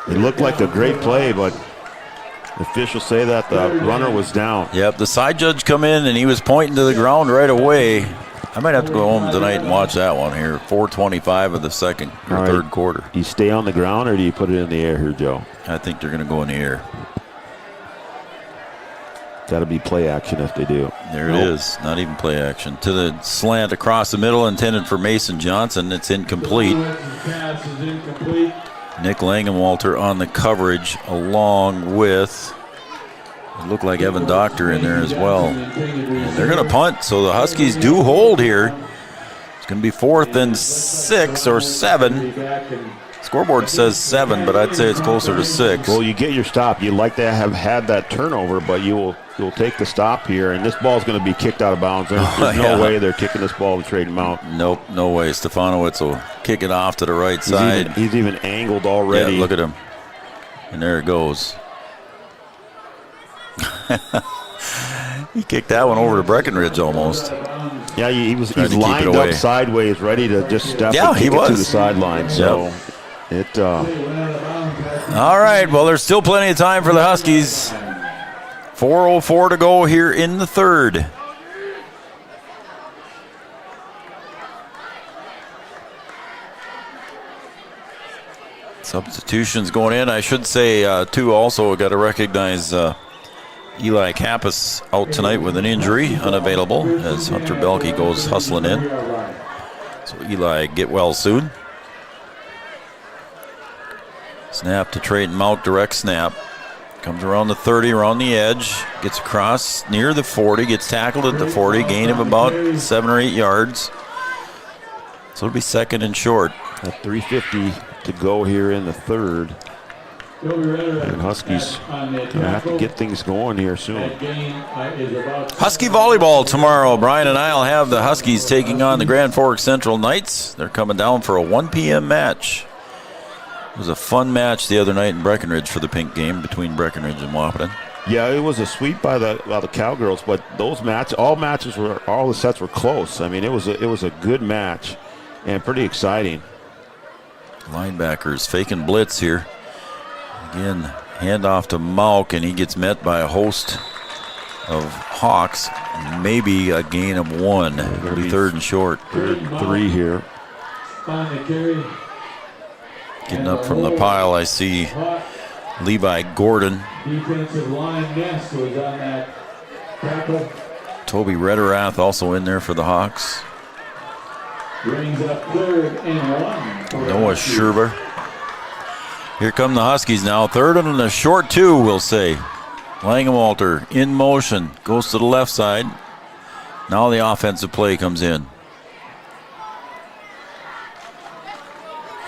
it looked like a great play, but officials say that the runner was down. Yep, the side judge come in, and he was pointing to the ground right away. I might have to go home tonight and watch that one here. 4:25 of the second or third quarter. Do you stay on the ground or do you put it in the air here, Joe? I think they're going to go in the air. Got to be play action if they do. There it is. Not even play action. To the slant across the middle, intended for Mason Johnson. It's incomplete. Nick Langenwalter on the coverage, along with, it looked like Evan Doctor in there as well. And they're going to punt, so the Huskies do hold here. It's going to be 4th and 6 or 7. Scoreboard says 7, but I'd say it's closer to 6. Well, you get your stop. You'd like to have had that turnover, but you'll take the stop here, and this ball's going to be kicked out of bounds. There's no way they're kicking this ball to trade him out. Nope, no way. Stefanowicz will kick it off to the right side. He's even angled already. Yeah, look at him. And there it goes. He kicked that one over to Breckenridge almost. Yeah, he's lined up sideways, ready to just step and kick it to the sideline. So all right, well, there's still plenty of time for the Huskies. 4:04 to go here in the third. Substitutions going in. I should say, too, also got to recognize Eli Kappas out tonight with an injury, unavailable, as Hunter Belke goes hustling in. So Eli, get well soon. Snap to Trayton Mount, direct snap. Comes around the 30, around the edge, gets across near the 40, gets tackled at the 40, gain of about 7 or 8 yards. So it'll be second and short. At 3:50 to go here in the third. And Huskies going to have to get things going here soon. Husky volleyball tomorrow. Brian and I will have the Huskies taking on the Grand Forks Central Knights. They're coming down for a 1 p.m. match. It was a fun match the other night in Breckenridge for the pink game between Breckenridge and Wahpeton. Yeah, it was a sweep by the Cowgirls, but those all the sets were close. I mean, it was a good match and pretty exciting. Linebackers faking blitz here. Again, handoff to Malk, and he gets met by a host of Hawks. Maybe a gain of 1. It'll be third and short. Third and 3 here. Getting up from the pile, I see Levi Gordon. Defensive line nest was on that tackle. Toby Rederath also in there for the Hawks. Brings up third and 1. Noah Scherber. Here come the Huskies now. Third and a short 2, we'll say. Langenwalter in motion. Goes to the left side. Now the offensive play comes in.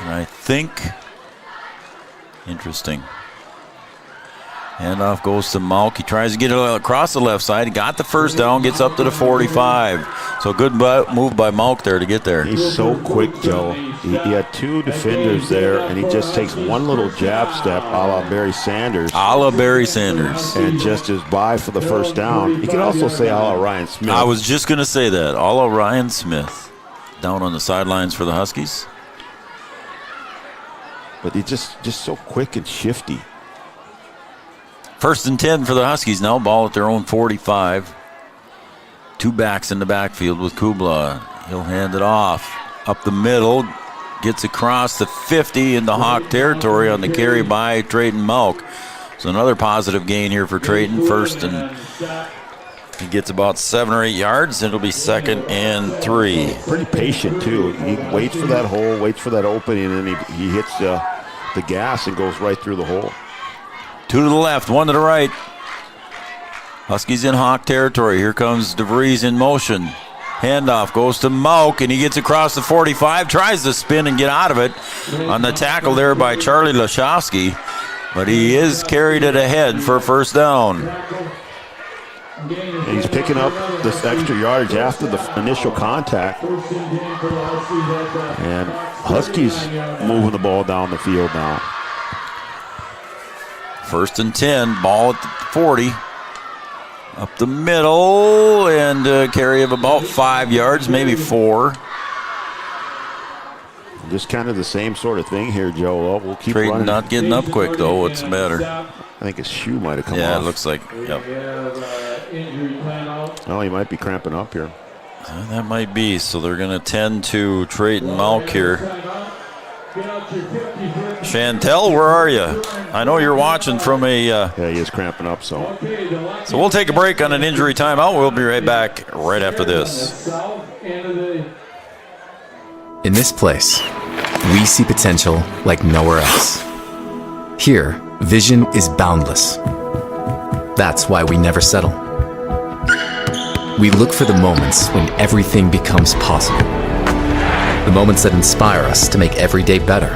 And I think, interesting. Handoff goes to Malk. He tries to get it across the left side. He got the first down, gets up to the 45. So good move by Malk there to get there. He's so quick, Joe. He had 2 defenders there, and he just takes one little jab step a la Barry Sanders. A la Barry Sanders. And just is by for the first down. You could also say a la Ryan Smith. I was just going to say that. A la Ryan Smith. Down on the sidelines for the Huskies. But he's just so quick and shifty. First and 10 for the Huskies now. Ball at their own 45. 2 backs in the backfield with Kubla. He'll hand it off. Up the middle. Gets across the 50 into Hawk territory on the carry by Trayton Malk. So another positive gain here for Trayton. First, and he gets about 7 or 8 yards. It'll be second and 3. Pretty patient, too. He waits for that hole, waits for that opening, and then he hits the gas and goes right through the hole. 2 to the left, 1 to the right. Huskies in Hawk territory. Here comes DeVries in motion. Handoff goes to Malk, and he gets across the 45, tries to spin and get out of it on the tackle there by Charlie Lashowski, but he is carried it ahead for first down. And he's picking up this extra yardage after the initial contact. And Huskies moving the ball down the field now. First and 10, ball at the 40. Up the middle, and a carry of about 5 yards, maybe 4. Just kind of the same sort of thing here, Joe. We'll keep Trayton running. not getting up quick, though. What's the matter? I think his shoe might have come off. Yeah, it looks like, yep. Oh, he might be cramping up here. That might be. So they're going to tend to Trayton Malk here. Chantel, where are you? I know you're watching from a... yeah, he is cramping up, so we'll take a break on an injury timeout. We'll be right back right after this. In this place, we see potential like nowhere else. Here, vision is boundless. That's why we never settle. We look for the moments when everything becomes possible. The moments that inspire us to make every day better.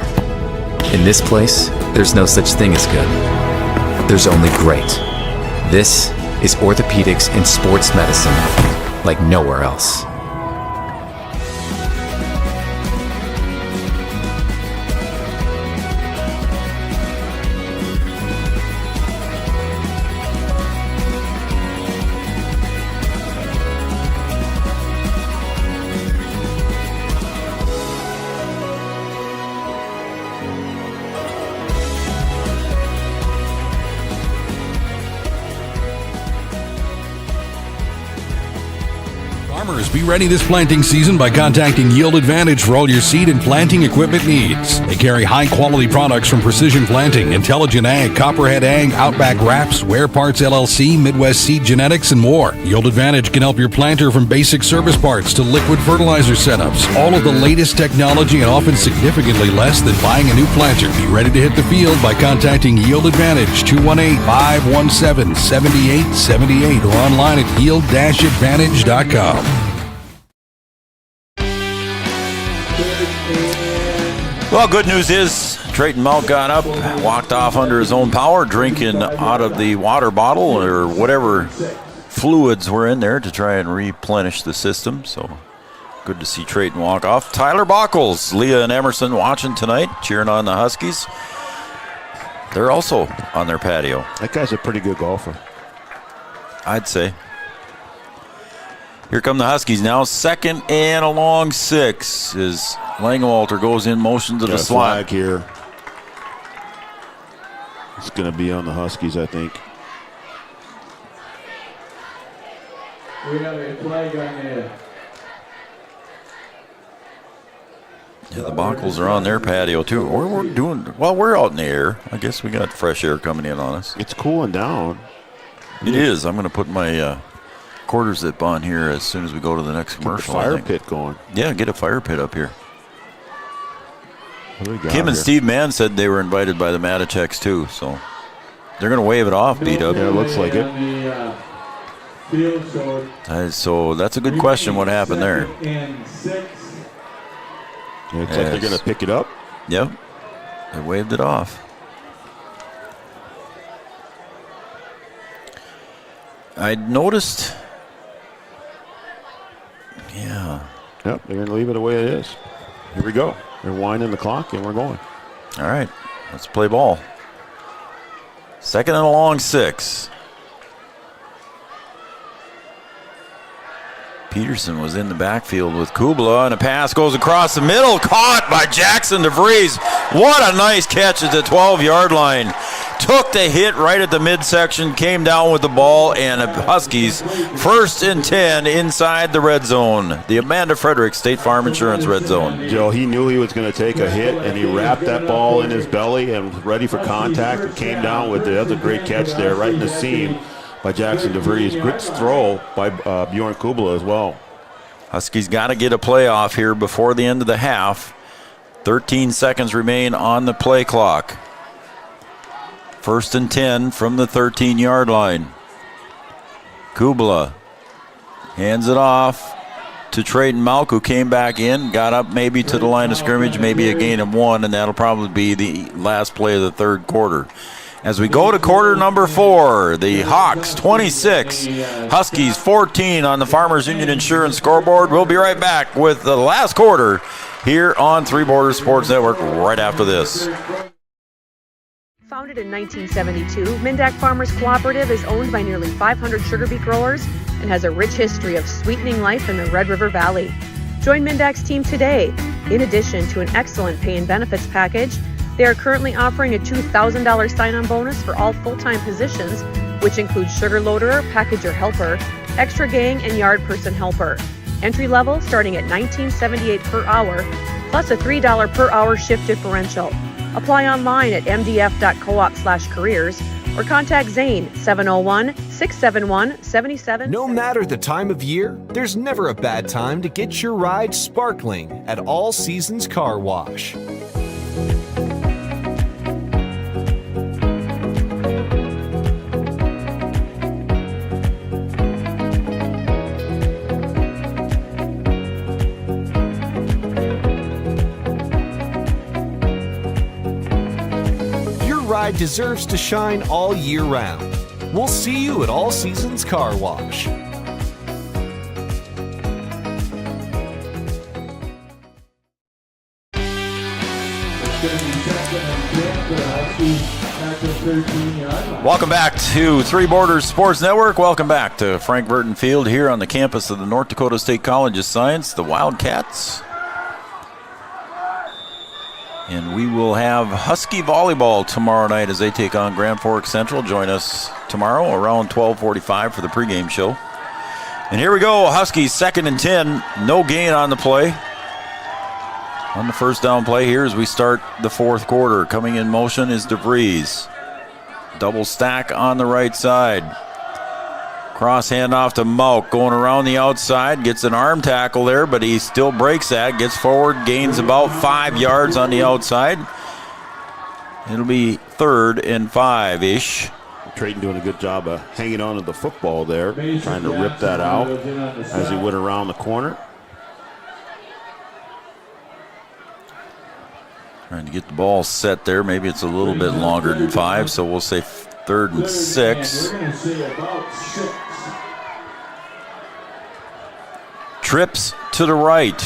In this place, there's no such thing as good. There's only great. This is orthopedics and sports medicine like nowhere else. Be ready this planting season by contacting Yield Advantage for all your seed and planting equipment needs. They carry high-quality products from Precision Planting, Intelligent Ag, Copperhead Ag, Outback Wraps, Ware Parts LLC, Midwest Seed Genetics, and more. Yield Advantage can help your planter from basic service parts to liquid fertilizer setups. All of the latest technology and often significantly less than buying a new planter. Be ready to hit the field by contacting Yield Advantage 218-517-7878 or online at yield-advantage.com. Well, good news is Trayton Mount got up, walked off under his own power, drinking out of the water bottle or whatever fluids were in there to try and replenish the system. So good to see Trayton walk off. Tyler Bockles, Leah and Emerson watching tonight, cheering on the Huskies. They're also on their patio. That guy's a pretty good golfer, I'd say. Here come the Huskies now. Second and a long 6 as Langewalter goes in motion to the slot. Flag here. It's going to be on the Huskies, I think. We have a flag on there. Yeah, the Bockles are on their patio too. We're doing well. We're out in the air. I guess we got fresh air coming in on us. It's cooling down. It is. I'm going to put my quarter zip on here as soon as we go to the next commercial. Get the fire pit going. Yeah, get a fire pit up here. What do we got Kim and here? Steve Mann said they were invited by the Maticheks too, so they're going to wave it off, B-Dub. Yeah, it looks like it. So that's a good question. What happened there? Looks like they're going to pick it up. Yep. They waved it off. I noticed. Yeah. Yep, they're going to leave it the way it is. Here we go. They're winding the clock, and we're going. All right. Let's play ball. Second and a long 6. Peterson was in the backfield with Kubla, and a pass goes across the middle, caught by Jackson DeVries. What a nice catch at the 12-yard line. Took the hit right at the midsection, came down with the ball, and the Huskies first and 10 inside the red zone. The Amanda Frederick State Farm Insurance red zone. Joe, he knew he was going to take a hit, and he wrapped that ball in his belly and was ready for contact and came down with it. That's a great catch there, right in the seam by Jackson DeVries. Good throw by Bjorn Kubla as well. Huskies got to get a playoff here before the end of the half. 13 seconds remain on the play clock. First and 10 from the 13-yard line. Kubla hands it off to Trayton Malk, who came back in, got up maybe to the line of scrimmage, maybe a gain of 1, and that'll probably be the last play of the third quarter. As we go to quarter number 4, the Hawks 26, Huskies 14 on the Farmers Union Insurance scoreboard. We'll be right back with the last quarter here on Three Borders Sports Network right after this. Founded in 1972, Mindak Farmers Cooperative is owned by nearly 500 sugar beet growers and has a rich history of sweetening life in the Red River Valley. Join Mindak's team today. In addition to an excellent pay and benefits package, they are currently offering a $2,000 sign-on bonus for all full-time positions, which includes sugar loader, packager helper, extra gang, and yard person helper. Entry level starting at $19.78 per hour, plus a $3 per hour shift differential. Apply online at mdf.coop/careers or contact Zane 701-671-77. No matter the time of year, there's never a bad time to get your ride sparkling at All Seasons Car Wash. Ride deserves to shine all year round. We'll see you at All Seasons Car Wash. Welcome back to Three Borders Sports Network. Welcome back to Frank Burton Field here on the campus of the North Dakota State College of Science, the Wildcats. And we will have Husky volleyball tomorrow night as they take on Grand Forks Central. Join us tomorrow around 12:45 for the pregame show. And here we go. Huskies 2nd and 10. No gain on the play. On the first down play here as we start the fourth quarter. Coming in motion is DeVries. Double stack on the right side. Cross handoff to Mauk, going around the outside, gets an arm tackle there, but he still breaks that, gets forward, gains about 5 yards on the outside. It'll be 3rd and 5-ish. Trayton doing a good job of hanging on to the football there, trying to rip that out as he went around the corner. Trying to get the ball set there. Maybe it's a little bit longer than 5, so we'll say 3rd and 6. Trips to the right.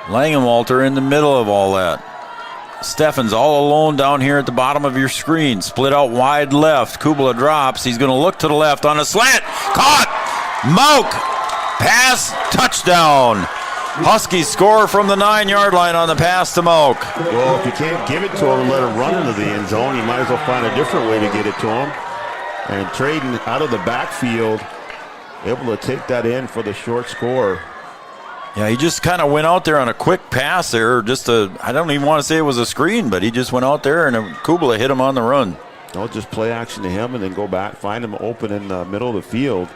Langenwalter in the middle of all that. Steffens all alone down here at the bottom of your screen. Split out wide left. Kubala drops. He's going to look to the left on a slant. Caught! Mauk! Pass, touchdown. Huskies score from the 9-yard line on the pass to Mauk. Well, if you can't give it to him and let him run into the end zone, you might as well find a different way to get it to him. And Trayton out of the backfield, able to take that in for the short score. Yeah, he just kind of went out there on a quick pass there. I don't even want to say it was a screen, but he just went out there and Kubala hit him on the run. No, just play action to him and then go back, find him open in the middle of the field.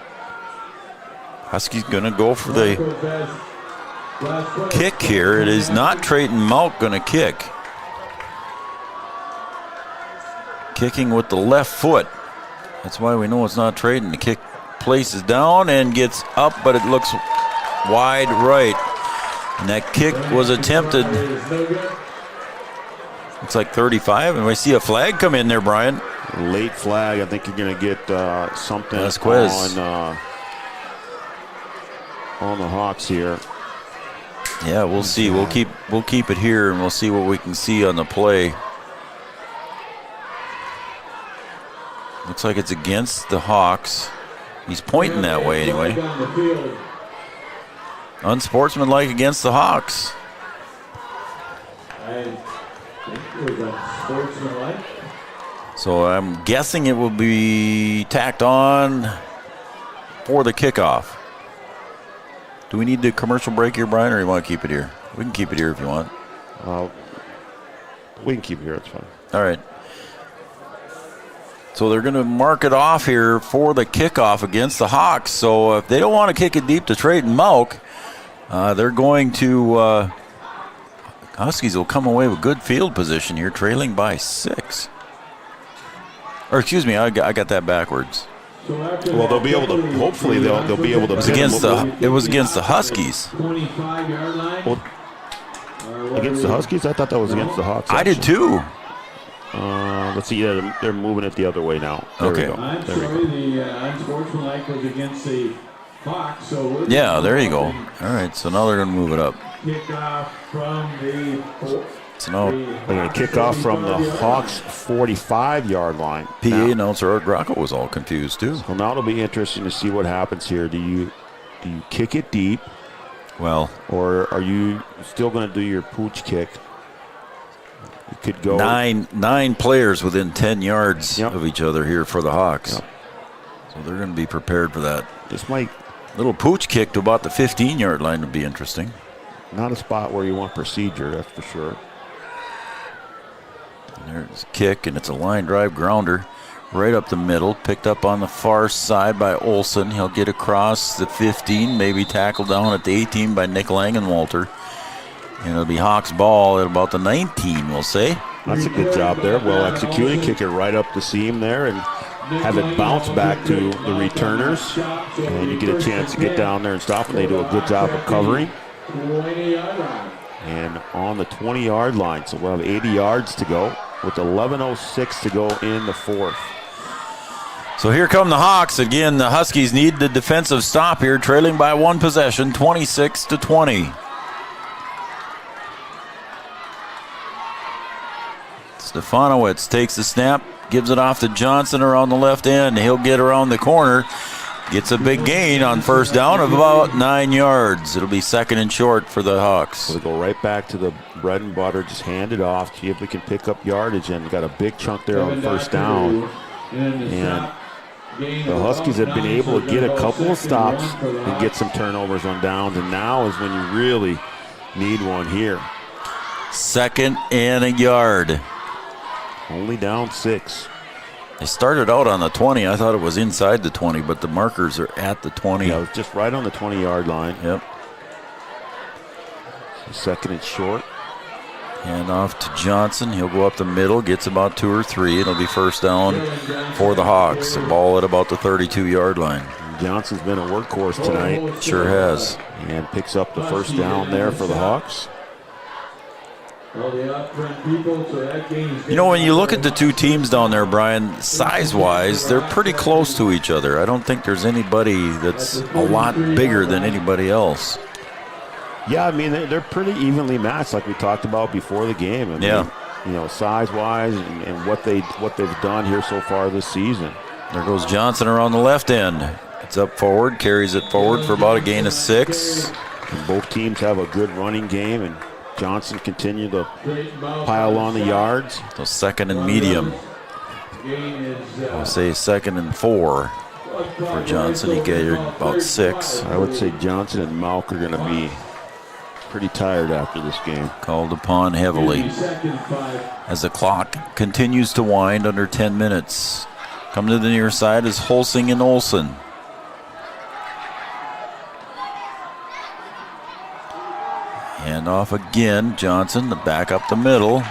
Huskies going to go for the kick here. It is not Trayton Mauk going to kick. Kicking with the left foot. That's why we know it's not Trayton. The kick places down and gets up, but it looks wide right. And that kick was attempted. It's like 35, and we see a flag come in there, Brian. Late flag. I think you're going to get something on the Hawks here. Yeah, we'll see. We'll keep it here, and we'll see what we can see on the play. Looks like it's against the Hawks. He's pointing that way anyway. Unsportsmanlike against the Hawks. I think it was unsportsmanlike. So I'm guessing it will be tacked on for the kickoff. Do we need the commercial break here, Brian, or you want to keep it here? We can keep it here if you want. We can keep it here. It's fine. All right. So they're going to mark it off here for the kickoff against the Hawks. So if they don't want to kick it deep to Trayton Mauk, they're going to Huskies will come away with good field position here, trailing by 6. Or excuse me, I got that backwards. Well, they'll be able to. Hopefully, they'll be able to. It was against the Huskies. 25-yard line. Well, against the Huskies, I thought that was against the Hawks. I did too. Let's see. Yeah, they're moving it the other way now. There we go. I'm sorry, the unsportsmanlike was against the Hawks. So yeah, there you go. All right, so now they're going to move it up. Kickoff from the. So now they're going to kick off from the Hawks' 45-yard line. PA announcer Art Grocco was all confused too. Well, now it'll be interesting to see what happens here. Do you kick it deep? Well, or are you still going to do your pooch kick? You could go nine players within 10 yards of each other here for the Hawks. Yep. So they're going to be prepared for that. This might little pooch kick to about the 15-yard line would be interesting. Not a spot where you want procedure, that's for sure. There's a kick, and it's a line drive grounder right up the middle, picked up on the far side by Olsen. He'll get across the 15, maybe tackled down at the 18 by Nick Langenwalter. And it'll be Hawks ball at about the 19, we'll say. That's a good job there. Well executed. Kick it right up the seam there and have it bounce back to the returners. And you get a chance to get down there and stop, and they do a good job of covering. And on the 20-yard line, so we'll have 80 yards to go with 11:06 to go in the fourth. So here come the Hawks. Again, the Huskies need the defensive stop here, trailing by 1 possession, 26-20. Stefanowicz takes the snap, gives it off to Johnson around the left end. He'll get around the corner. Gets a big gain on first down of about 9 yards. It'll be 2nd and short for the Hawks. So they go right back to the bread and butter, just hand it off, see if we can pick up yardage, and got a big chunk there on first down. And the Huskies have been able to get a couple of stops and get some turnovers on downs, and now is when you really need one here. 2nd and a yard. Only down 6. They started out on the 20. I thought it was inside the 20, but the markers are at the 20. Yeah, it was just right on the 20-yard line. Yep. 2nd and short. Hand off to Johnson. He'll go up the middle, gets about 2 or 3. It'll be first down for the Hawks. The ball at about the 32-yard line. Johnson's been a workhorse tonight. Sure has. And picks up the first down there for the Hawks. You know, when you look at the two teams down there, Brian, size-wise, they're pretty close to each other. I don't think there's anybody that's a lot bigger than anybody else. Yeah, I mean, they're pretty evenly matched, like we talked about before the game. I mean, yeah. You know, size-wise and what they've done here so far this season. There goes Johnson around the left end. It's up forward, carries it forward for about a gain of 6. And both teams have a good running game, and Johnson continued to pile on the yards. So 2nd and medium. I'll say 2nd and 4 for Johnson. He gathered about 6. I would say Johnson and Malk are going to be pretty tired after this game. Called upon heavily as the clock continues to wind under 10 minutes. Coming to the near side is Holsing and Olsen. Hand off again. Johnson, the back up the middle.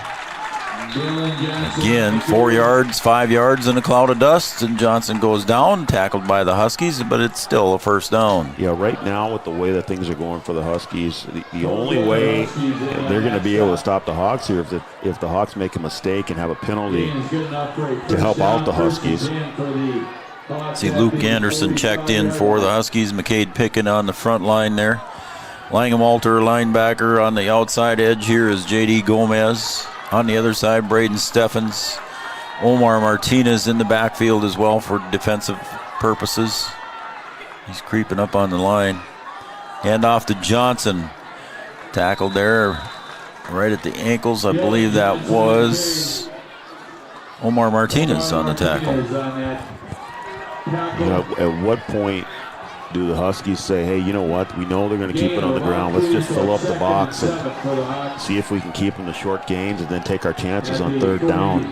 Again, 4 yards, 5 yards in a cloud of dust, and Johnson goes down, tackled by the Huskies, but it's still a first down. Yeah, right now with the way that things are going for the Huskies, the only way they're going to be able to stop the Hawks here if the Hawks make a mistake and have a penalty to help out the Huskies. See Luke Anderson checked in for the Huskies. McCade Pickett on the front line there. Langham Alter, linebacker on the outside edge here is J.D. Gomez. On the other side, Braden Steffens. Omar Martinez in the backfield as well for defensive purposes. He's creeping up on the line. Hand off to Johnson. Tackled there right at the ankles. I believe that was Omar Martinez on the tackle. You know, at what point do the Huskies say, hey, you know what, we know they're going to keep it on the ground, let's just fill up the box and see if we can keep them to short gains and then take our chances on 3rd down.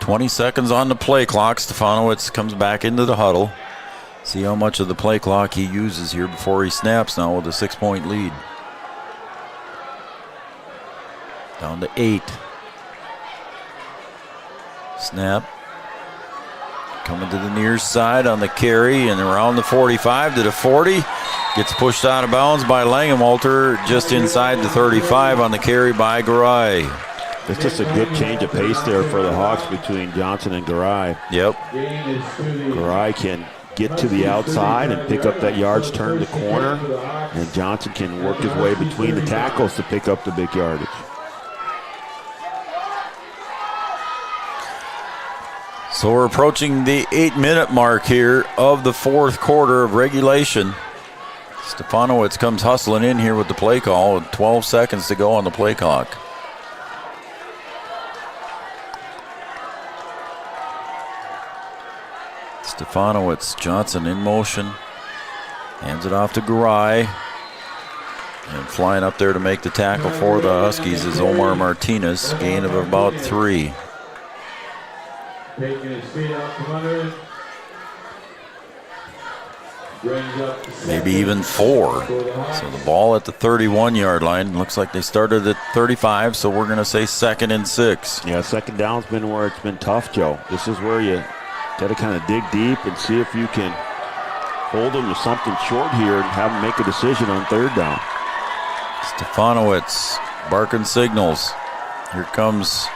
20 seconds on the play clock. Stefanowicz comes back into the huddle. See how much of the play clock he uses here before he snaps now with a 6-point lead. Down to 8. Snap. Coming to the near side on the carry and around the 45 to the 40. Gets pushed out of bounds by Langham-Alter just inside the 35 on the carry by Garay. It's just a good change of pace there for the Hawks between Johnson and Garay. Yep. Garay can get to the outside and pick up that yards, turn the corner, and Johnson can work his way between the tackles to pick up the big yardage. So we're approaching the 8-minute mark here of the 4th quarter of regulation. Stefanowicz comes hustling in here with the play call with 12 seconds to go on the play clock. Stefanowicz, Johnson in motion. Hands it off to Garay. And flying up there to make the tackle for the Huskies is Omar Martinez. Gain of about 3. Taking his feet out from under it. Maybe even 4. So the ball at the 31-yard line. Looks like they started at 35, so we're going to say 2nd and 6. Yeah, 2nd down's been where it's been tough, Joe. This is where you got to kind of dig deep and see if you can hold them to something short here and have them make a decision on 3rd down. Stefanowicz barking signals. Here comes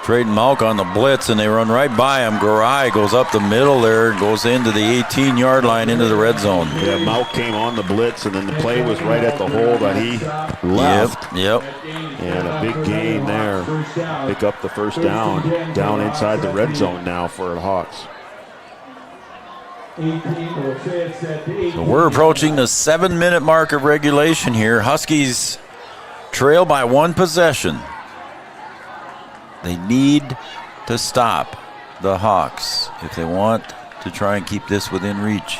Traden Malk on the blitz, and they run right by him. Garay goes up the middle there, goes into the 18-yard line into the red zone. Yeah, Malk came on the blitz, and then the play was right at the hole that he left. Yep. And a big gain there. Pick up the first down inside the red zone now for the Hawks. So we're approaching the 7-minute mark of regulation here. Huskies trail by 1 possession. They need to stop the Hawks if they want to try and keep this within reach.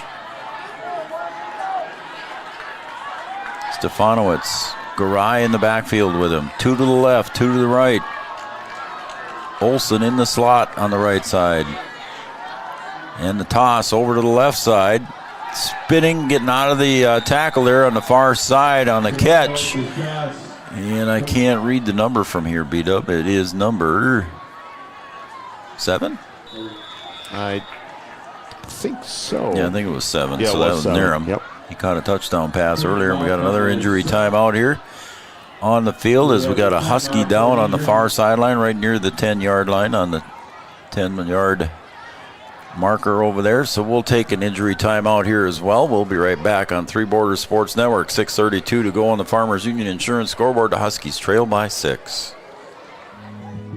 Stefanowicz, Garay in the backfield with him. 2 to the left, 2 to the right. Olsen in the slot on the right side. And the toss over to the left side. Spinning, getting out of the tackle there on the far side on the catch. And I can't read the number from here, B-Dub. It is number 7? I think so. Yeah, I think it was 7. Yeah, so it that was was 7. near him. Yep. He caught a touchdown pass earlier, and we got another injury timeout here on the field as we got a Husky down on the far sideline right near the 10-yard line on the 10-yard marker over there. So we'll take an injury timeout here as well. We'll be right back on Three Borders Sports Network. 6:32 to go on the Farmers Union Insurance scoreboard. The Huskies trail by 6.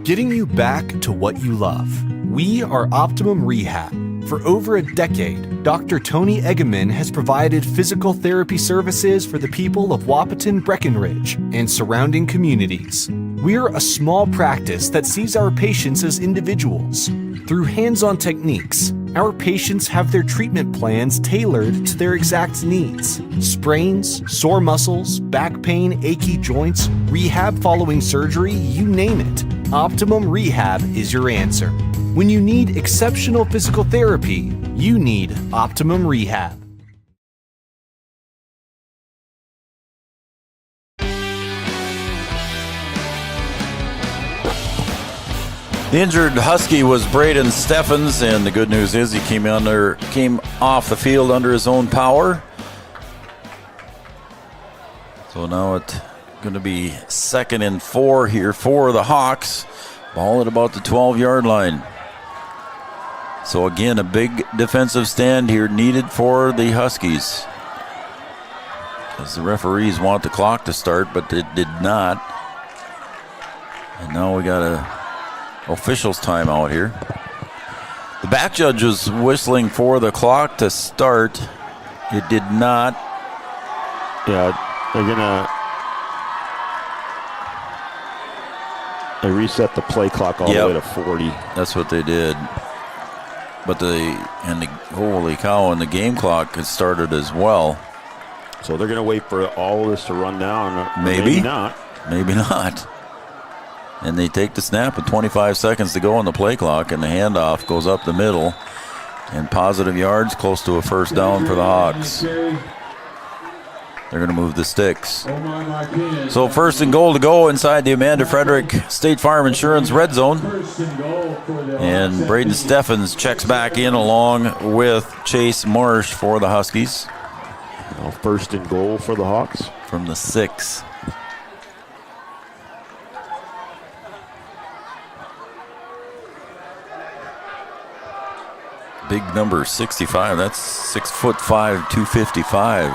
Getting you back to what you love. We are Optimum Rehab. For over a decade, Dr. Tony Egeman has provided physical therapy services for the people of Wahpeton, Breckenridge, and surrounding communities. We're a small practice that sees our patients as individuals. Through hands-on techniques, our patients have their treatment plans tailored to their exact needs. Sprains, sore muscles, back pain, achy joints, rehab following surgery, you name it. Optimum Rehab is your answer. When you need exceptional physical therapy, you need Optimum Rehab. The injured Husky was Braden Steffens, and the good news is he came off the field under his own power. So now it's going to be 2nd and 4 here for the Hawks. Ball at about the 12-yard line. So again, a big defensive stand here needed for the Huskies, as the referees want the clock to start, but it did not. And now we got a officials timeout here. The back judge was whistling for the clock to start. It did not. Yeah, they reset the play clock all the way to 40. That's what they did. But holy cow, and the game clock has started as well. So they're going to wait for all of this to run down. Maybe not. Maybe not. And they take the snap with 25 seconds to go on the play clock, and the handoff goes up the middle. And positive yards, close to a first down for the Hawks. They're going to move the sticks. So 1st and goal to go inside the Amanda Frederick State Farm Insurance red zone. And Braden Steffens checks back in along with Chase Marsh for the Huskies. Now 1st and goal for the Hawks. From the 6. Big number 65. That's 6'5", 255.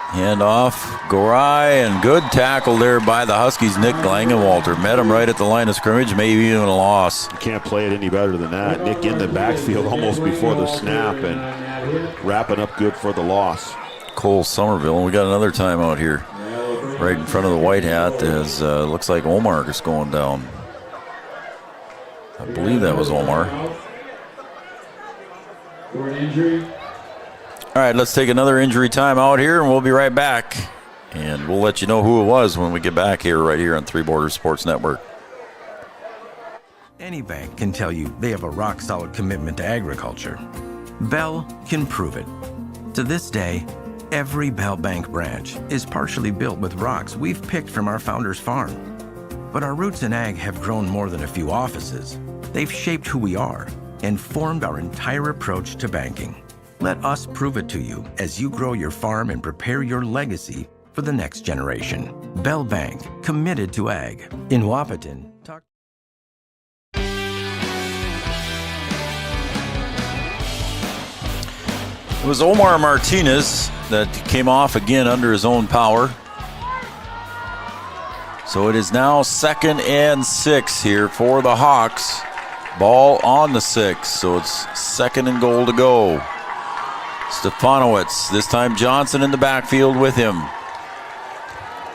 Hand off, Garay, and good tackle there by the Huskies. Nick Langenwalter met him right at the line of scrimmage, maybe even a loss. You can't play it any better than that. Nick in the backfield almost before the snap and wrapping up good for the loss. Cole Somerville, and we got another timeout here right in front of the white hat as looks like Omar is going down. I believe that was Omar. For an injury. All right, let's take another injury timeout here, and we'll be right back. And we'll let you know who it was when we get back here, right here on Three Borders Sports Network. Any bank can tell you they have a rock-solid commitment to agriculture. Bell can prove it. To this day, every Bell Bank branch is partially built with rocks we've picked from our founder's farm. But our roots in ag have grown more than a few offices. They've shaped who we are and formed our entire approach to banking. Let us prove it to you as you grow your farm and prepare your legacy for the next generation. Bell Bank, committed to ag. In Wahpeton, It was Omar Martinez that came off again under his own power. So it is now 2nd and 6 here for the Hawks. Ball on the 6, so it's 2nd and goal to go. Stefanowicz, this time Johnson in the backfield with him.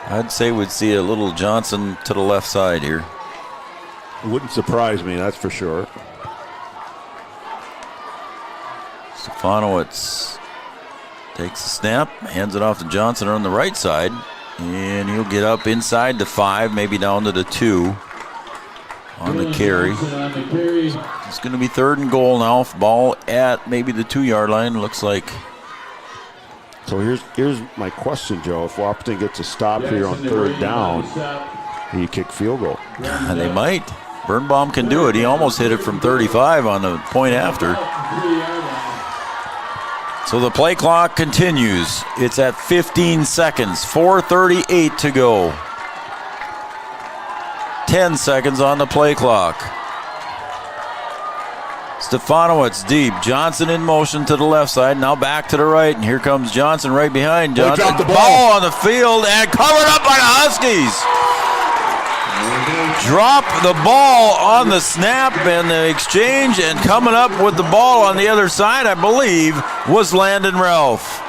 I'd say we'd see a little Johnson to the left side here. Wouldn't surprise me, that's for sure. Stefanowicz takes the snap, hands it off to Johnson on the right side, and he'll get up inside the 5, maybe down to the 2 on the carry. It's going to be 3rd and goal now. Ball at maybe the 2-yard line, looks like. So here's my question, Joe. If Wahpeton gets a stop here on 3rd down, do you kick field goal? They might. Birnbaum can do it. He almost hit it from 35 on the point after. So the play clock continues. It's at 15 seconds, 4:38 to go. 10 seconds on the play clock. Stefanowicz deep. Johnson in motion to the left side. Now back to the right, and here comes Johnson right behind Johnson. Dropped the ball on the field and covered up by the Huskies. Drop the ball on the snap and the exchange, and coming up with the ball on the other side, I believe, was Landon Ralph.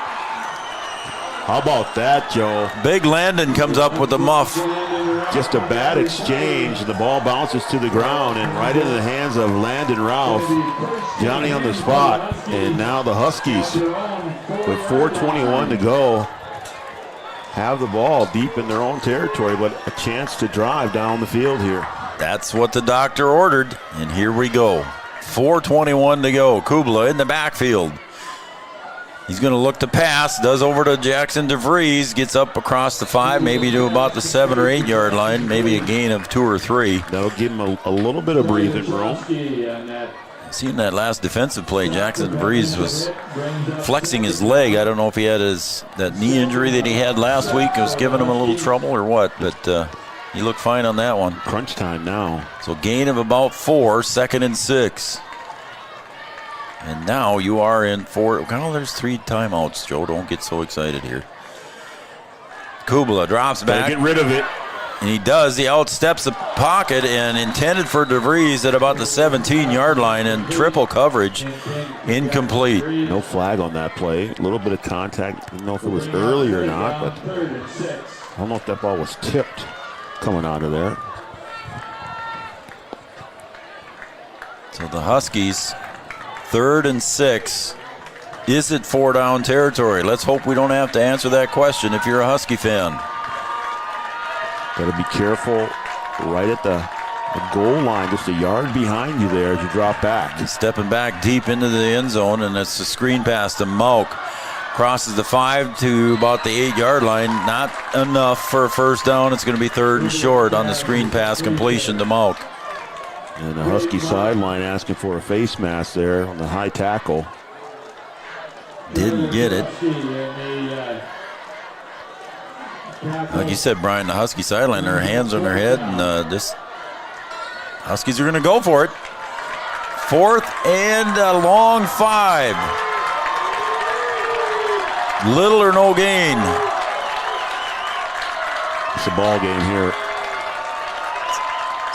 How about that, Joe? Big Landon comes up with the muff. Just a bad exchange. The ball bounces to the ground and right into the hands of Landon Ralph. Johnny on the spot. And now the Huskies, with 4:21 to go, have the ball deep in their own territory, but a chance to drive down the field here. That's what the doctor ordered, and here we go. 4:21 to go. Kubla in the backfield. He's going to look to pass, does over to Jackson DeVries, gets up across the 5, maybe to about the 7 or 8 yard line, maybe a gain of 2 or 3. That'll give him a little bit of breathing room. Seeing that last defensive play, Jackson DeVries was flexing his leg. I don't know if he had that knee injury that he had last week. It was giving him a little trouble or what, but he looked fine on that one. Crunch time now. So gain of about 4, 2nd and 6. And now you are in 4. Well, there's 3 timeouts, Joe. Don't get so excited here. Kubla drops back. Get rid of it. And he does. He outsteps the pocket and intended for DeVries at about the 17-yard line, and triple coverage. Incomplete. No flag on that play. A little bit of contact. I don't know if it was early or not, but I don't know if that ball was tipped coming out of there. So the Huskies, 3rd and 6. Is it 4-down territory? Let's hope we don't have to answer that question if you're a Husky fan. Got to be careful right at the goal line, just a yard behind you there as you drop back. He's stepping back deep into the end zone, and it's a screen pass to Mauk. Crosses the 5 to about the 8-yard line. Not enough for a first down. It's going to be 3rd and short on the screen pass completion to Mauk. And the Husky sideline asking for a face mask there on the high tackle. Didn't get it. Like you said, Brian, the Husky sideline, their hands on their head, and this Huskies are going to go for it. 4th and a long 5. Little or no gain. It's a ball game here.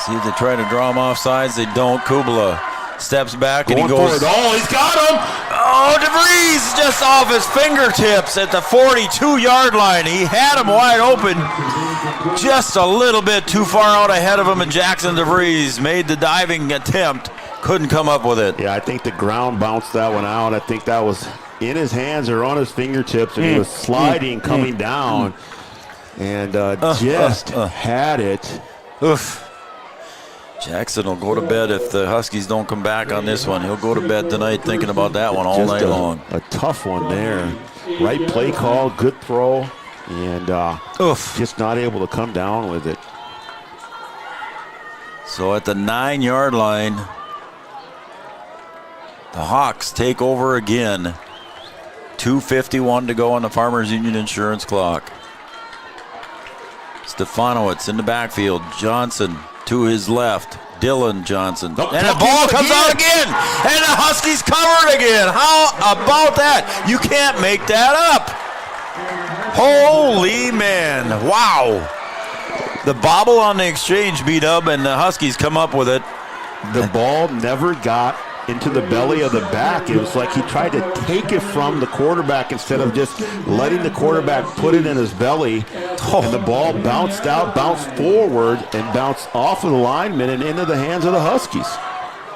See if they try to draw him off sides. They don't. Kubla steps back and he goes. For it. Oh, he's got him! Oh, DeVries just off his fingertips at the 42-yard line. He had him wide open. Just a little bit too far out ahead of him, and Jackson DeVries made the diving attempt. Couldn't come up with it. Yeah, I think the ground bounced that one out. I think that was in his hands or on his fingertips, and he was sliding, coming down, and just had it. Oof. Jackson will go to bed if the Huskies don't come back on this one. He'll go to bed tonight thinking about that one all night long. A tough one there. Right play call, good throw, and just not able to come down with it. So at the 9-yard line, the Hawks take over again. 2:51 to go on the Farmers Union Insurance clock. Stefanowicz in the backfield. Johnson to his left. Dylan Johnson. And the ball comes out again. And the Huskies covered again. How about that? You can't make that up. Holy man. Wow. The bobble on the exchange beat up, and the Huskies come up with it. The ball never got into the belly of the back. It was like he tried to take it from the quarterback instead of just letting the quarterback put it in his belly. And the ball bounced out, bounced forward, and bounced off of the lineman and into the hands of the Huskies.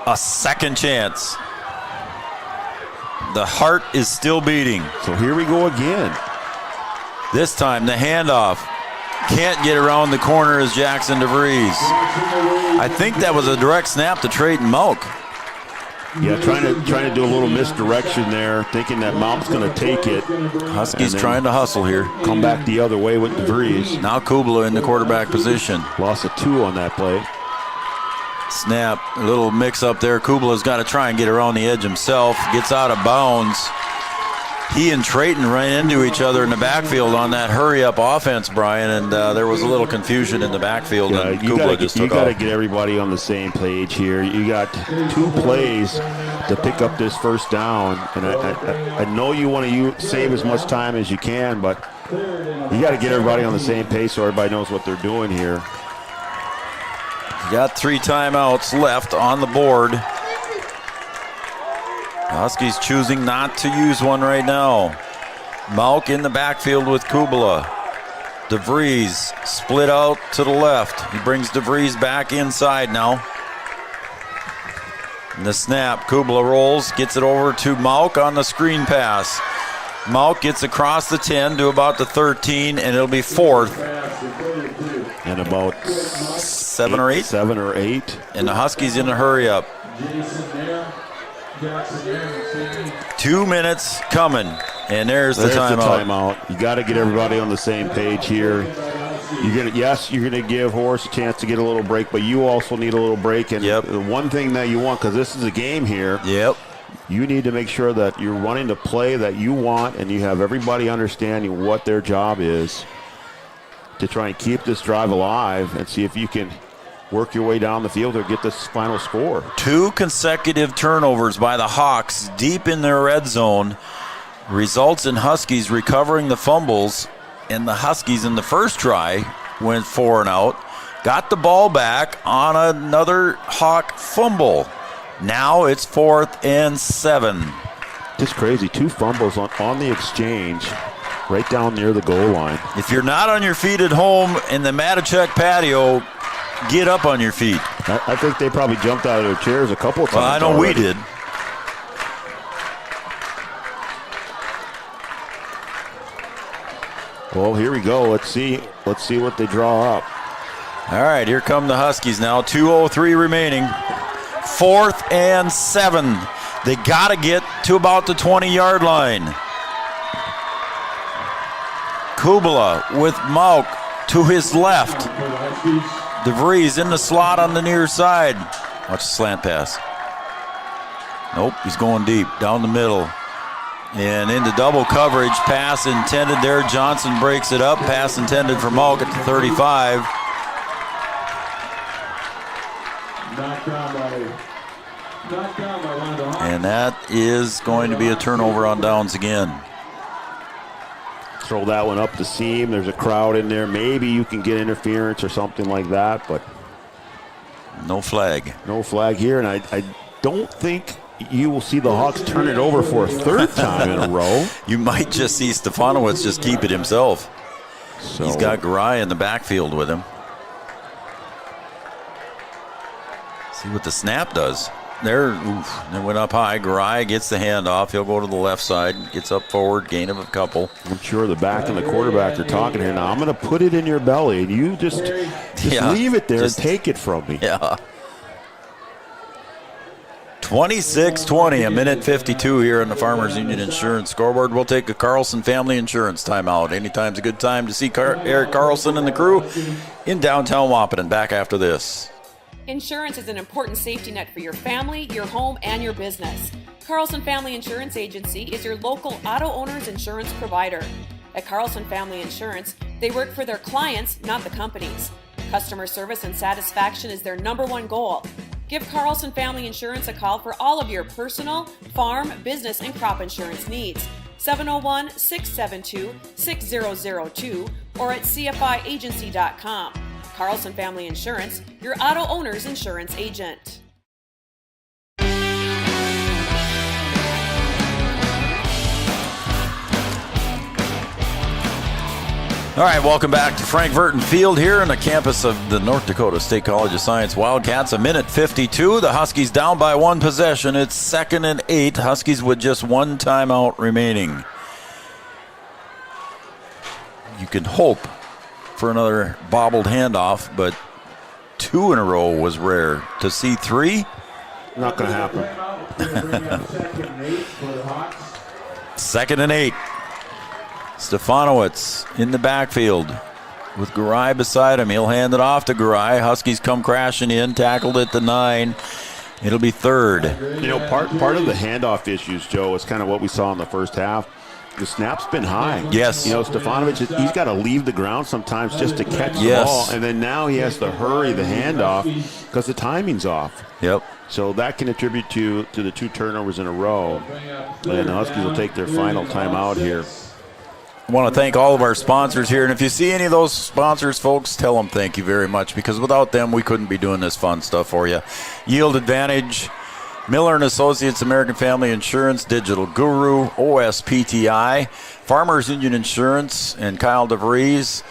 A second chance. The heart is still beating. So here we go again. This time the handoff. Can't get around the corner as Jackson DeVries. I think that was a direct snap to Trayton Malk. Yeah, trying to do a little misdirection there, thinking that Malk's going to take it. Huskies trying to hustle here. Come back the other way with DeVries. Now Kubla in the quarterback position. Lost a 2 on that play. Snap, a little mix up there. Kubla's got to try and get around the edge himself. Gets out of bounds. He and Trayton ran into each other in the backfield on that hurry-up offense, Brian, and there was a little confusion in the backfield. Yeah, and Kubla just took off. You got to get everybody on the same page here. You got 2 plays to pick up this first down, and I know you want to save as much time as you can, but you got to get everybody on the same page so everybody knows what they're doing here. You got 3 timeouts left on the board. Huskies choosing not to use one right now. Malk in the backfield with Kubla. DeVries split out to the left. He brings DeVries back inside now. And the snap, Kubla rolls, gets it over to Malk on the screen pass. Malk gets across the 10 to about the 13, and it'll be 4th. And about 7 or 8? 7 or 8. And the Huskies in a hurry up. 2 minutes coming, and there's the timeout. You got to get everybody on the same page here. You're gonna give Horace a chance to get a little break, but you also need a little break. And the one thing that you want, because this is a game here, you need to make sure that you're running the play that you want, and you have everybody understanding what their job is to try and keep this drive alive and see if you can work your way down the field or get this final score. 2 consecutive turnovers by the Hawks deep in their red zone results in Huskies recovering the fumbles, and the Huskies in the first try went 4 and out, got the ball back on another Hawk fumble. Now it's 4th and 7. Just crazy. 2 fumbles on the exchange right down near the goal line. If you're not on your feet at home in the Matichak patio, get up on your feet. I think they probably jumped out of their chairs a couple of times. Well, I know already. we did. Well, here we go. Let's see what they draw up. All right, here come the Huskies now. 2:03 remaining. 4th and 7. They got to get to about the 20-yard line. Kubla with Malk to his left. DeVries in the slot on the near side. Watch the slant pass. Nope, he's going deep, down the middle. And into double coverage, pass intended there. Johnson breaks it up. Pass intended for Malk at the 35. And that is going to be a turnover on downs again. Throw that one up the seam. There's a crowd in there. Maybe you can get interference or something like that, but no flag. No flag here, and I don't think you will see the Hawks turn it over for a 3rd time in a row. You might just see Stefanowicz just keep it himself. So he's got Garay in the backfield with him. See what the snap does. There, they went up high. Garay gets the handoff. He'll go to the left side, gets up forward, gain of a couple. I'm sure the back and the quarterback are talking here now. I'm going to put it in your belly, and you just leave it there and take it from me. Yeah. 26-20, a minute 52 here on the Farmers Union Insurance scoreboard. We'll take a Carlson Family Insurance timeout. Anytime's a good time to see Eric Carlson and the crew in downtown Wahpeton. Back after this. Insurance is an important safety net for your family, your home, and your business. Carlson Family Insurance Agency is your local auto owner's insurance provider. At Carlson Family Insurance, they work for their clients, not the companies. Customer service and satisfaction is their #1 goal. Give Carlson Family Insurance a call for all of your personal, farm, business, and crop insurance needs. 701-672-6002 or at cfiagency.com. Carlson Family Insurance, your auto owner's insurance agent. All right, welcome back to Frank Verton Field here on the campus of the North Dakota State College of Science Wildcats. A minute 52. The Huskies down by one possession. It's 2nd and 8. Huskies with just one timeout remaining. You can hope for another bobbled handoff, but 2 in a row was rare. To see 3? Not going to happen. 2nd and 8. Stefanowicz in the backfield with Garay beside him. He'll hand it off to Garay. Huskies come crashing in, tackled at the 9. It'll be 3rd. You know, part of the handoff issues, Joe, is kind of what we saw in the first half. The snap's been high. Yes. You know, Stefanovic, he's got to leave the ground sometimes just to catch the ball, and then now he has to hurry the handoff because the timing's off. Yep. So that can attribute to the 2 turnovers in a row. And the Huskies will take their final timeout here. I want to thank all of our sponsors here, and if you see any of those sponsors, folks, tell them thank you very much, because without them, we couldn't be doing this fun stuff for you. Yield Advantage, Miller & Associates, American Family Insurance, Digital Guru, OSPTI, Farmers Union Insurance, and Kyle DeVries,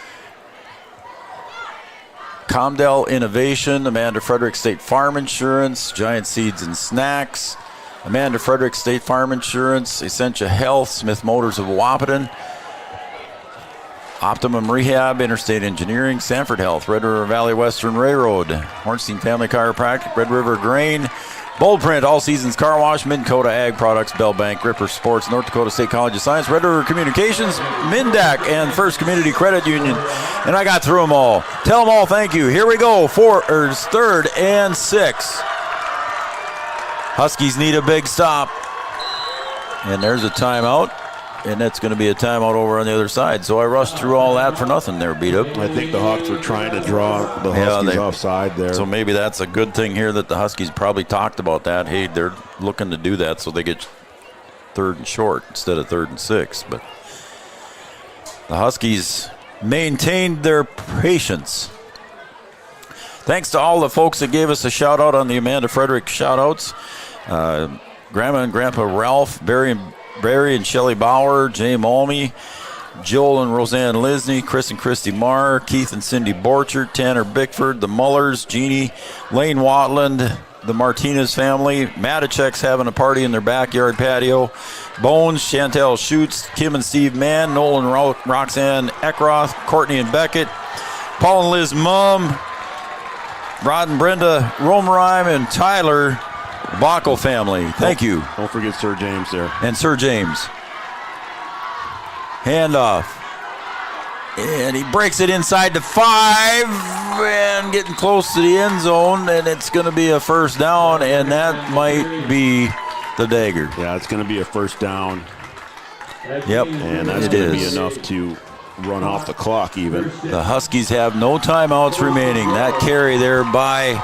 Comdell Innovation, Amanda Frederick State Farm Insurance, Giant Seeds and Snacks, Amanda Frederick State Farm Insurance, Essentia Health, Smith Motors of Wahpeton, Optimum Rehab, Interstate Engineering, Sanford Health, Red River Valley Western Railroad, Hornstein Family Chiropractic, Red River Grain, Bold Print, All Seasons Car Wash, Mid-Dakota Ag Products, Bell Bank, Ripper Sports, North Dakota State College of Science, Red River Communications, Mindac, and First Community Credit Union. And I got through them all. Tell them all thank you. Here we go. 3rd and 6. Huskies need a big stop. And there's a timeout. And that's going to be a timeout over on the other side. So I rushed through all that for nothing there, B-Dub. I think the Hawks were trying to draw the Huskies offside there. So maybe that's a good thing here that the Huskies probably talked about that. Hey, they're looking to do that so they get 3rd and short instead of 3rd and 6. But the Huskies maintained their patience. Thanks to all the folks that gave us a shout-out on the Amanda Frederick shout-outs. Grandma and Grandpa Ralph, Barry and Shelley Bauer, Jay Malmy, Joel and Roseanne Lisney, Chris and Christy Marr, Keith and Cindy Borchert, Tanner Bickford, the Mullers, Jeannie, Lane Watland, the Martinez family, Matichek's having a party in their backyard patio, Bones, Chantel Schutz, Kim and Steve Mann, Nolan and Roxanne Eckroth, Courtney and Beckett, Paul and Liz Mum, Rod and Brenda Romerheim, and Tyler Bockel family. Thank you. Don't forget Sir James there. And Sir James. Handoff. And he breaks it inside the 5 and getting close to the end zone, and it's going to be a first down, and that might be the dagger. Yeah, it's going to be a first down. Yep. And that's going to be enough to run off the clock even. The Huskies have no timeouts remaining. That carry there by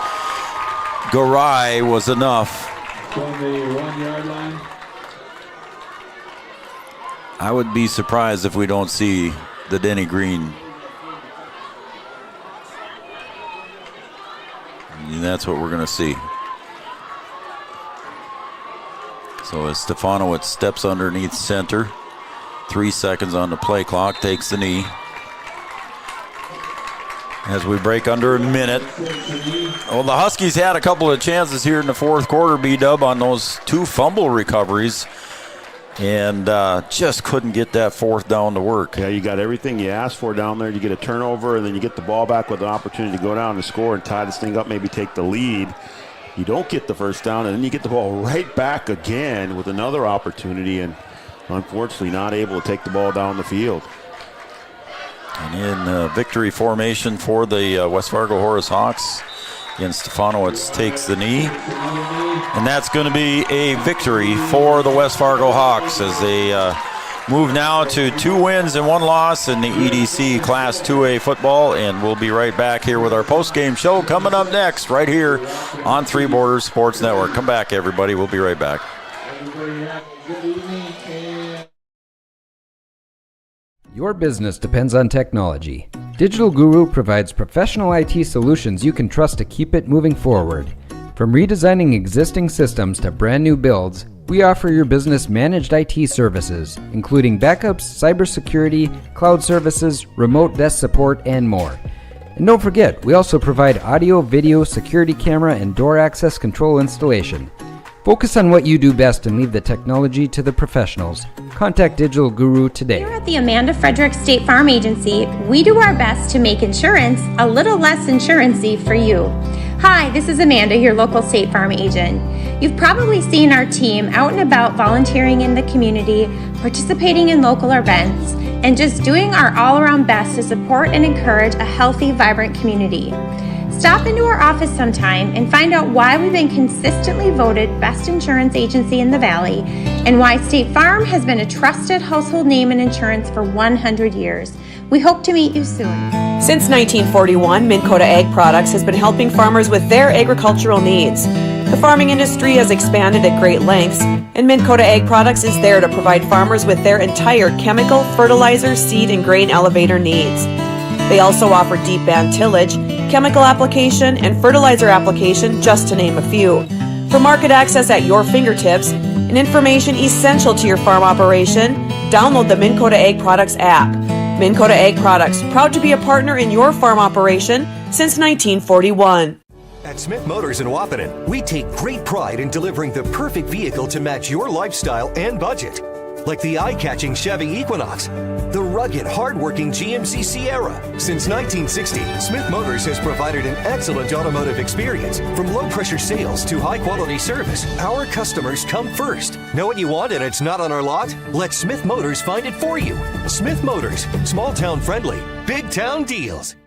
Garay was enough. From the 1 yard line. I would be surprised if we don't see the Denny Green. And that's what we're going to see. So as Stefanowicz steps underneath center, 3 seconds on the play clock, takes the knee. As we break under a minute. Well, the Huskies had a couple of chances here in the 4th quarter, B-Dub, on those 2 fumble recoveries, and just couldn't get that 4th down to work. Yeah, you got everything you asked for down there. You get a turnover, and then you get the ball back with an opportunity to go down and score and tie this thing up, maybe take the lead. You don't get the first down, and then you get the ball right back again with another opportunity, and unfortunately not able to take the ball down the field. And in victory formation for the West Fargo Horace Hawks, again, Stefanowicz takes the knee. And that's going to be a victory for the West Fargo Hawks as they move now to 2 wins and 1 loss in the EDC Class 2A football. And we'll be right back here with our post-game show coming up next right here on Three Borders Sports Network. Come back, everybody. We'll be right back. Your business depends on technology. Digital Guru provides professional IT solutions you can trust to keep it moving forward. From redesigning existing systems to brand new builds, we offer your business managed IT services, including backups, cybersecurity, cloud services, remote desk support, and more. And don't forget, we also provide audio, video, security camera, and door access control installation. Focus on what you do best and leave the technology to the professionals. Contact Digital Guru today. Here at the Amanda Frederick State Farm Agency, we do our best to make insurance a little less insurance-y for you. Hi, this is Amanda, your local State Farm agent. You've probably seen our team out and about volunteering in the community, participating in local events, and just doing our all-around best to support and encourage a healthy, vibrant community. Stop into our office sometime and find out why we've been consistently voted best insurance agency in the Valley and why State Farm has been a trusted household name in insurance for 100 years. We hope to meet you soon. Since 1941, Minn Kota Ag Products has been helping farmers with their agricultural needs. The farming industry has expanded at great lengths, and Minn Kota Ag Products is there to provide farmers with their entire chemical, fertilizer, seed, and grain elevator needs. They also offer deep band tillage, chemical application, and fertilizer application, just to name a few. For market access at your fingertips and information essential to your farm operation, download the Minn Kota Ag Products app. Minn Kota Ag Products, proud to be a partner in your farm operation since 1941. At Smith Motors in Wahpeton, we take great pride in delivering the perfect vehicle to match your lifestyle and budget. Like the eye-catching Chevy Equinox, the rugged, hard-working GMC Sierra. Since 1960, Smith Motors has provided an excellent automotive experience. From low-pressure sales to high-quality service, our customers come first. Know what you want and it's not on our lot? Let Smith Motors find it for you. Smith Motors, small-town friendly, big-town deals.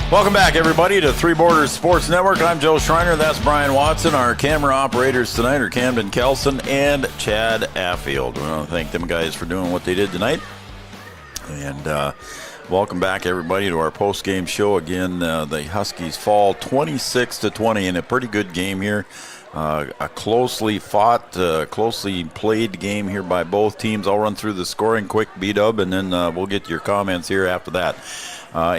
Welcome back, everybody, to Three Borders Sports Network. I'm Joe Schreiner. That's Brian Watson. Our camera operators tonight are Camden Kelson and Chad Affield. We want to thank them guys for doing what they did tonight. And welcome back, everybody, to our post-game show. Again, the Huskies fall 26-20 in a pretty good game here. A closely fought, closely played game here by both teams. I'll run through the scoring quick, B-Dub, and then we'll get to your comments here after that.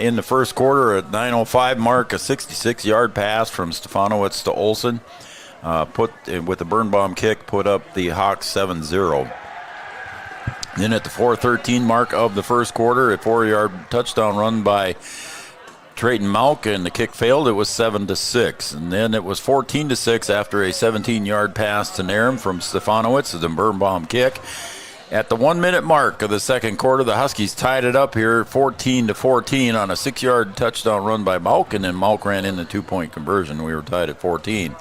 In the first quarter, at 9:05 mark, a 66-yard pass from Stefanowicz to Olsen, with a Birnbaum kick, put up the Hawks 7-0. Then at the 4:13 mark of the first quarter, a 4-yard touchdown run by Trayton Malk, and the kick failed. It was 7-6. And then it was 14-6 after a 17-yard pass to Narum from Stefanowicz, the Birnbaum kick. At the 1-minute mark of the second quarter, the Huskies tied it up here 14-14 on a 6-yard touchdown run by Malk, and then Malk ran in the 2-point conversion. We were tied at 14.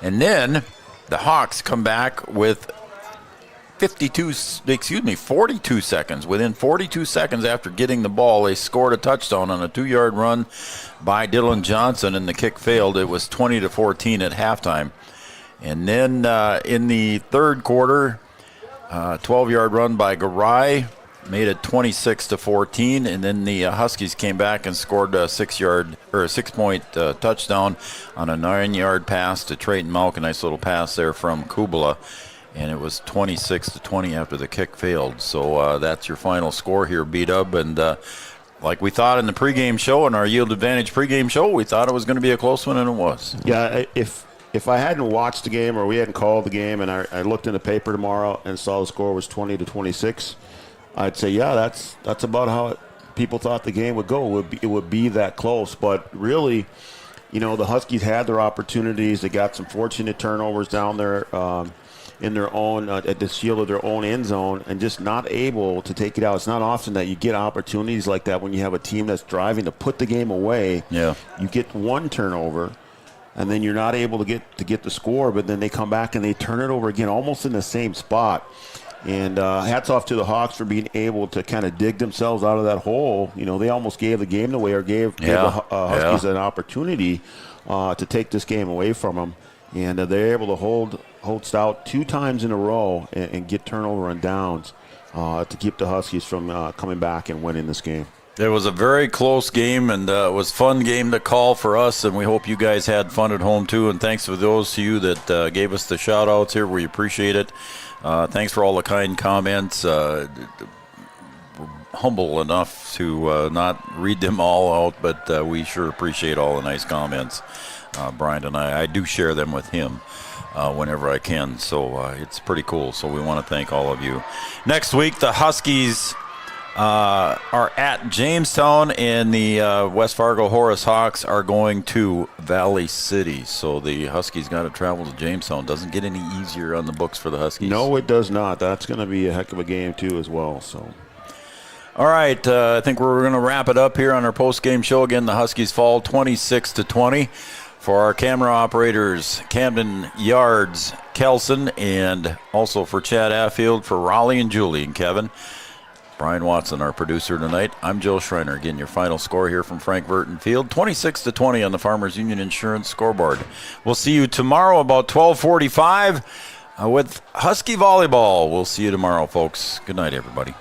And then the Hawks come back with 42 seconds. Within 42 seconds after getting the ball, they scored a touchdown on a 2-yard run by Dylan Johnson, and the kick failed. It was 20-14 at halftime. And then in the third quarter, 12-yard run by Garay made it 26-14, and then the Huskies came back and scored a 6-point touchdown on a 9-yard pass to Trayton Malk. A nice little pass there from Kubala, and it was 26-20 after the kick failed. So that's your final score here, B-Dub. And like we thought in the pregame show, in our Yield Advantage pregame show, we thought it was going to be a close one, and it was. Yeah, if I hadn't watched the game or we hadn't called the game and I looked in the paper tomorrow and saw the score was 20-26, I'd say, yeah, that's about how people thought the game would go. It would be that close. But really, the Huskies had their opportunities. They got some fortunate turnovers down there in their own at the shield of their own end zone, and just not able to take it out. It's not often that you get opportunities like that when you have a team that's driving to put the game away. Yeah, you get one turnover, and then you're not able to get the score, but then they come back and they turn it over again, almost in the same spot. And hats off to the Hawks for being able to kind of dig themselves out of that hole. They almost gave the game away, or gave the Huskies an opportunity to take this game away from them. And they're able to hold stout 2 times in a row and get turnover and downs to keep the Huskies from coming back and winning this game. It was a very close game, and it was a fun game to call for us, and we hope you guys had fun at home too. And thanks for those of you that gave us the shout-outs here. We appreciate it. Thanks for all the kind comments. humble enough to not read them all out, but we sure appreciate all the nice comments. Brian and I do share them with him whenever I can, so it's pretty cool. So we want to thank all of you. Next week, the Huskies are at Jamestown, and the West Fargo Horace Hawks are going to Valley City. So the Huskies got to travel to Jamestown. Doesn't get any easier on the books for the Huskies. No, it does not. That's going to be a heck of a game, too, as well. So, all right, I think we're going to wrap it up here on our post-game show. Again, the Huskies fall 26-20. For our camera operators, Camden Yards, Kelson, and also for Chad Affield, for Raleigh and Julie and Kevin. Brian Watson, our producer tonight. I'm Joe Schreiner. Again, your final score here from Frank Burton Field, 26-20 on the Farmers Union Insurance scoreboard. We'll see you tomorrow about 12:45 with Husky Volleyball. We'll see you tomorrow, folks. Good night, everybody.